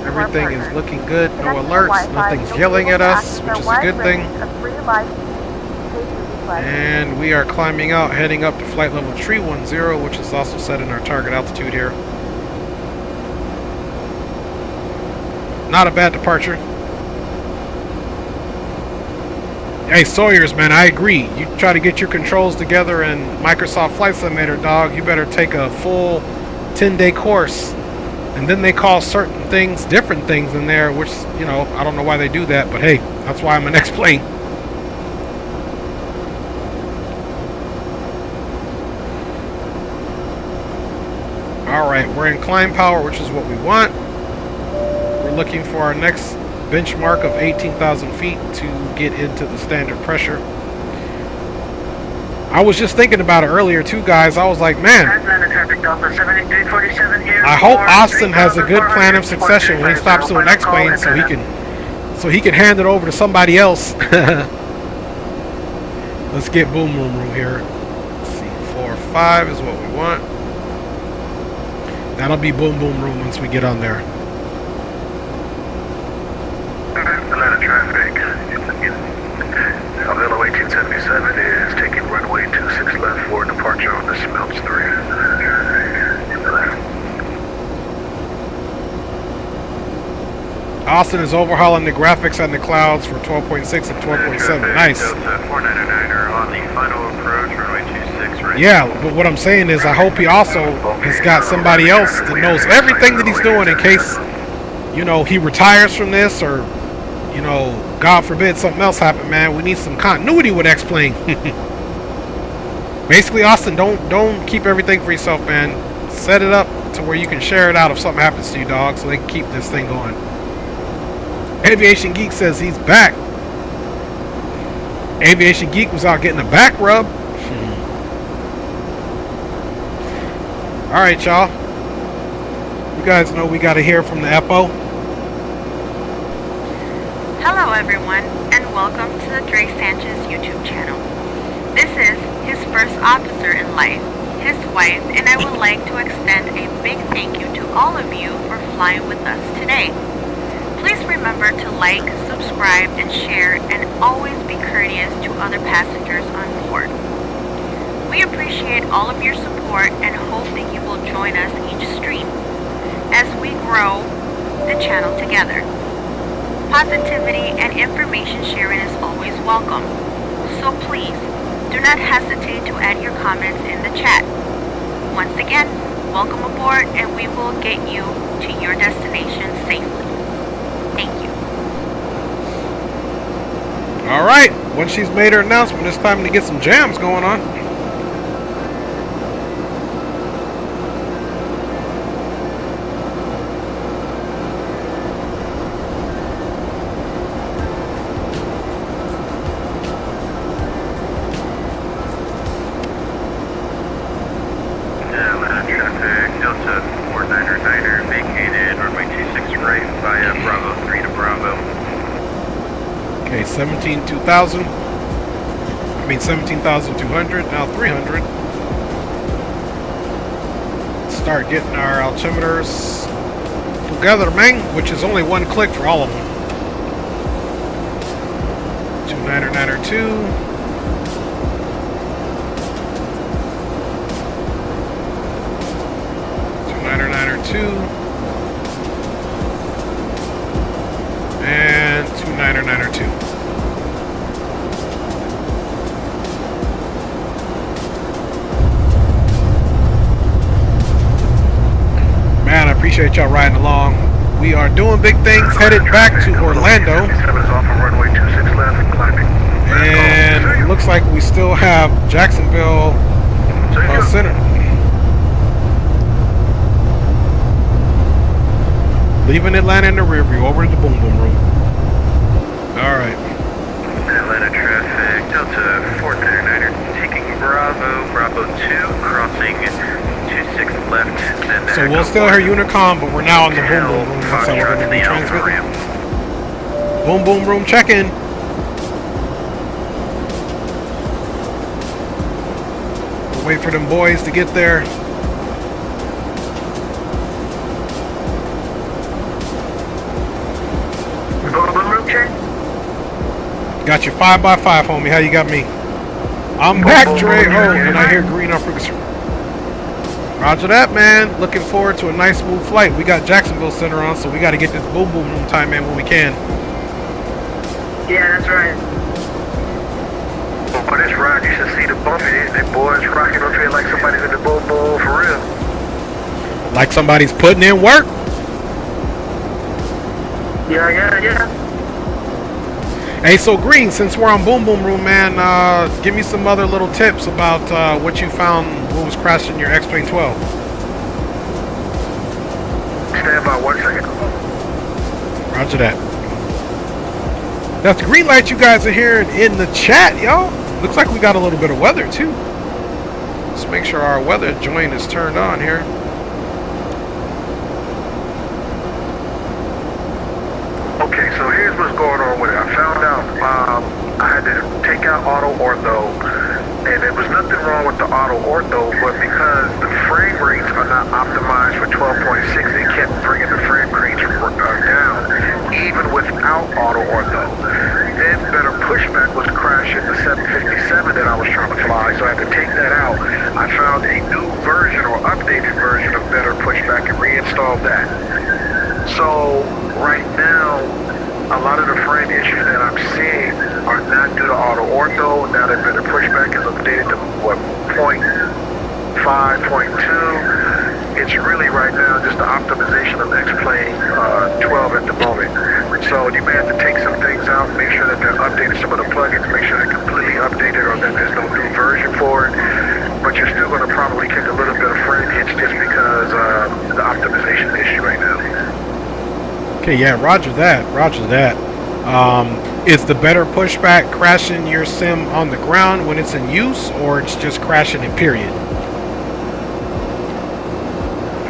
Everything is looking good. No alerts. Nothing's yelling at us, which is a good thing. And we are climbing out, heading up to flight level 310, which is also set in our target altitude here. Not a bad departure. Hey, Sawyers, man, I agree. You try to get your controls together in Microsoft Flight Simulator, dog, you better take a full 10-day course. And then they call certain things different things in there, which, you know, I don't know why they do that, but hey, that's why I'm an X-Plane. Alright, we're in climb power, which is what we want. We're looking for our next benchmark of 18,000 feet to get into the standard pressure. I was just thinking about it earlier too, guys. I was like, man, I hope Austin has a good plan of succession when he stops doing X-Plane so he can hand it over to somebody else. Let's get boom room here. Let's see, 4-5 is what we want. That'll be boom room once we get on there. Atlanta traffic. Alvelo 1877 is taking runway 26 left for departure on the Smelts 3. Austin is overhauling the graphics and the clouds for 12.6 and 12.7. Nice. Delta 499er on the final approach, runway 26 right. Yeah, but what I'm saying is I hope he also has got somebody else that knows everything that he's doing in case, you know, he retires from this or, you know, God forbid something else happen, man. We need some continuity with X-Plane. Basically, Austin, don't keep everything for yourself, man. Set it up to where you can share it out if something happens to you, dog, so they can keep this thing going. Aviation Geek says he's back. Aviation Geek was out getting a back rub. Alright, y'all. You guys know we got to hear from the FO. Hello everyone, and welcome to the Dre Sanchez YouTube channel. This is his first officer in life, his wife, and I would like to extend a big thank you to all of you for flying with us today. Please remember to like, subscribe, and share, and always be courteous to other passengers on board. We appreciate all of your support and hope that you will join us each stream as we grow the channel together. Positivity and information sharing is always welcome, so please do not hesitate to add your comments in the chat. Once again, welcome aboard, and we will get you to your destination safely. Thank you. Alright, once she's made her announcement, it's time to get some jams going on. Okay, 17,200. I mean 17,200. Now 300. Start getting our altimeters together, man. Which is only one click for all of them. 2992. 2992. And 2992. Man, I appreciate y'all riding along. We are doing big things, headed back to Orlando. And it looks like we still have Jacksonville Center. Leaving Atlanta in the rear view, over to the boom boom room. Alright. Atlanta traffic, Delta 439er, taking Bravo, Bravo 2, crossing 26 left. Then so we'll still hear Unicom, but we're now in the boom boom room. That's how we're going to be transmitting. Boom boom room check-in. We'll wait for them boys to get there. Got you 5x5, homie. How you got me? I'm back, Dre. Oh, and I hear green on frequency. Roger that, man. Looking forward to a nice smooth flight. We got Jacksonville Center on, so we got to get this boom boom room time in when we can. Yeah, that's right. On this ride, you should see the bumpy. They boys rocking up here like somebody's in the boom boom for real. Like somebody's putting in work. Yeah. Hey, so Green, since we're on Boom Boom Room, man, give me some other little tips about what you found, what was crashing your X-Plane 12. Stand by 1 second. Roger that. That's the green light you guys are hearing in the chat, y'all. Looks like we got a little bit of weather, too. Let's make sure our weather joint is turned on here. Okay, so here's what's going on with it. I found out I had to take out auto ortho, and there was nothing wrong with the auto ortho, but because the frame rates are not optimized for 12.6, they kept bringing the frame rates down, even without auto ortho. Then better pushback was crashing the 757 that I was trying to fly, so I had to take that out. I found a new version or updated version of better pushback and reinstalled that. So right now, a lot of the frame issues that I'm seeing are not due to auto ortho. Now that better pushback is updated to what, 0.5.2. It's really right now just the optimization of X-Plane 12 at the moment. So you may have to take some things out, make sure that they're updated, some of the plugins, make sure they're completely updated or that there's no new version for it. But you're still going to probably kick a little bit of frame hits just because the optimization issue right now. Okay, yeah, roger that, roger that. Is the better pushback crashing your sim on the ground when it's in use, or it's just crashing it, period?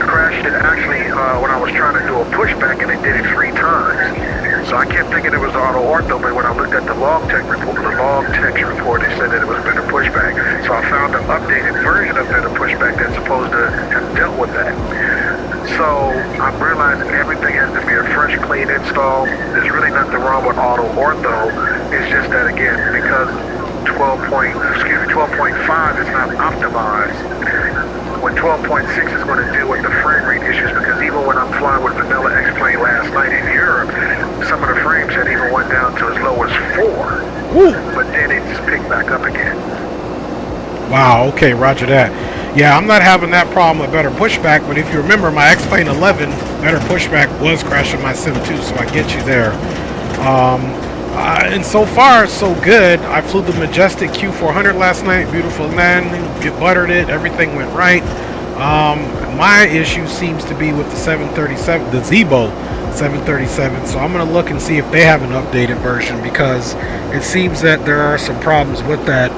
Crashed it actually when I was trying to do a pushback, and it did it 3 times. So I kept thinking it was auto ortho, but when I looked at the Logitech report, they said that it was better pushback. So I found an updated version of better pushback that's supposed to have dealt with that. So I'm realizing everything has to be a fresh, clean install. There's really nothing wrong with auto ortho. It's just that again, because 12.5 is not optimized. When 12.6 is going to deal with the frame rate issues, because even when I'm flying with vanilla X-Plane last night in Europe, some of the frames had even went down to as low as 4. Woo. But then it just picked back up again. Wow, okay, roger that. Yeah, I'm not having that problem with better pushback, but if you remember, my X-Plane 11, better pushback was crashing my Sim 2, so I get you there. And so far, so good. I flew the Majestic Q400 last night, beautiful landing, buttered it, everything went right. My issue seems to be with the 737, the Zebo 737, so I'm going to look and see if they have an updated version, because it seems that there are some problems with that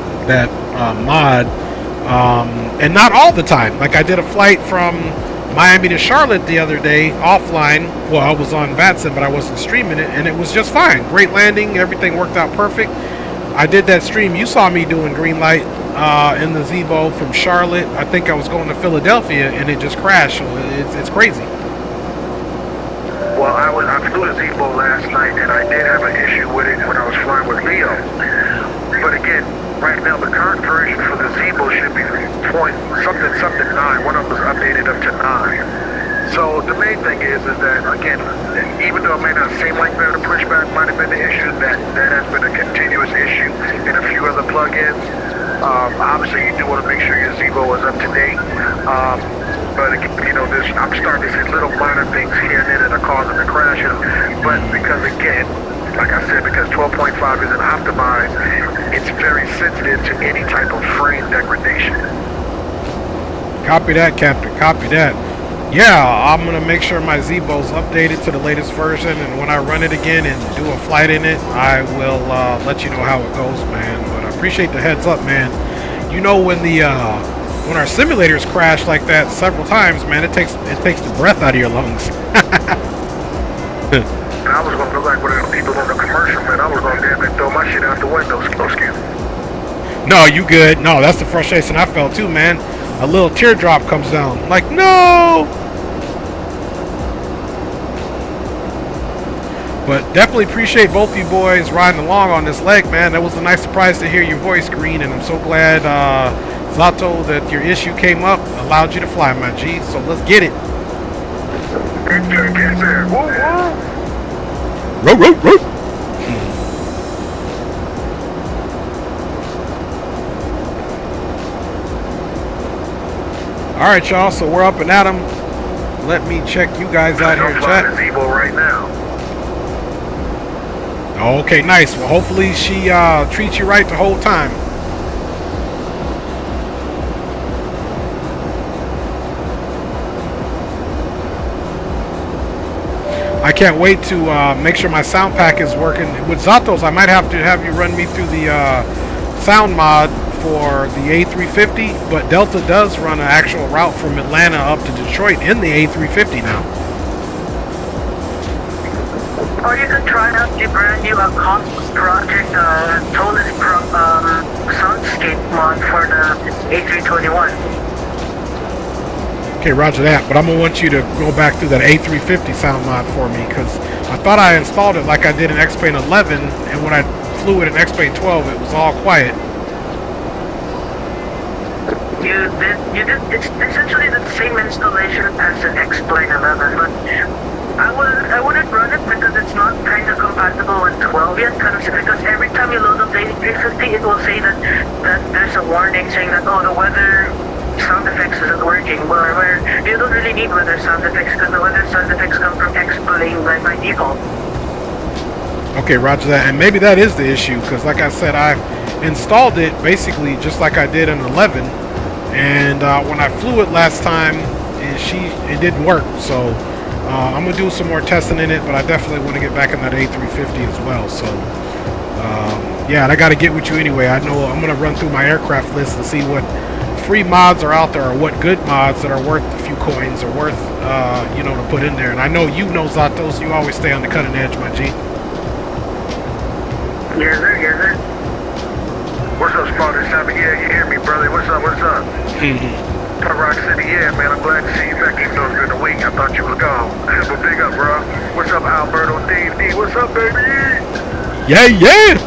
mod. And not all the time. Like I did a flight from Miami to Charlotte the other day offline. Well, I was on VATSIM, but I wasn't streaming it, and it was just fine. Great landing, everything worked out perfect. I did that stream. You saw me doing green light in the Zebo from Charlotte. I think I was going to Philadelphia, and it just crashed. So it's crazy. Well, I flew the Zebo last night, and I did have an issue with it when I was flying with Leo. But again, right now the current version for the Zebo should be point something 9. One of them was updated up to 9. So the main thing is that, again, even though it may not seem like that, the pushback might have been the issue, that has been a continuous issue in a few other plugins. Obviously, you do want to make sure your Zebo is up to date. But you know, I'm starting to see little minor things here and there that are causing the crashes. But because, again, like I said, because 12.5 isn't optimized, it's very sensitive to any type of frame degradation. Copy that, Captain. Copy that. Yeah, I'm going to make sure my Zebo's updated to the latest version, and when I run it again and do a flight in it, I will let you know how it goes, man. But I appreciate the heads up, man. You know, when our simulators crash like that several times, man, it takes the breath out of your lungs. I was going to look like one of the people on the commercial, man. I was going to damn near throw my shit out the window. Excuse me. No, you good. No, that's the frustration I felt too, man. A little teardrop comes down. Like, no! But definitely appreciate both of you boys riding along on this leg, man. That was a nice surprise to hear your voice, Green, and I'm so glad, Zato, that your issue came up, allowed you to fly, my G. So let's get it. Row, row, row. All right, y'all. So we're up and at 'em. Let me check you guys out here in chat. Right now. Okay, nice. Well, hopefully she treats you right the whole time. I can't wait to make sure my sound pack is working. With Zatos, I might have to have you run me through the sound mod for the A350, but Delta does run an actual route from Atlanta up to Detroit in the A350 now. Or you can try out the brand new Cosmos Project Tolless Soundscape mod for the A321. Okay, roger that, but I'm going to want you to go back through that A350 sound mod for me, because I thought I installed it like I did in X-Plane 11, and when I flew it in X-Plane 12, it was all quiet. You did, it's essentially the same installation as an X-Plane 11, but I wouldn't run it because it's not kind of compatible with 12 yet, because every time you load up the A350, it will say that there's a warning saying that, oh, the weather sound effects isn't working, where you don't really need weather sound effects because the weather sound effects come from X-Plane by default. Okay, roger that. And maybe that is the issue, because like I said, I installed it basically just like I did in 11, and when I flew it last time, it didn't work. So I'm going to do some more testing in it, but I definitely want to get back in that A350 as well. So yeah, and I got to get with you anyway. I know I'm going to run through my aircraft list and see what free mods are out there, or what good mods that are worth a few coins or worth you know, to put in there. And I know you know, Zatos, you always stay on the cutting edge, my G. Yes sir, yes sir. What's up, Spotted Simon? Yeah, you hear me, brother? What's up, what's up? Rock City, yeah, man, I'm glad to see you back. Even though it's been a week, I thought you was gone. But big up, bro. What's up, Alberto Dave D? What's up, baby? Yeah, yeah.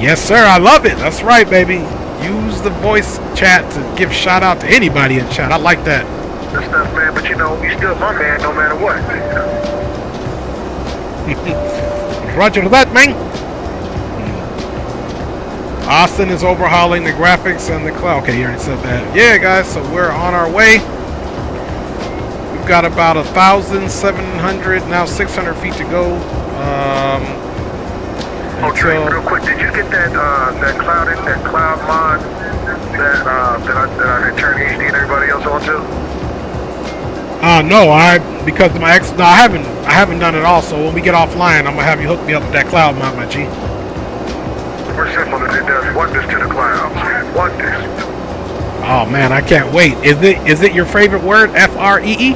Yes, sir, I love it. That's right, baby. Use the voice chat to give shout out to anybody in chat. I like that. Good stuff, man, but you know, you still my man no matter what. Roger that, man. Austin is overhauling the graphics and the cloud. Okay, you already said that. Yeah, guys, so we're on our way. We've got about 1,700, now 600 feet to go. Okay, real quick, did you get that cloud mod that I had turned HD and everybody else onto? No, because my I haven't done it all. So when we get offline, I'm gonna have you hook me up with that cloud mod, my G. We're simple, and it does wonders to the clouds. Wonders. Oh man, I can't wait. Is it your favorite word? F-R-E-E?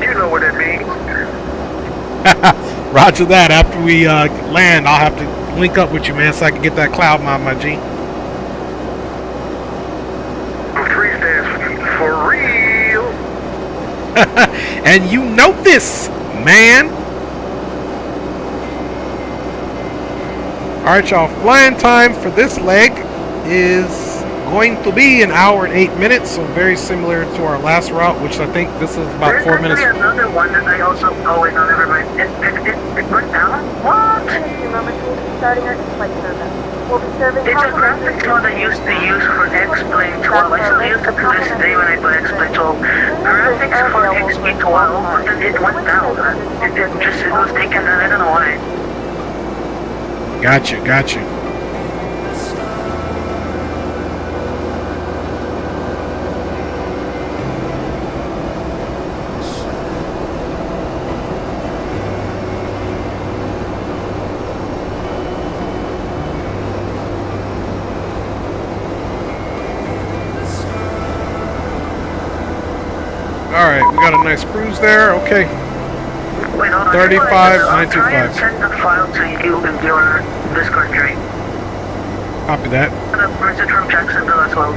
You know what it means. Roger that. After we land, I'll have to link up with you, man, so I can get that cloud mod, my G. 3 stands for real. And you know this, man. Alright, y'all. Flying time for this leg is going to be 1 hour and 8 minutes, so very similar to our last route, which I think this is about 4 minutes. There's another one that I also... Oh, wait, no, never mind. It went down? What? In a few moments, we'll be starting our in-flight service. We'll be serving It's a graphics one I used to use for X-Plane 12. I still use it to this day when I play X-Plane 12. Graphics for XP12, and it went down. It was taken down, I don't know why. Gotcha. Alright, we got a nice cruise there. Okay. Wait, hold on. 35925. Try and send the file to you in your Discord tray. Copy that. Where's it from Jacksonville as well?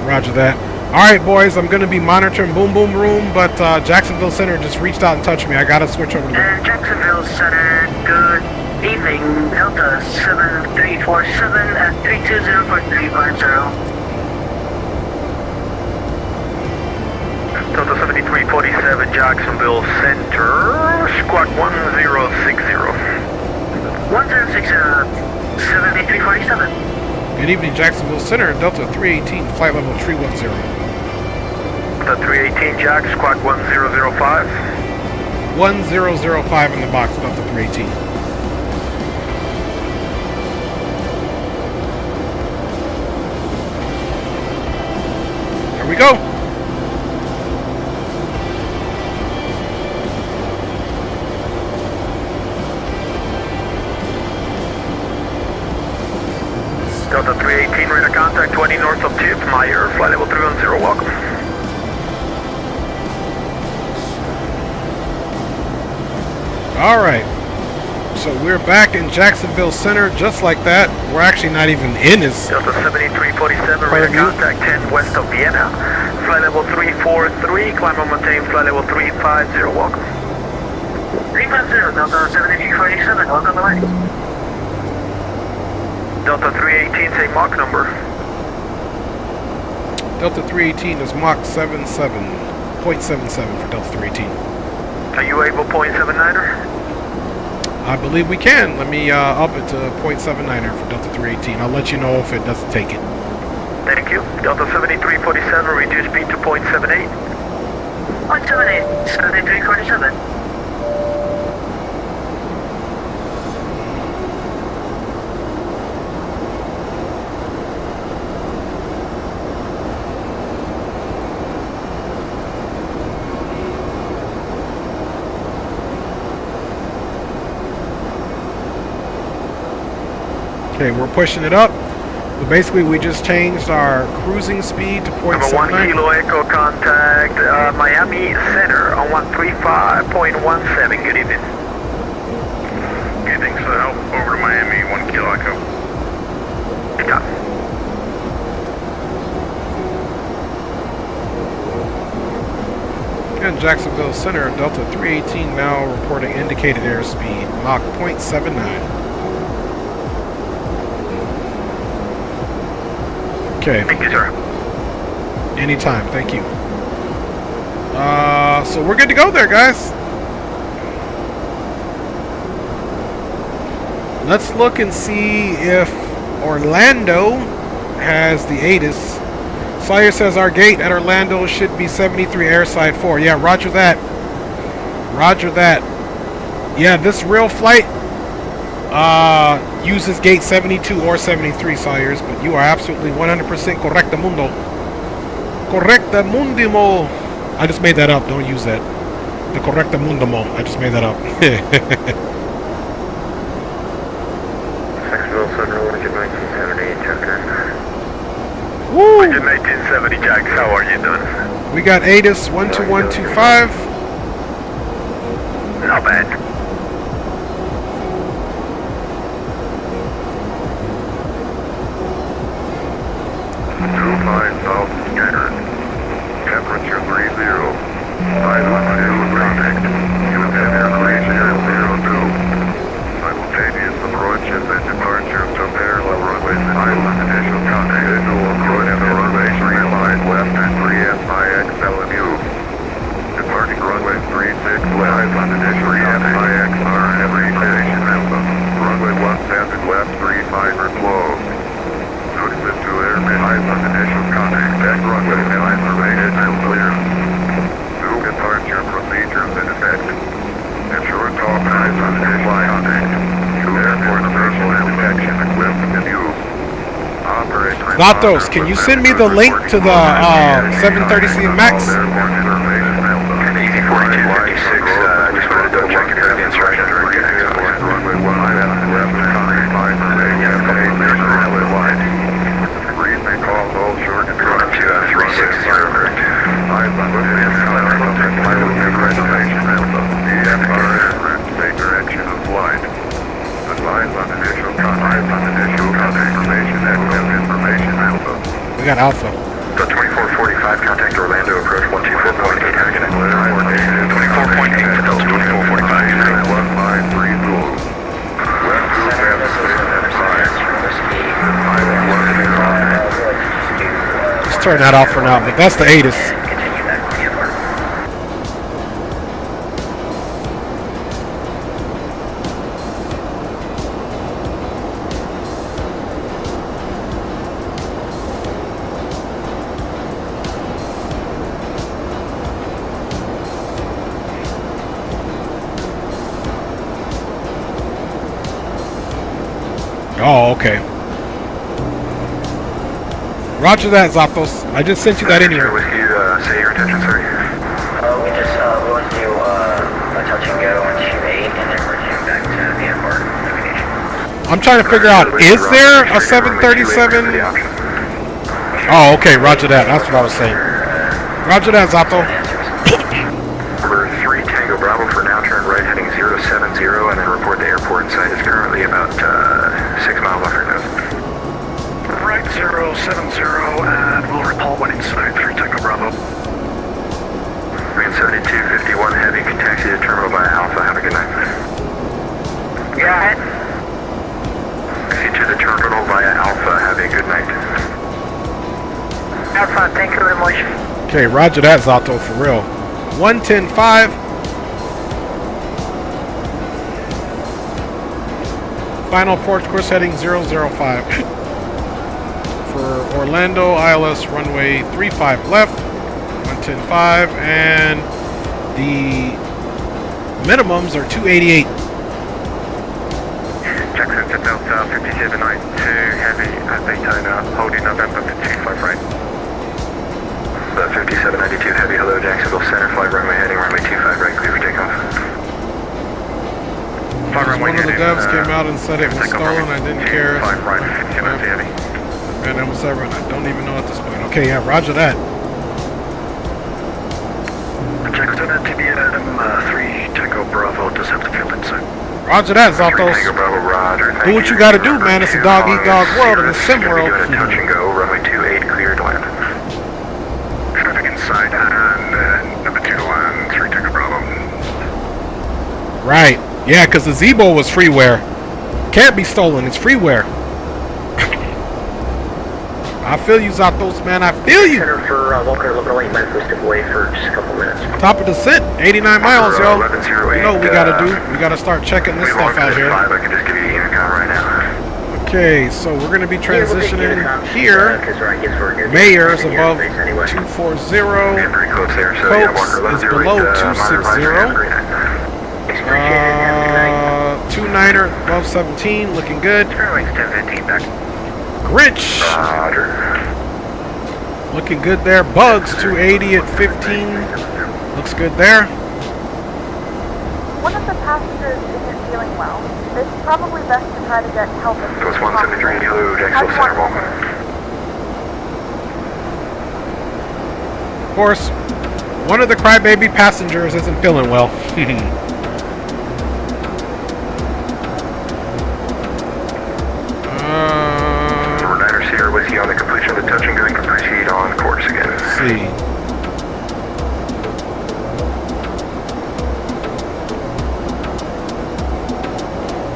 Roger that. Alright, boys, I'm going to be monitoring Boom Boom Room, but Jacksonville Center just reached out and touched me. I got to switch over to them. Jacksonville Center, good evening. Delta 7347 at 320 for 350. Delta 7347, Jacksonville Center, squawk 1060. 1060, 7347. Good evening, Jacksonville Center, Delta 318, flight level 310. Delta 318, Jack, squawk 1005. 1005 in the box, Delta 318. There we go. Delta 318, radar contact 20 north of tip, Meyer, flight level 310, welcome. Alright, so we're back in Jacksonville Center just like that. We're actually not even in this. Delta 7347, radar contact 10 west of Vienna, flight level 343, climb and maintain flight level 350, welcome. 350, Delta 7347, welcome to line. Delta 318, say Mach number. Delta 318 is Mach 0.77 for Delta 318. Are you able 0.79er? I believe we can. Let me up it to 0.79er for Delta 318. I'll let you know if it doesn't take it. Thank you. Delta 7347, reduce speed to 0.78. 0.78, 7347. Okay, we're pushing it up. But basically, we just changed our cruising speed to 0.79. Number 1 Kilo Echo, contact Miami Center on 135.17. Good evening. Good evening, so help over to Miami, 1 Kilo Echo. Good job. And Jacksonville Center, Delta 318 now reporting indicated airspeed, Mach 0.79. Okay. Thank you, sir. Anytime, thank you. So we're good to go there, guys. Let's look and see if Orlando has the ATIS. Sawyer says our gate at Orlando should be 73 airside 4. Yeah, roger that. Roger that. Yeah, this real flight uses gate 72 or 73, Sawyers, but you are absolutely 100% correcto mundo. Correcta mundimo. I just made that up. Don't use that. The correcta mundimo. I just made that up. Jacksonville Center, 19 Saturday, check in. 70 Jack, how are you doing? We got ATIS 12125. Not bad. South scanner. Temperature 30. 512 contact. Universal 3002. Simultaneous approach and then departure to parallel runway 5 initial contact. Visual approach to runway 3 line left and 3SIX LMU. Departing runway 36 left on initial contact. IXR every station alpha. Runway 17 left 35 closed. Notice to airman eyes on initial contact. Back runway 9 rated and clear. New departure procedures in effect. Ensure top eyes on initial contact. To airport visual detection equipment in use. Zatos, can you send me the link to the 730C Max? Easy 4256, just wanted to double check your the instructions are good. Runway 1 left contact 5 Briefing calls all short and short to 360 correct. Eyes on the pilot congratulations. DFR state direction of flight. Advise on initial contact information alpha. We got Alpha. So 2445 contact Orlando approach 124.8 target. 24.8 to Delta 2445. 1532. West 2 Just turn that off for now, but that's the ATIS. Oh, okay. Roger that, Zatos. I just sent you that anyway. Whiskey, say your intention, sir. We want to do a touch and go on 28 and then we're heading back to the airport navigation. I'm trying to figure out, is there a 737? Oh, okay, roger that. That's what I was saying. Roger that, Zato. Number 3 Tango Bravo for now, turn right heading 070 and then report the airport site is currently about 6 miles off your nose. Right 070 and we'll report when inside 3 Tango Bravo. Green 7251 heavy, can taxi to terminal by Alpha, have a good night. Go ahead. Taxi to the terminal via Alpha, have a good night. Have fun, thank you very much. Okay, roger that, Zato, for real. 110.5. Final port course heading 005. For Orlando, ILS runway 35 left, 110.5, and the minimums are 288. Jackson to Delta 5792 heavy at Daytona, holding November for 25 right. 5792 heavy, hello Jacksonville Center, flight runway heading runway 25 right, clear for takeoff. One of the devs came out and said it was stolen. I didn't care. Right, heavy. Man, that was 7. I don't even know at this point. Okay, yeah, roger that. Jackson to TBM 3 Tango Bravo, does have the field inside. Roger that, Zatos. Tango Bravo, roger. Do what you gotta do, man. It's a dog-eat-dog world and a sim world. Touch and go, runway 28, clear to land. Traffic inside and number 2 and 3 Tango Bravo. Right. Yeah, because the Zebo was freeware. Can't be stolen. It's freeware. I feel you, Zatos, man. I feel you. Center for Walker, looking like my first away for just a couple minutes. Top of the descent. 89 miles, yo. You know what we gotta do? We gotta start checking this stuff out here. I can just give you the intercom right now. Okay, so we're gonna be transitioning here. Mayors above 240. Very close there. So Cokes is below 260. 29er above 17, looking good. Fairway's 1015 back. Grinch, Roger. looking good there. Bugs 280 at 15, looks good there. One of the passengers isn't feeling well. It's probably best to try to get help as soon as Coast 173, hello, Jacksonville Center, Walker. course, one of the crybaby passengers isn't feeling well. Niner Sierra with you on the completion of the touch and go. You can proceed on course again. Let's see.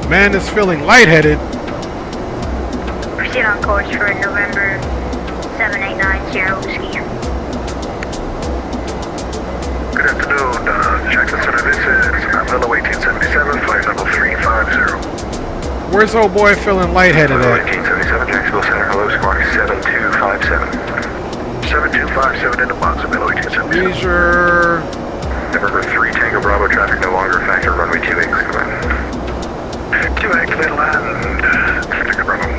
Man is feeling lightheaded. Proceed on course for November 7890 Whiskey. Good afternoon, Jackson Center. This is Villa 1877, flight level 350. Where's old boy feeling lightheaded at? 1877, Jacksonville Center. Hello, squawk 7257. 7257 in the box of Villa 1877. Leisure. November 3 Tango Bravo, traffic no longer a factor. Runway 28, clear to land. 28, clear to land. Tango Bravo.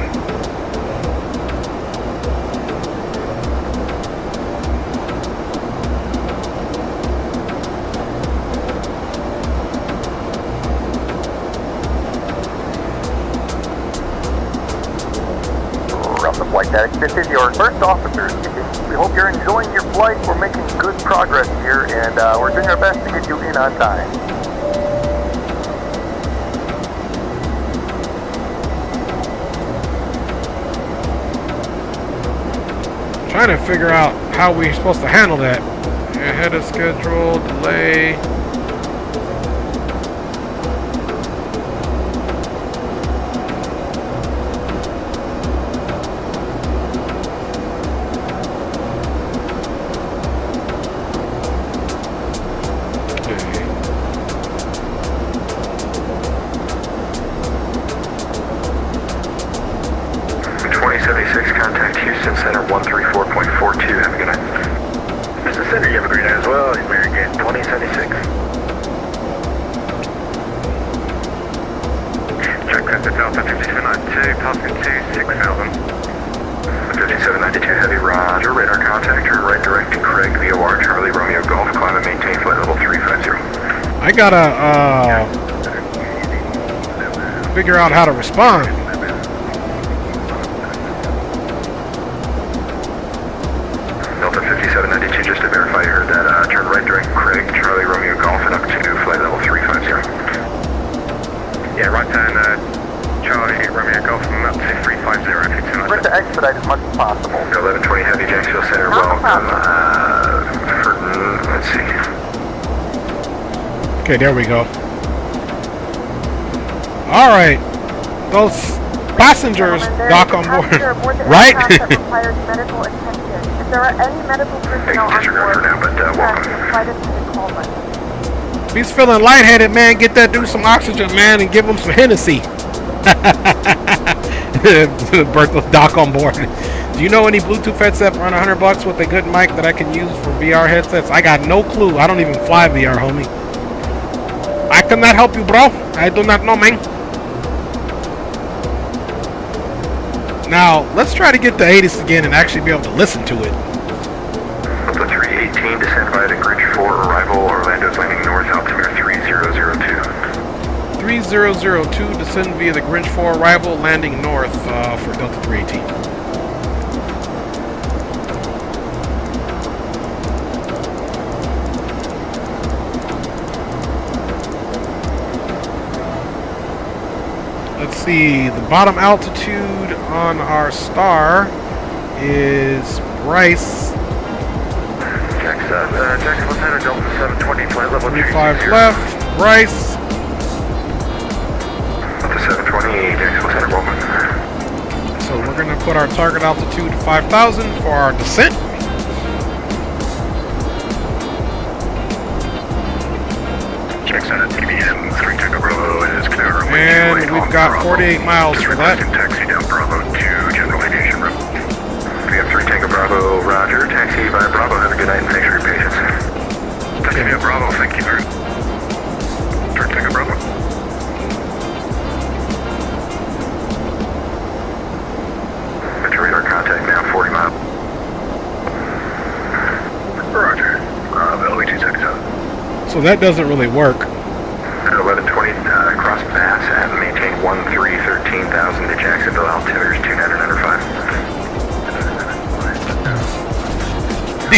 Flight deck. This is your first officer. We hope you're enjoying your flight. We're making good progress here, and we're doing our best to get you in on time. Trying to figure out how we're supposed to handle that. Ahead of schedule, delay. Contact Houston Center 134.42. Have a good night. Houston Center, you have a great night as well. American 2076. Check that Delta 5792, passing to 6000. 5792 Heavy, roger. Radar contact, turn right direct to Craig, VOR, Charlie Romeo Golf, climb and maintain flight level 350. I gotta, figure out how to respond. Delta 5792, just to verify you heard that, turn right direct Craig, Charlie Romeo Golf, and up to flight level 350. Yeah, right turn, Charlie Romeo Golf, and up to 350. We're to expedite as much as possible. 1120 Heavy, Jacksonville Center, welcome. Let's see. Okay, there we go. Alright. Those passengers dock on board. Right? If there are any medical personnel on board, He's feeling lightheaded, man. Get that dude some oxygen, man, and give him some Hennessy. Bertha's dock on board. Do you know any Bluetooth headsets around $100 with a good mic that I can use for VR headsets? I got no clue. I don't even fly VR, homie. I cannot help you, bro. I do not know, man. Now, let's try to get the 80s again and actually be able to listen to it. Delta 318, descend via the Grinch 4, arrival, Orlando's landing north, altimeter 3002. 3002, descend via the Grinch 4, arrival, landing north for Delta 318. Let's see, the bottom altitude on our star is Bryce. Jacksonville Center, Delta 720, flight level 35 left, Bryce. Delta 720, Jacksonville Center, welcome. So we're going to put our target altitude to 5,000 for our descent. Check Center, TBM, 3 Tango Bravo is clear. And we've got 48 miles for that. Taxi down Bravo to General Aviation Road. We have 3 Tango Bravo, roger. Taxi via Bravo, have a good night and thanks for your patience. Taxi via Bravo, thank you very much. 3 Tango Bravo. Got your radar contact now, 40 miles. Roger. Villa 267. So that doesn't really work. At 1120, cross pass and maintain 13,000 to Jacksonville, altimeter is 2995.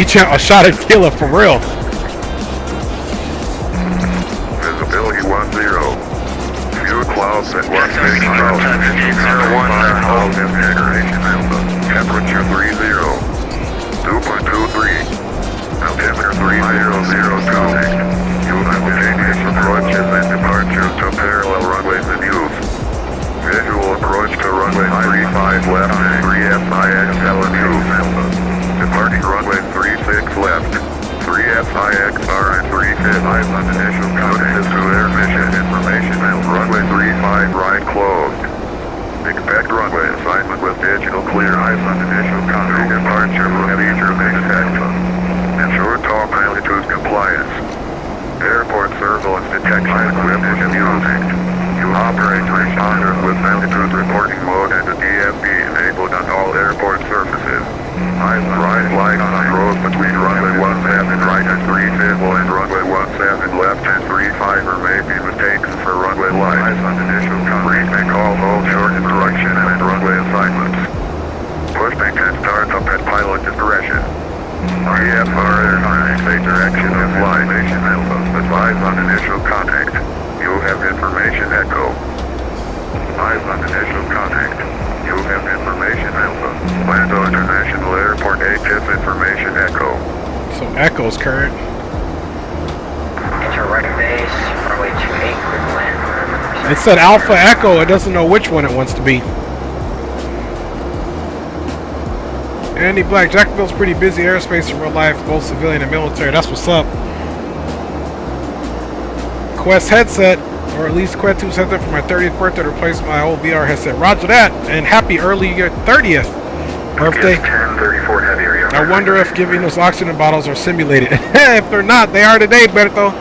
a shot at killer for real. Visibility 10. Few clouds at 160. Temperature 30. 2.23. Altimeter 3002. Simultaneous approaches and departures to parallel runways in use. Visual approach to runway 35 left and 3SIXL in use. Departing runway 36 left. 3SIXR and 35 on initial contact to air mission information. Runway 35 right closed. Expect runway assignment with digital clear eyes on initial contact. Departure will have each expect. Ensure top altitude compliance. Airport surveillance detection equipment in use. You operate responders with altitude reporting mode and a DFB enabled on all airport surfaces. Eyes on right light on road between runway 17 right and 3 civil and runway 17 left and 35 or may be mistaken for runway light. Eyes on initial briefing all hold short instruction and runway assignments. Pushback and start up at pilot discretion. IFR say direction of flight. Advise on initial contact. You have information echo. Eyes on initial contact. You have information alpha. Orlando International Airport HF information echo. So echo's current. Enter right base, runway 28, quick land. It said Alpha Echo. It doesn't know which one it wants to be. Andy Black, Jacksonville's pretty busy airspace in real life, both civilian and military. That's what's up. Quest headset, or at least Quest 2's headset for my 30th birthday to replace my old VR headset. Roger that, and happy early 30th birthday. 1034 heavy area. I wonder if giving us oxygen bottles are simulated. If they're not, they are today, Berto.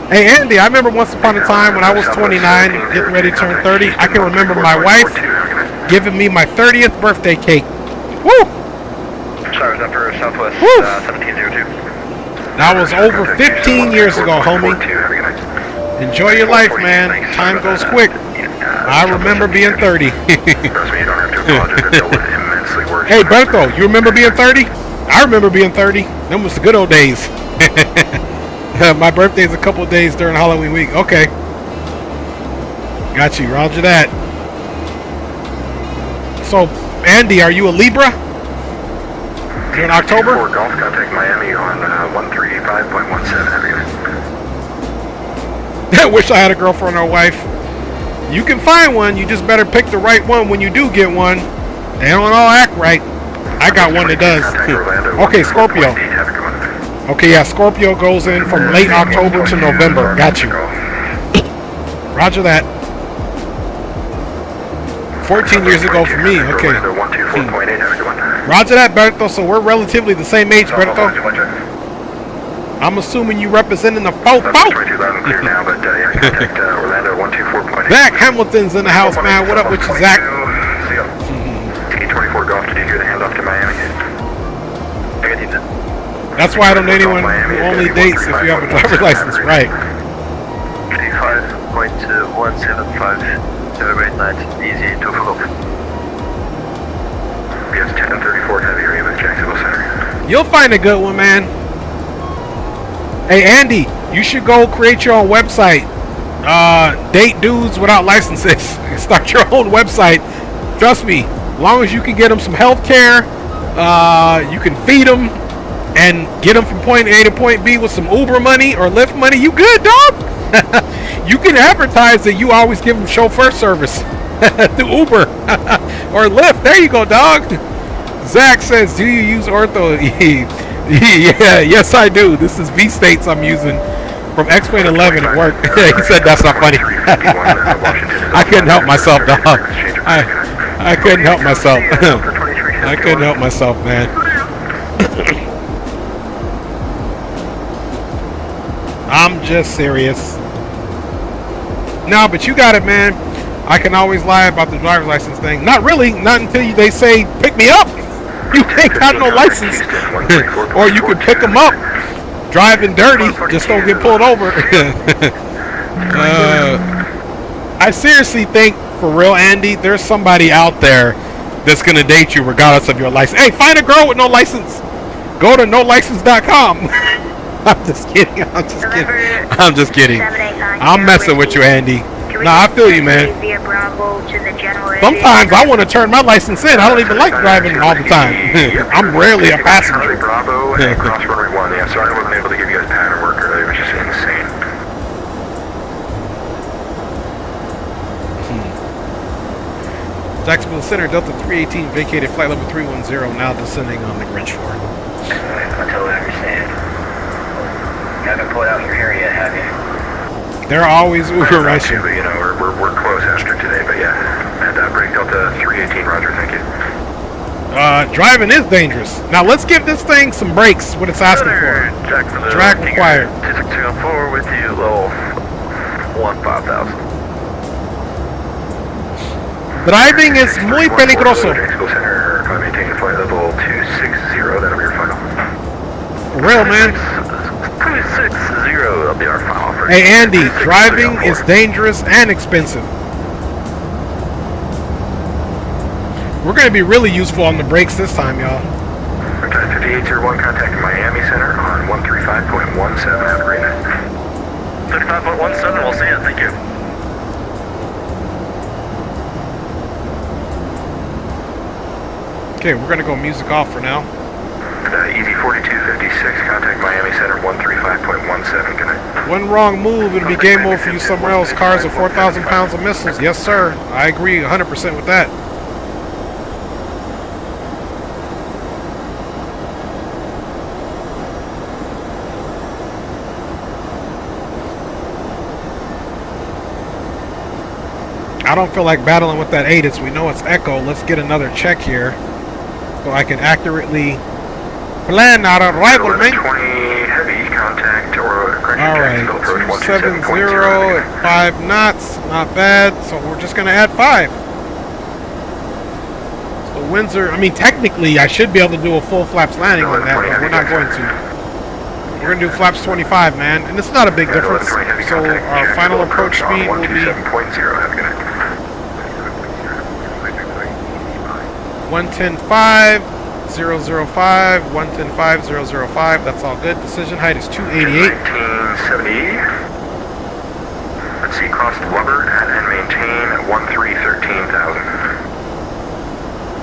Hey Andy, I remember once upon a time when I was 29, getting ready to turn 30, I can remember my wife giving me my 30th birthday cake. Woo! Sorry, was that for Southwest 1702? That was over 15 years ago, homie. Enjoy your life, man. Time goes quick. I remember being 30. Hey, Berto, you remember being 30? I remember being 30. Them was the good old days. My birthday's a couple of days during Halloween week. Okay. Got you. Roger that. So, Andy, are you a Libra? You're in October? Golf contact Miami on 135.17. I wish I had a girlfriend or wife. You can find one. You just better pick the right one when you do get one. They don't all act right. I got one that does. Okay, Scorpio. Okay, yeah, Scorpio goes in from late October to November. Got you. Roger that. 14 years ago for me. Okay. Roger that, Berto. So we're relatively the same age, Berto. I'm assuming you representing the Fofo. Zach Hamilton's in the house, man. What up with you, Zach? T24 Golf, did you hear the handoff to Miami? That's why I don't date anyone who only dates if you have a driver's license, right? 85.175. Have a great night. Easy to follow. Yes, 1034 heavy area in Jacksonville Center. You'll find a good one, man. Hey, Andy, you should go create your own website. Date dudes without licenses. Start your own website. Trust me, as long as you can get them some health care, you can feed them, and get them from point A to point B with some Uber money or Lyft money, you good, dog? You can advertise that you always give them chauffeur service through Uber or Lyft. There you go, dog. Zach says, do you use ortho? Yeah, yes I do. This is V-States I'm using from X-Plane 11 at work. He said that's not funny. I couldn't help myself, dog. I couldn't help myself. I couldn't help myself, man. I'm just serious. No, but you got it, man. I can always lie about the driver's license thing. Not really. Not until they say, pick me up. You ain't got no license. Or you can pick them up. Driving dirty. Just don't get pulled over. I seriously think, for real, Andy, there's somebody out there that's going to date you regardless of your license. Hey, find a girl with no license. Go to nolicense.com. I'm just kidding. I'm just kidding. I'm messing with you, Andy. Nah, I feel you, man. Sometimes I want to turn my license in. I don't even like driving all the time. I'm rarely a passenger. Bravo and cross runway 1. Yeah, sorry I wasn't able to give you guys pattern work earlier. It was just insane. Jacksonville Center, Delta 318 vacated flight level 310, now descending on the Grinch Ford. I totally understand. You haven't pulled out your hair yet, have you? They're always Uber rushing. You know, we're close after today, but yeah. And break Delta 318, roger, thank you. Driving is dangerous. Now let's give this thing some brakes, what it's asking for. Drag required. 204 with you, low 15,000. Driving is muy peligroso. Jacksonville Center, maintain flight level 260, that'll be your final. For real, man. 260, that'll be our final. Hey Andy, driving is dangerous and expensive. We're going to be really useful on the brakes this time, y'all. Okay, 5801, contact Miami Center on 135.17. Have a great night. 35.17, we'll see you. Thank you. Okay, we're going to go music off for now. Easy 4256, contact Miami Center 135.17. Good night. One wrong move, it'll be game over for you somewhere else. Cars with 4,000 pounds of missiles. Yes, sir. I agree 100% with that. I don't feel like battling with that ATIS. We know it's Echo. Let's get another check here so I can accurately plan our arrival, man. 20 heavy contact or alright, 270 at 5 knots. Not bad. So we're just going to add 5. So Windsor, I mean, technically I should be able to do a full flaps landing on that, but we're not going to. We're going to do flaps 25, man. And it's not a big difference. So our final approach speed will be 110.5, 005, 110.5, 005. That's all good. Decision height is 288. 1970. Let's see, cross the Rudder and maintain at 13,000.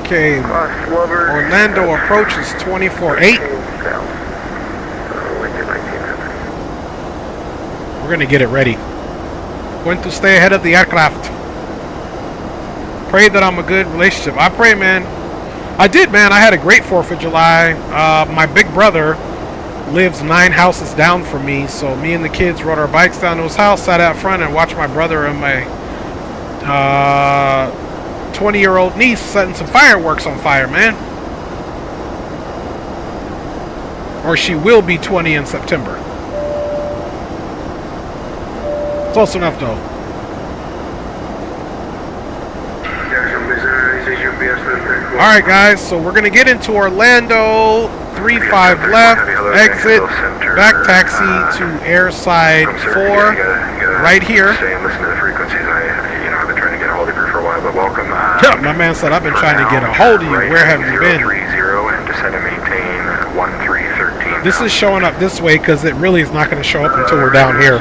Okay. Orlando approach is 24.8. We're going to get it ready. Going to stay ahead of the aircraft. Pray that I'm a good relationship. I pray, man. I did, man. I had a great 4th of July. My big brother lives 9 houses down from me, so me and the kids rode our bikes down to his house, sat out front, and watched my brother and my 20-year-old niece setting some fireworks on fire, man. Or she will be 20 in September. Close enough, though. Alright guys, so we're going to get into Orlando, 35 left, exit, back taxi to airside 4, right here. Listen to the frequencies. I've been trying to get a hold of you for a while, but welcome. My man said, I've been trying to get a hold of you. Where have you been? And descend and maintain 1313. This is showing up this way because it really is not going to show up until we're down here.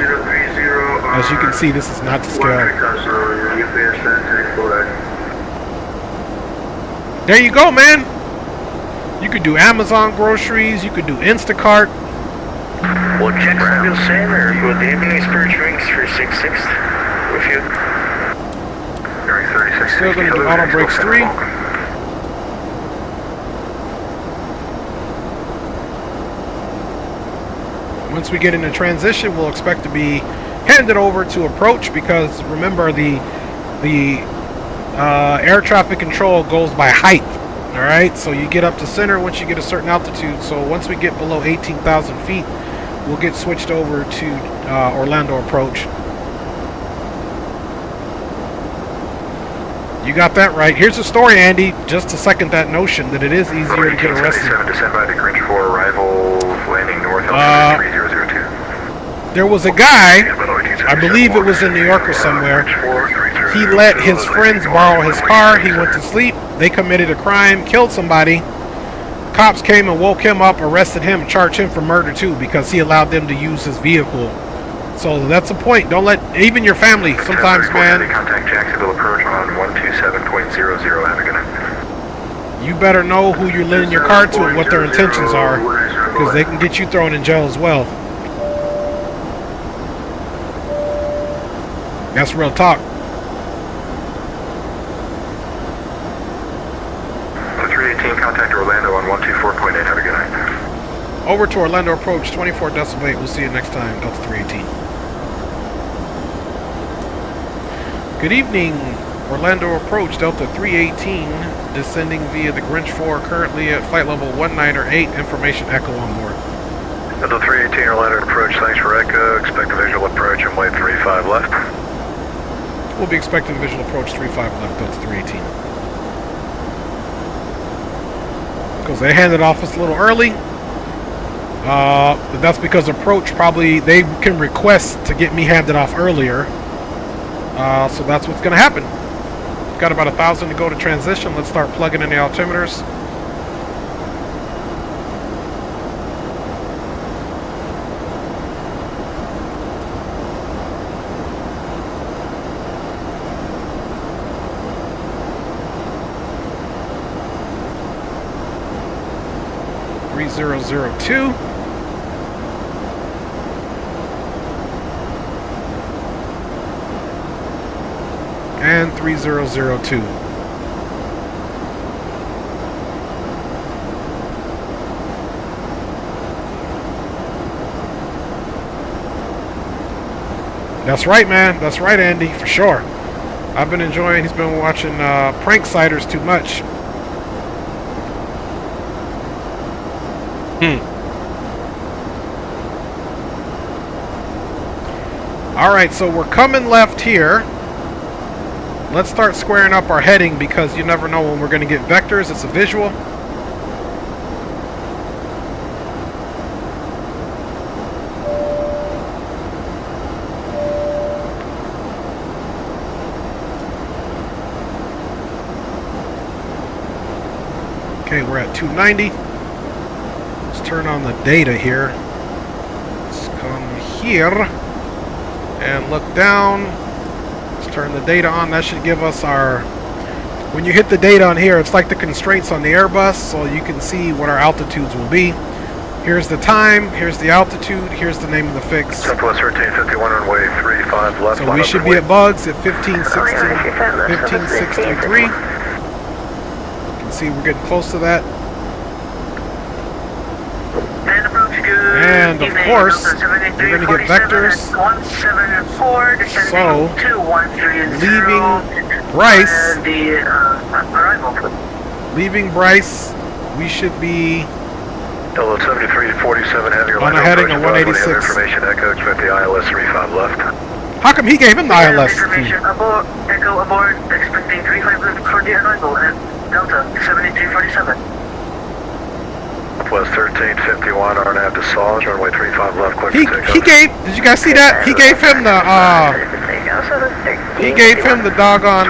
As you can see, this is not to scale. There you go, man. You could do Amazon groceries. You could do Instacart. Well, Jacksonville Center, will there be any spare drinks for 6/6 with you? Still going to do auto brakes 3. Once we get into transition, we'll expect to be handed over to approach because remember the air traffic control goes by height. All right, so you get up to center once you get a certain altitude. So once we get below 18,000 feet, we'll get switched over to Orlando approach. You got that right. Here's the story, Andy, just to second that notion that it is easier to get arrested. Descend by the Grinch for arrival, landing north on 3002. There was a guy, I believe it was in New York or somewhere, he let his friends borrow his car, he went to sleep, they committed a crime, killed somebody, cops came and woke him up, arrested him, charged him for murder too because he allowed them to use his vehicle. So that's the point. Don't let even your family sometimes, man. Contact Jacksonville approach on 127.00. Have a good night. You better know who you're lending your car to and what their intentions are, because they can get you thrown in jail as well. That's real talk. The 318, contact Orlando on 124.8. Have a good night. Over to Orlando approach 24 decibel 8. We'll see you next time, Delta 318. Good evening, Orlando approach Delta 318, descending via the Grinch 4, currently at flight level 198, information echo on board. Delta 318, Orlando approach, thanks for echo, expect a visual approach and wait 35 left. We'll be expecting visual approach 35 left, Delta 318. Because they handed off us a little early. But that's because approach probably, they can request to get me handed off earlier. So that's what's going to happen. Got about 1,000 to go to transition. Let's start plugging in the altimeters. (3002). And 3002. That's right, man. That's right, Andy, for sure. I've been enjoying, he's been watching Prank Siders too much. Alright, so we're coming left here. Let's start squaring up our heading because you never know when we're going to get vectors. It's a visual. Okay, we're at 290. Let's turn on the data here. Let's come here and look down. Turn the data on. That should give us our, when you hit the data on here, it's like the constraints on the Airbus, so you can see what our altitudes will be. Here's the time, here's the altitude, here's the name of the fix. Southwest 1351 runway 35 left. So we should be at bugs at 1563. You can see we're getting close to that. And of course, we're going to get vectors. So, leaving Bryce, we should be Delta 7347 heavy on a heading of 186. Information echo, expect the ILS 35 left. How come he gave him the ILS? Information aboard, echo aboard, expecting 35 left for the arrival at Delta 7347. West 1351, RNAV to Saws, runway 35 left, clear he gave, did you guys see that? He gave him the, doggone,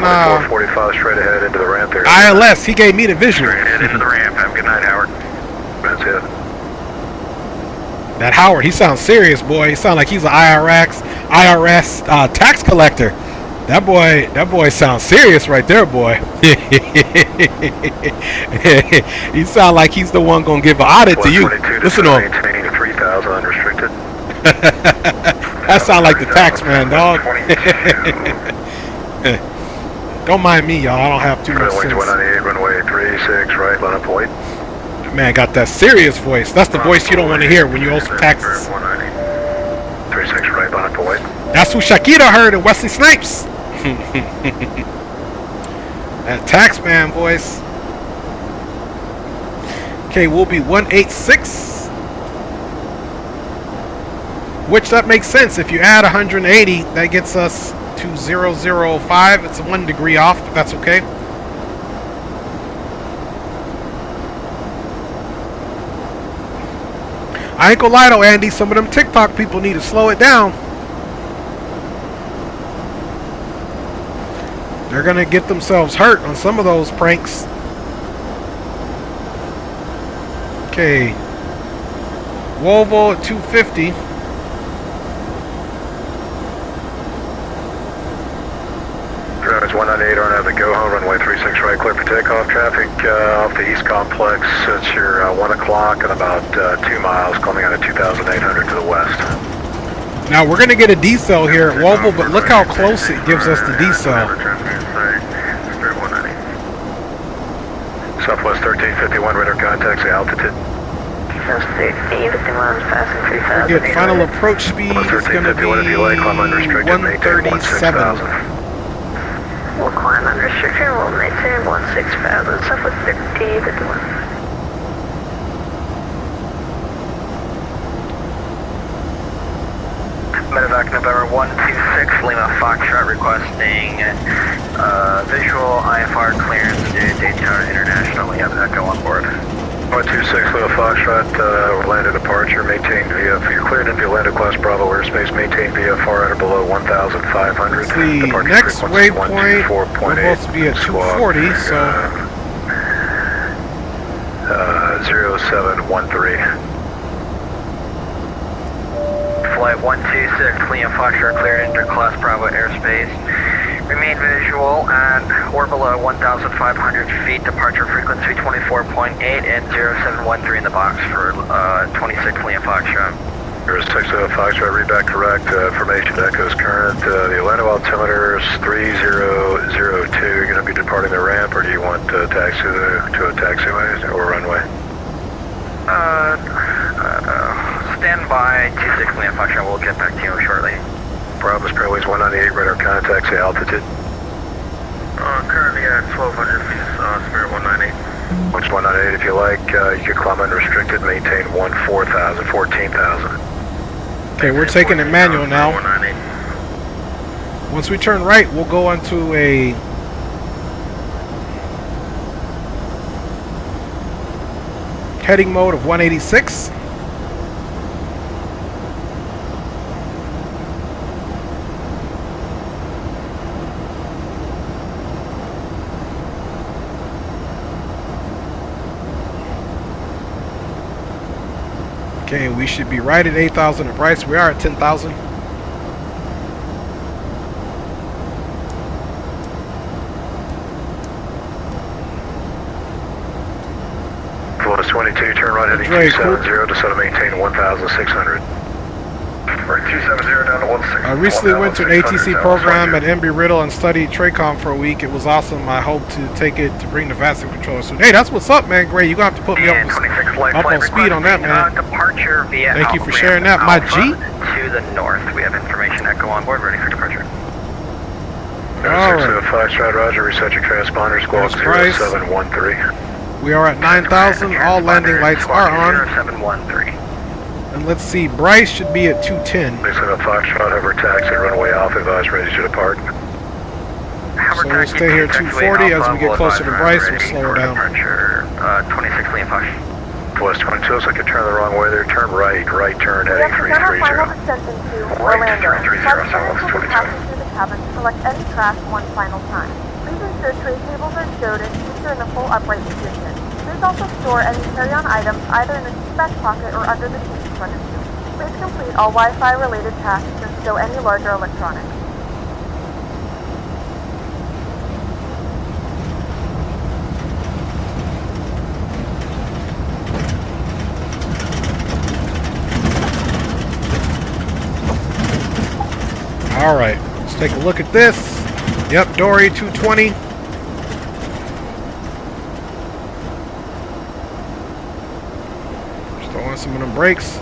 45 straight ahead into the ramp there. ILS, he gave me the visual. Straight ahead into the ramp, have a good night, Howard. That's it. That Howard, he sounds serious, boy. He sounds like he's an IRS tax collector. That boy sounds serious right there, boy. He sound like he's the one gonna give an audit to you. Listen to him. 3,000 unrestricted. That sound like the tax man, dog. Don't mind me, y'all. I don't have too much sense. 198, runway 36, right, line up white. Man got that serious voice. That's the voice you don't want to hear when you owe some taxes. 36, right, line up white. That's who Shakira heard in Wesley Snipes. That taxman voice. Okay, we'll be 186. Which that makes sense. If you add 180, that gets us to 005. It's 1 degree off, but that's okay. I ain't gonna lie though, Andy, some of them TikTok people need to slow it down. They're gonna get themselves hurt on some of those pranks. Okay. Volvo at 250. Drivers 198 aren't at the go home, runway 36 right, clear for takeoff. Traffic off the East Complex, it's your 1 o'clock and about 2 miles, coming out of 2,800 to the west. Now we're gonna get a decel here at Volvo, but look how close it gives us the decel. Southwest 1351, radar contacts, the altitude. Forget final approach speed is gonna be 137. We'll climb unrestricted, we'll maintain 16,000, Southwest 1351. Medevac November 126, Lima Foxtrot requesting visual IFR clearance to Daytona International. We have Echo on board. 126 Lima Foxtrot, Orlando departure, maintain VF. You're cleared in the Orlando class Bravo airspace, maintain VFR at or below 1,500. The next waypoint will supposed to be at 240, so... 0713. Flight 126, Lima Foxtrot cleared interclass Bravo airspace. Remain visual at or below 1,500 feet. Departure frequency 24.8 and 0713 in the box for 26 Lima Foxtrot. 06 Foxtrot, read back correct. Information echoes current. The Orlando altimeter is 3002. You're going to be departing the ramp, or do you want to taxi to a taxiway or runway? Stand by 26 Lima Foxtrot. We'll get back to you shortly. Bravo Airways 198, radar contacts, the altitude. Currently at 1,200 feet, Spirit 198. Which 198 if you like, you can climb unrestricted, maintain 14,000. Okay, we're taking it manual now. Once we turn right, we'll go onto a heading mode of 186. Okay, we should be right at 8,000 at Bryce. We are at 10,000. Plus 22, turn right heading 270 to set to maintain 1,600. Right, 270 down to 16. I recently went to an ATC program at Embry-Riddle and studied TRACOM for a week. It was awesome. I hope to take it to bring the VATSIM controller soon. Hey, that's what's up, man. Great. You're going to have to put me up on speed on that, man. Departure via Thank you for sharing that. My G? To the north. We have information Echo on board, ready for departure. Alright. Foxtrot, roger. Reset your transponder. Squawk 0713. We are at 9,000. All landing lights are on. 0713. And let's see, Bryce should be at 210. Foxtrot over taxi, runway off, advise ready to depart. So we'll stay here at 240. As we get closer to Bryce, we'll slow her down. 26 Lima Fox. Plus 22, looks like you turn the wrong way there. Turn right turn heading 330. Final descent into Orlando. Passengers will be passing through the cabin to select any track one final time. Please ensure tray tables are stowed and seats are in a full upright position. Please also store any carry-on items either in the seat back pocket or under the seat in front of you. Please complete all Wi-Fi related tasks and stow any larger electronics. Alright, let's take a look at this. Yep, Dory 220. Just throwing some of them brakes.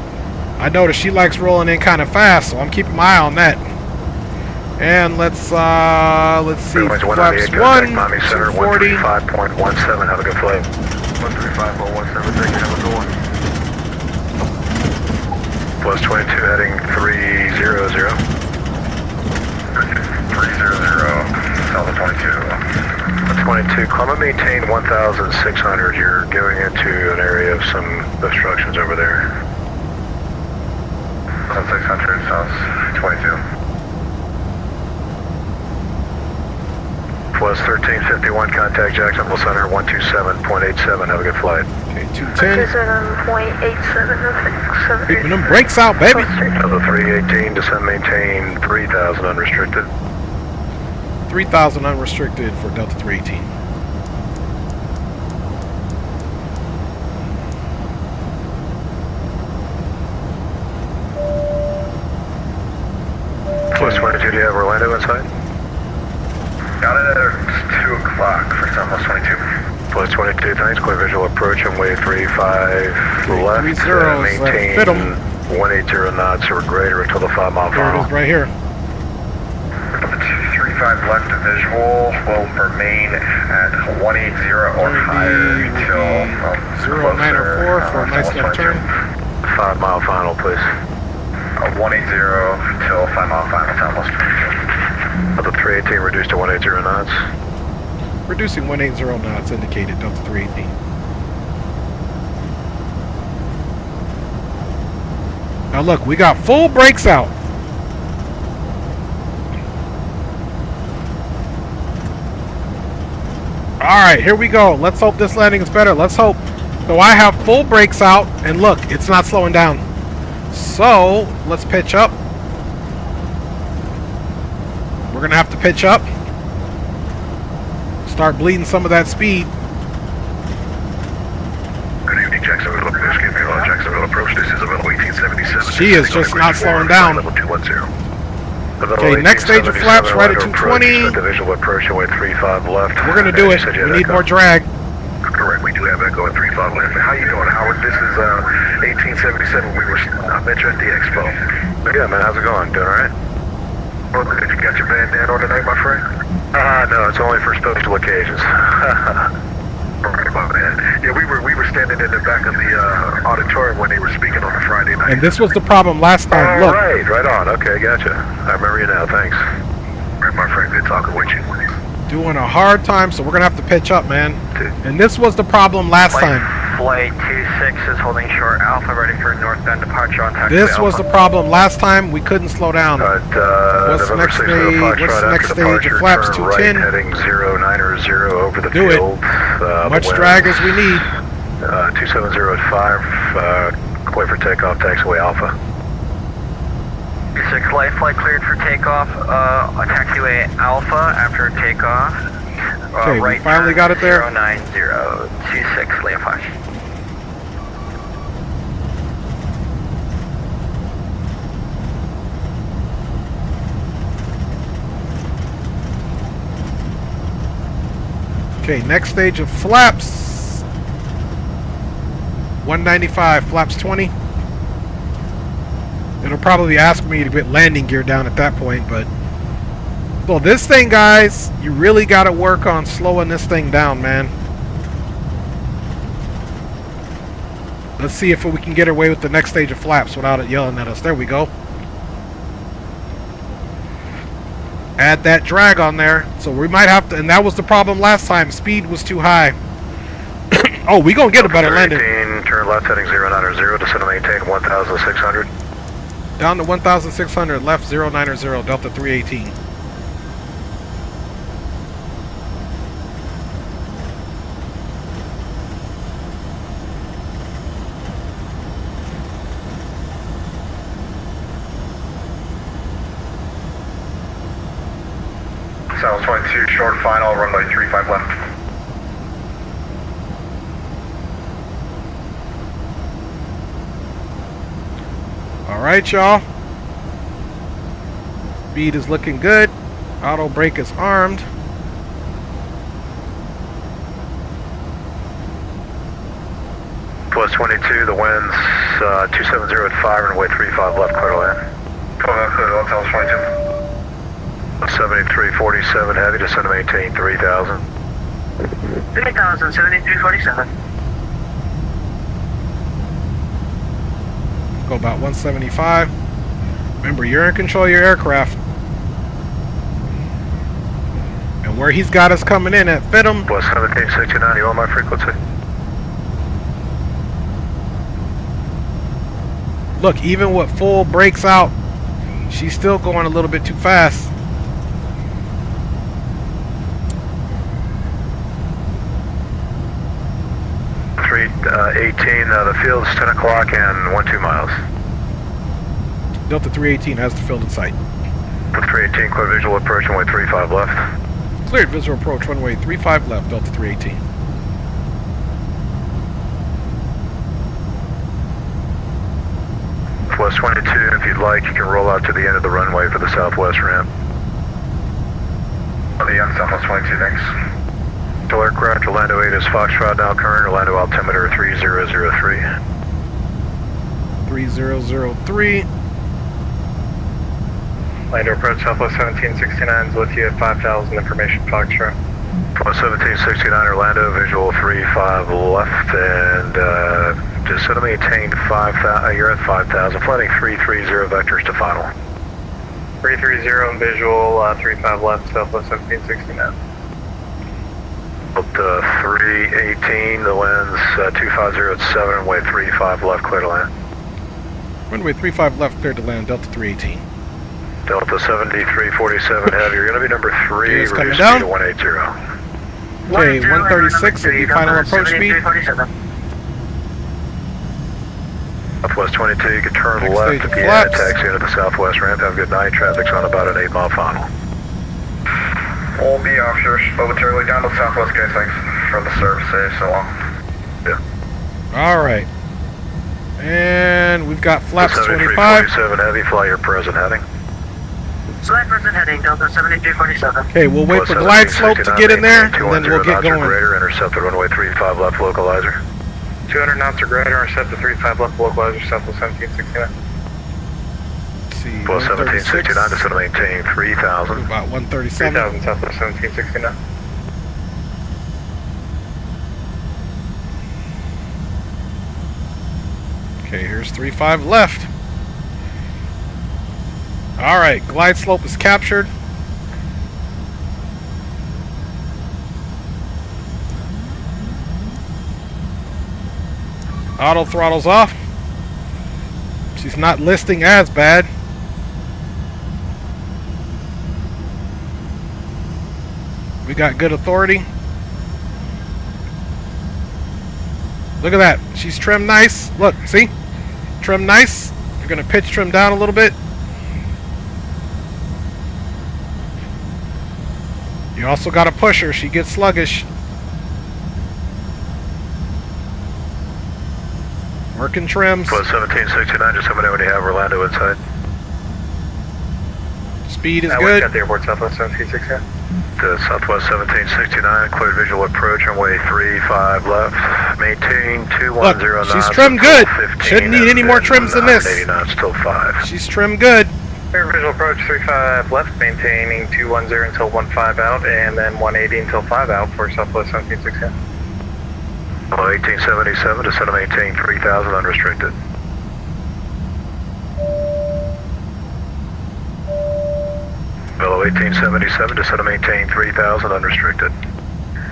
I noticed she likes rolling in kind of fast, so I'm keeping my eye on that. And let's see, flaps 1, 240. 135.17, have a good flight. 135.17, thank you, have a good one. Plus 22, heading 300. 300, Delta 22. 22, climb and maintain 1,600. You're going into an area of some obstructions over there. 1,600, south 22. Plus 1351, contact Jacksonville Center 127.87. Have a good flight. Okay, 210. 127.87. Keeping them brakes out, baby. Delta 318, descend maintain 3000 unrestricted. 3,000 unrestricted for Delta 318. Plus 22, do you have Orlando inside? Got it at 2 o'clock for Southwest 22. Plus 22, thanks. Clear visual approach on way 35 left. 30, Maintain fit 'em. 180 knots or greater until the 5 mile There it final. is right here. 235 left to visual will remain at 180 or higher until 0904 for a nice left turn. 5 mile final, please. 180 till 5 mile final, Southwest 22. Delta 318 reduced to 180 knots. Reducing 180 knots indicated Delta 318. Now look, we got full brakes out. Alright, here we go. Let's hope this landing is better. Let's hope. So I have full brakes out, and look, it's not slowing down. So, let's pitch up. We're going to have to pitch up. Start bleeding some of that speed. Good evening, Jacksonville. Excuse me, Jacksonville approach. This is about 1877. She is just not slowing down. Level 210. Okay, next stage of flaps right at 220. The visual approach away 35 left. We're going to do it. We need more drag. Correct, we do have Echo at 35 left. How you doing, Howard? This is 1877. I met you at the expo. Yeah, man, how's it going? Doing alright? Well, good. You got your bandana on tonight, my friend? No, it's only for special occasions. Right about that. Yeah, we were standing in the back of the auditorium when they were speaking on a Friday night. And this was the problem last time. Look. Right on. Okay, gotcha. I remember you now. Thanks. Right, my friend. Good talking with you. Doing a hard time, so we're going to have to pitch up, man. And this was the problem last time. Flight 26 is holding short Alpha, ready for northbound departure on taxiway This was the problem last time. We couldn't slow down. What's the next stage? What's the next stage of flaps? 210. Right, heading 090 over the Do field. Much drag as we need. 270 at 5. Clear for takeoff. Taxiway Alpha. 6 light flight cleared for takeoff. Taxiway Alpha after takeoff. Okay, right we finally got it there. 09026 Liam Flash. Okay, next stage of flaps. 195, flaps 20. It'll probably ask me to get landing gear down at that point, but... So this thing, guys, you really got to work on slowing this thing down, man. Let's see if we can get away with the next stage of flaps without it yelling at us. There we go. Add that drag on there. So we might have to... And that was the problem last time. Speed was too high. Oh, we going to get a better landing. Turn left heading 090. Descend and maintain 1,600. Down to 1,600. Left 090. Delta 318. South 22, short final, runway 35 left. Alright, y'all. Speed is looking good. Auto brake is armed. Plus 22, the wind's 270 at 5, runway 35 left, clear to land. Clear to land, South 22. 7347 heavy, descend to maintain 3,000. 3,000, 7347. Go about 175. Remember, you're in control of your aircraft. And where he's got us coming in at Fidham. Plus 1769, you on my frequency? Look, even with full brakes out, she's still going a little bit too fast. 318, the field's 10 o'clock and 12 miles. Delta 318 has the field in sight. Delta 318, clear visual approach, runway 35 left. Cleared visual approach, runway 35 left, Delta 318. Southwest 22, if you'd like, you can roll out to the end of the runway for the southwest ramp. On the end, Southwest 22, thanks. Shuttle aircraft, Orlando 8 is Foxtrot, now current, Orlando altimeter 3003. 3003. Orlando approach Southwest 1769 is with you at 5,000, information Foxtrot. 1769 Orlando, visual 35 left, and just sort of maintain 5,000, you're at 5,000, flighting 330 vectors to final. 330 and visual, 35 left, Southwest 1769. Up to 318, the winds 250 at 7, runway 35 left, clear to land. Runway 35 left, clear to land, Delta 318. Delta 7347 heavy, you're going to be number 3, Gears coming reduce down. speed to 180. Okay, 136 will be final approach speed. Southwest 22, you can turn Next left stage at of the flaps. taxi into the southwest ramp. Have a good night. Traffic's on about an 8-mile final. We'll be officers momentarily down to the southwest gate. Thanks for the services. So long. Yeah. Alright. And we've got flaps 25. 7347 heavy, fly your present heading. Select present heading, Delta 7247. Okay, we'll wait for glide slope to get in there, and then we'll get going. Greater, intercept the runway 35 left localizer. 200 knots or greater, intercept the 35 left localizer, Southwest 1769. Let's see, Plus 1769, just going to maintain 3,000. About 137. 3,000, Southwest 1769. Okay, here's 35 left. Alright, glide slope is captured. Auto throttle's off. She's not listing as bad. We got good authority. Look at that. She's trimmed nice. Look, see? Trimmed nice. You're going to pitch trim down a little bit. You also got to push her. She gets sluggish. Working trims. Plus 1769, just let me know when you have Orlando inside. Speed is We're good. at the airport, Southwest 1769. To Southwest 1769, cleared visual approach, runway 35 left. Maintain 210 Look, knots. she's trimmed good. 15, Shouldn't need any more trims than this. 80 knots till 5. She's trimmed good. Clear visual approach 35 left, maintaining 210 until 15 out, and then 180 until 5 out for Southwest 1769. 1877, just set to maintain 3,000 unrestricted. Velo 1877, just set to maintain 3,000 unrestricted.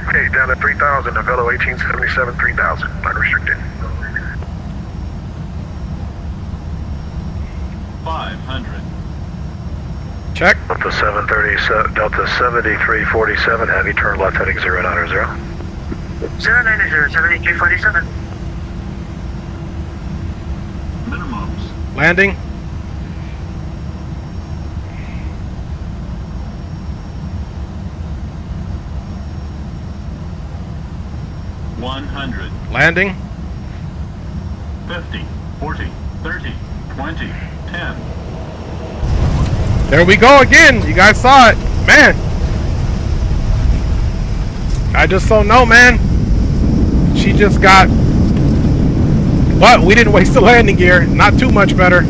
Okay, down at 3,000, Velo 1877, 3,000 unrestricted. 500. Check. Delta 737, Delta 7347 heavy, turn left heading 090. 090, 7247. Minimums. Landing. Landing. 50, 40, 30, 20, 10. There we go again. You guys saw it. Man. I just don't know, man. She just got... What? We didn't waste the landing gear. Not too much better.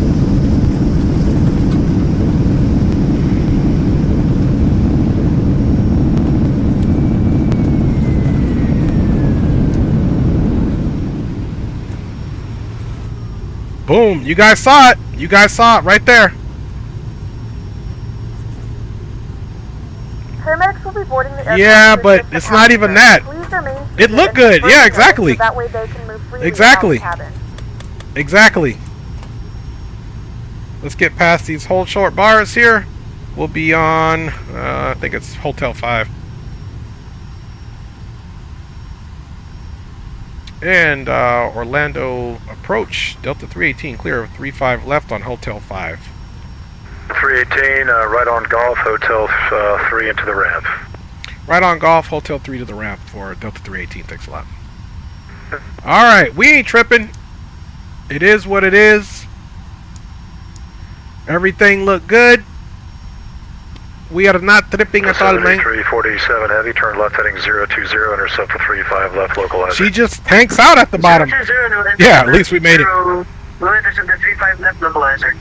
Boom. You guys saw it. You guys saw it right there. Paramedics will be boarding the aircraft. Yeah, but it's not even that. Please remain It looked good. Yeah, exactly. so that way they can move freely Exactly. out of the cabin. Exactly. Let's get past these hold short bars here. We'll be on, I think it's Hotel 5. And Orlando approach, Delta 318 clear of 35 left on Hotel 5. 318, right on Golf, Hotel 3 into the ramp. Right on Golf, Hotel 3 to the ramp for Delta 318. Thanks a lot. Alright, we ain't tripping. It is what it is. Everything looked good. We are not tripping at all, man. 347 heavy, turn left heading 020, intercept the 35 left localizer. She just tanks out at the bottom. 020, Yeah, at least we made it. We'll intercept the 35 left localizer.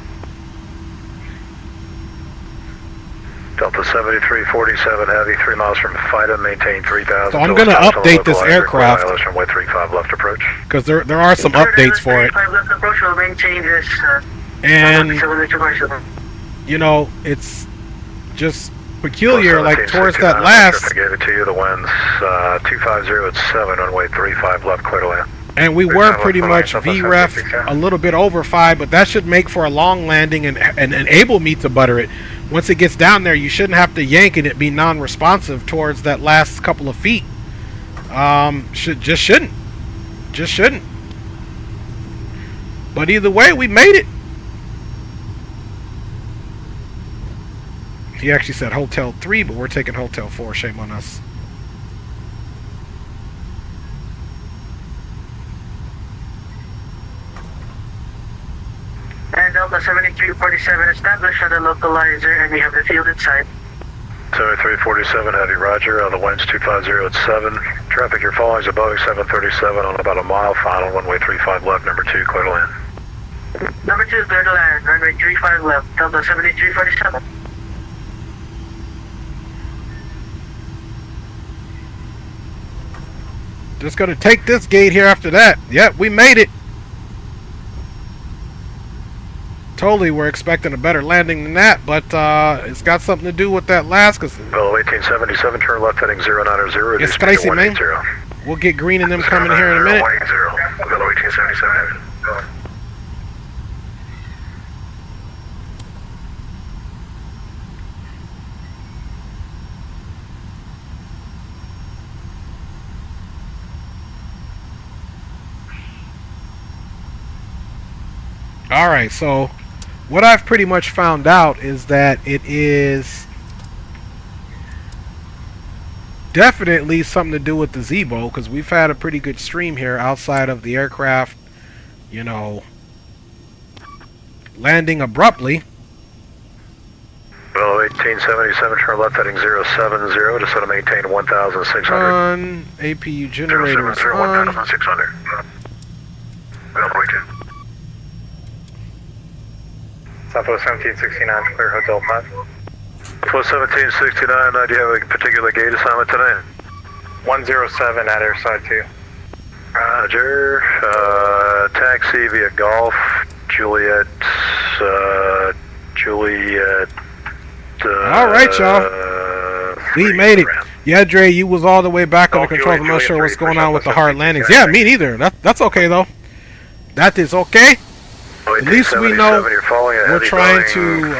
Delta 7347 heavy, 3 miles from FIDA, maintain 3000. So I'm going to update this aircraft. Runway 35 left approach. Because there are some updates for it. 35 left approach will maintain this. And, you know, it's just peculiar, like towards that last. I gave it to you, the winds 250 at 7, runway 35 left, clear to land. And we were pretty much VREF a little bit over 5, but that should make for a long landing and enable me to butter it. Once it gets down there, you shouldn't have to yank and it be non-responsive towards that last couple of feet. Just shouldn't. But either way, we made it. He actually said Hotel 3, but we're taking Hotel 4. Shame on us. And Delta 7347 established on the localizer, and we have the field inside. 7347 heavy, roger. The winds 250 at 7. Traffic you're following is a Boeing 737 on about a mile final, runway 35 left, number 2, clear to land. Number 2, clear to land, runway 35 left, Delta 7347. Just gonna take this gate here after that. Yep, we made it. Totally, we're expecting a better landing than that, but it's got something to do with that last. Cause Well, 1877, turn left heading 090. It's crazy, man. We'll get green and them coming here in a minute. 1877. Alright, so what I've pretty much found out is that it is definitely something to do with the Zebo, because we've had a pretty good stream here outside of the aircraft, you know, landing abruptly. Well, 1877, turn left heading 070, just want to maintain 1,600. On APU generators on. 1,600. Southwest 1769, clear Hotel 5. Southwest 1769, do you have a particular gate assignment tonight? 107 at airside 2. Roger. Taxi via Golf, Juliet. Alright, y'all. We made it. Yeah, Dre, you was all the way back on the controls. I'm not sure what's going on with the hard landings. Yeah, me neither. That's okay, though. That is okay. At least we know we're trying to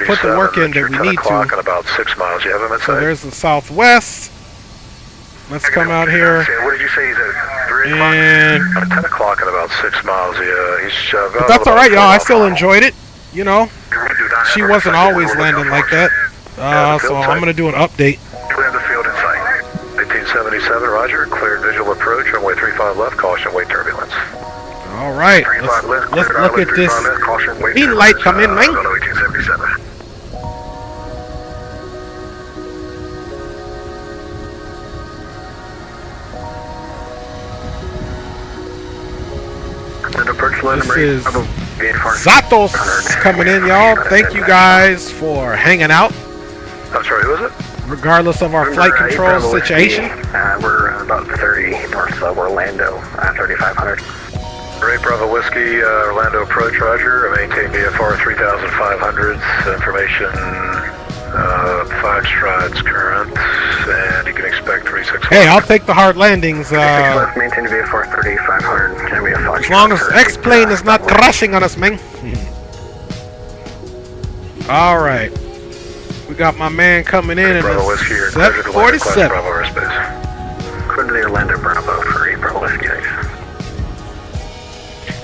put the work in that we need to. About 6 miles. You have him inside? So there's the Southwest. Let's come out here. What did you say? He's at 3 o'clock? And 10 o'clock and about 6 miles. Yeah, he's but that's alright, y'all. I still enjoyed it. You know, she wasn't always landing like that. So I'm going to do an update. We have the field in sight. 1877, roger. Cleared visual approach. Runway 35 left. Caution, wait turbulence. Alright, let's look at this green light come in, man. 1877. This is Zatos coming in, y'all. Thank you guys for hanging out. I'm sorry, who is it? Regardless of our flight control situation. We're about 30 north of Orlando, 3500. Ray Bravo Whiskey, Orlando approach, roger. Maintain VFR 3500. Information, Foxtrot's current, and you can expect 36. Hey, I'll take the hard landings. Maintain VFR 3500. Can we have Foxtrot? As long as X-Plane is not crashing on us, man. Alright. We got my man coming in Bravo Whiskey, 47. Bravo airspace. Currently Orlando Bravo for Bravo Whiskey.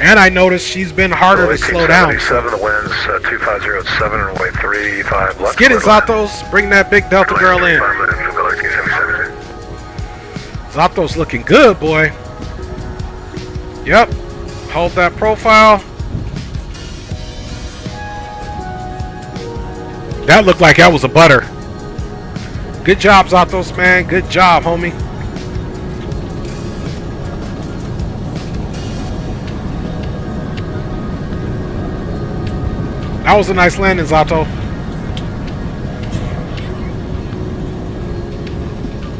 And I noticed she's been harder to slow down. 7, the winds 2507 and away 35 left. Let's get it, Zatos. Bring that big Delta girl in. Zatos looking good, boy. Yep. Hold that profile. That looked like that was a butter. Good job, Zatos, man. Good job, homie. That was a nice landing, Zato.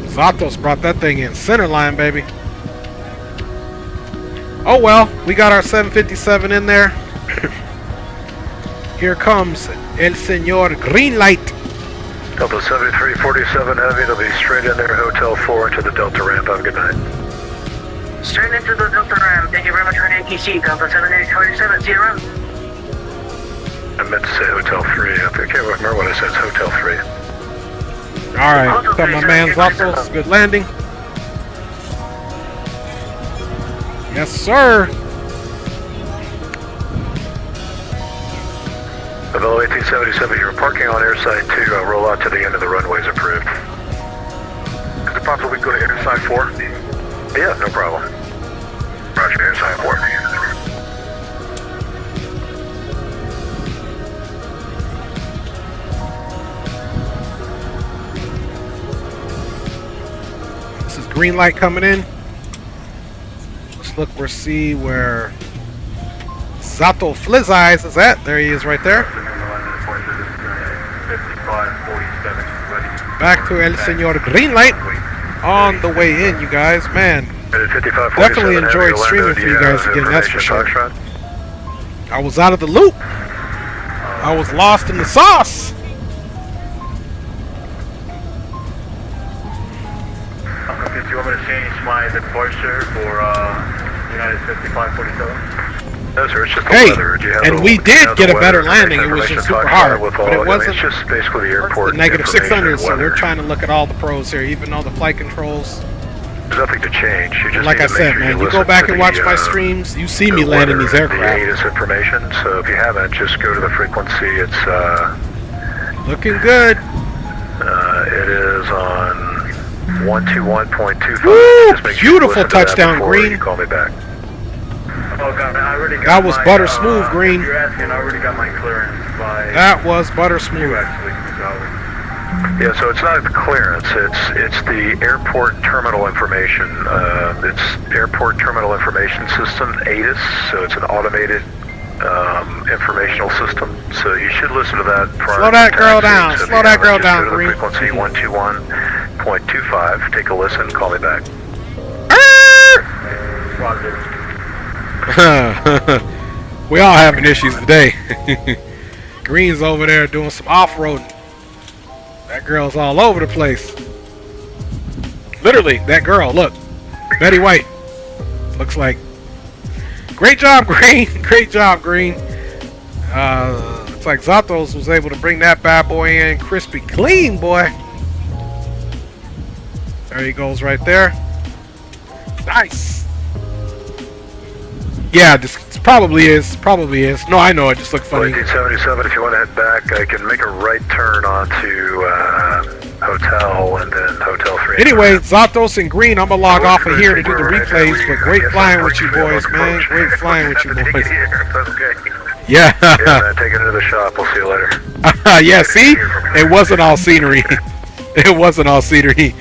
Zatos brought that thing in center line, baby. Oh well, we got our 757 in there. Here comes El Señor Green Light. Delta 7347 Heavy, they'll be straight in there, Hotel 4 into the Delta ramp. Have a good night. Straight into the Delta ramp. Thank you very much for an ATC. Delta 7847, see you around. I meant to say Hotel 3. I can't remember what I said. It's Hotel 3. Alright, got my man Zatos. Good landing. Yes, sir. Level 1877, you're parking on airside 2. Roll out to the end of the runways approved. Is it possible we go to airside 4? Yeah, no problem. Roger, airside 4. Green light coming in. Let's look or see where Zato Fliz Eyes is at. There he is right there. Back to El Señor Green Light on the way in, you guys. Man, definitely enjoyed streaming for you guys again, that's for sure. I was out of the loop. I was lost in the sauce. Do you want me to change my departure for United 5547? No, sir, it's just the weather. And we did get a better landing. It was just super hard, but it wasn't. It's just basically the airport. Negative 600, so they're trying to look at all the pros here, even though the flight controls. There's nothing to change. You just like I said, man, you go back and watch my streams, you see me landing these aircraft. The ATIS information. So if you haven't, just go to the frequency. It's looking good. It is on 121.25. Woo! Beautiful touchdown, Green. You call me back. Oh God, I already got that was butter smooth, Green. You're asking, I already got my clearance by. That was butter smooth. Actually, yeah, so it's not the clearance. It's the airport terminal information. It's airport terminal information system, ATIS. So it's an automated informational system. So you should listen to that. Slow that girl down. Slow that girl down, Green. Frequency 121.25. Take a listen. Call me back. We all having issues today. Green's over there doing some off-roading. That girl's all over the place. Literally, that girl. Look, Betty White. Looks like. Great job, Green. Great job, Green. Looks like Zatos was able to bring that bad boy in crispy clean, boy. There he goes right there. Nice. Yeah, this probably is. Probably is. No, I know. It just looked funny. 1877, if you want to head back, I can make a right turn onto Hotel and then Hotel 3. Anyway, Zatos and Green, I'm going to log off of here to do the replays, but great flying with you boys, man. Great flying with you boys. Yeah. Yeah, take it into the shop. We'll see you later. Yeah, see? It wasn't all scenery. It wasn't all scenery.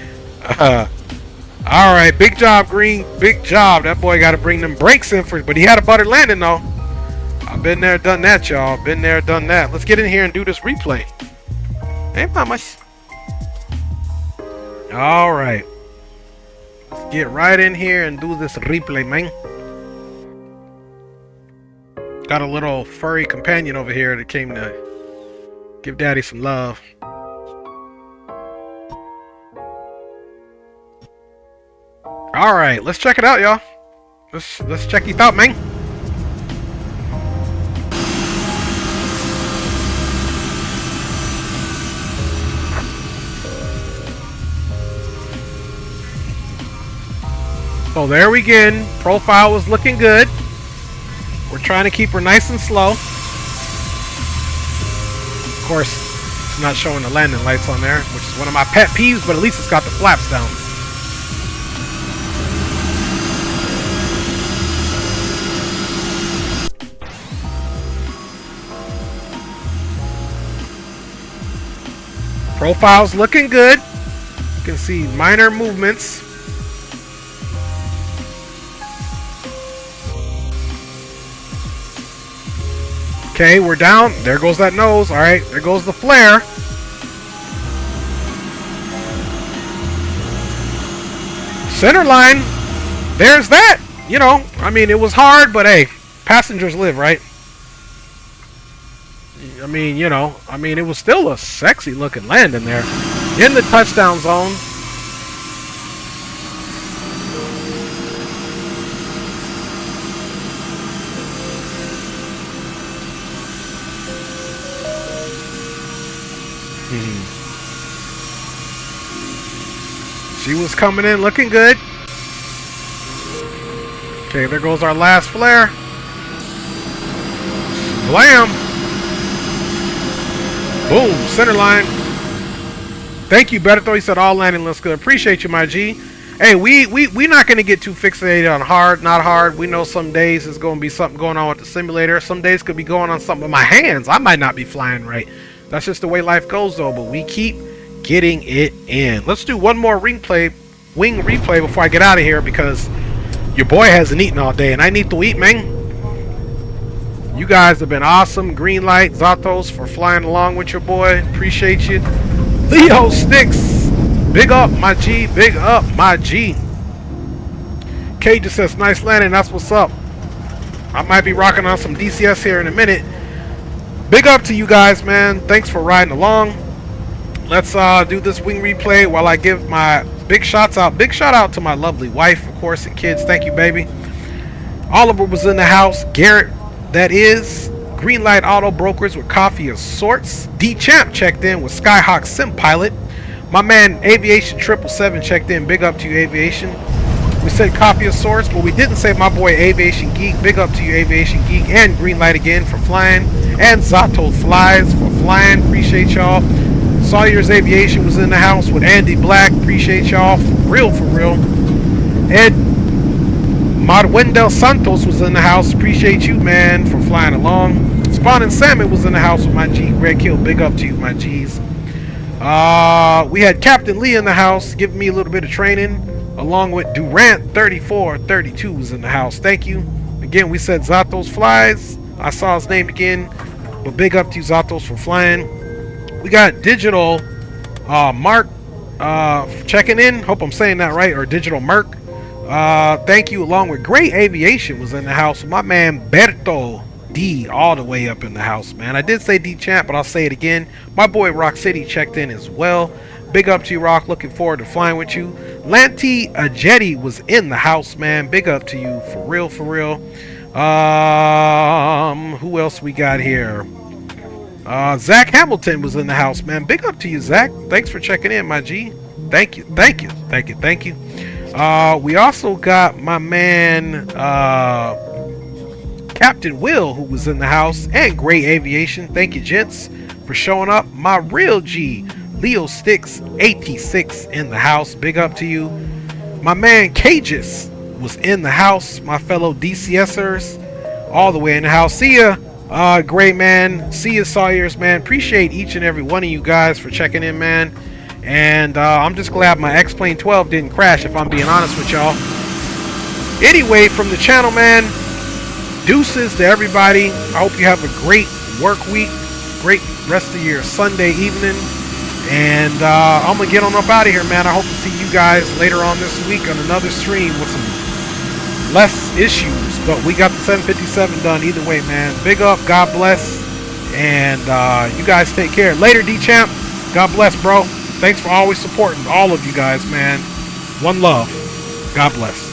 All right, big job, Green. Big job. That boy got to bring them brakes in first, but he had a butter landing, though. I've been there, done that, y'all. Been there, done that. Let's get in here and do this replay. Hey, mamas. All right. Let's get right in here and do this replay, man. Got a little furry companion over here that came to give Daddy some love. All right, let's check it out, y'all. Let's check it out, man. So there we go. Profile was looking good. We're trying to keep her nice and slow. Of course, it's not showing the landing lights on there, which is one of my pet peeves, but at least it's got the flaps down. Profile's looking good. You can see minor movements. Okay, we're down. There goes that nose. All right, there goes the flare. Center line. There's that. You know, I mean, it was hard, but hey, passengers live, right? I mean, you know, I mean, it was still a sexy looking landing there. In the touchdown zone. She was coming in looking good. Okay, there goes our last flare. Blam! Boom, center line. Thank you, Berto. He said all landing looks good. Appreciate you, my G. Hey, we not gonna get too fixated on hard, not hard. We know some days there's gonna be something going on with the simulator. Some days could be going on something with my hands. I might not be flying right. That's just the way life goes, though. But we keep getting it in. Let's do one more wing replay before I get out of here, because your boy hasn't eaten all day and I need to eat, man. You guys have been awesome. Green light, Zatos, for flying along with your boy. Appreciate you. Leo Sticks, big up, my G. Big up, my G. Kay just says, nice landing. That's what's up. I might be rocking on some DCS here in a minute. Big up to you guys, man. Thanks for riding along. Let's do this wing replay while I give my big shots out. Big shout out to my lovely wife, of course, and kids. Thank you, baby. Oliver was in the house. Garrett, that is. Green Light Auto Brokers with coffee of sorts. D Champ checked in with Skyhawk Sim Pilot. My man Aviation 777 checked in. Big up to you, Aviation. We said coffee of sorts, but we didn't say my boy Aviation Geek. Big up to you, Aviation Geek, and Green Light again for flying, and Zato Flies for flying. Appreciate y'all. Sawyer's Aviation was in the house with Andy Black. Appreciate y'all. For real, for real. Ed Marwendel Santos was in the house. Appreciate you, man, for flying along. Spawn and Salmon was in the house with my G. Greg Hill. Big up to you, my G's. We had Captain Lee in the house giving me a little bit of training, along with Durant 3432 was in the house. Thank you. Again, we said Zatos Flies. I saw his name again, but big up to you, Zatos, for flying. We got Digital Mark checking in. Hope I'm saying that right, or Digital Merc. Thank you, along with Great Aviation was in the house. My man Berto D all the way up in the house, man. I did say D Champ, but I'll say it again. My boy Rock City checked in as well. Big up to you, Rock. Looking forward to flying with you. Lanty Jetty was in the house, man. Big up to you, for real, for real. Who else we got here? Zach Hamilton was in the house, man. Big up to you, Zach. Thanks for checking in, my G. Thank you, thank you, thank you, thank you. We also got my man Captain Will, who was in the house, and Great Aviation. Thank you, gents, for showing up. My real G, Leo Sticks 86 in the house. Big up to you. My man Cages was in the house. My fellow DCSers all the way in the house. See ya, great man. See ya, Sawyers, man. Appreciate each and every one of you guys for checking in, man. And I'm just glad my X-Plane 12 didn't crash, if I'm being honest with y'all. Anyway, from the channel, man, deuces to everybody. I hope you have a great work week, great rest of your Sunday evening. And I'm going to get on up out of here, man. I hope to see you guys later on this week on another stream with some less issues. But we got the 757 done either way, man. Big up, God bless. And you guys take care. Later, D-Champ. God bless, bro. Thanks for always supporting all of you guys, man. One love. God bless.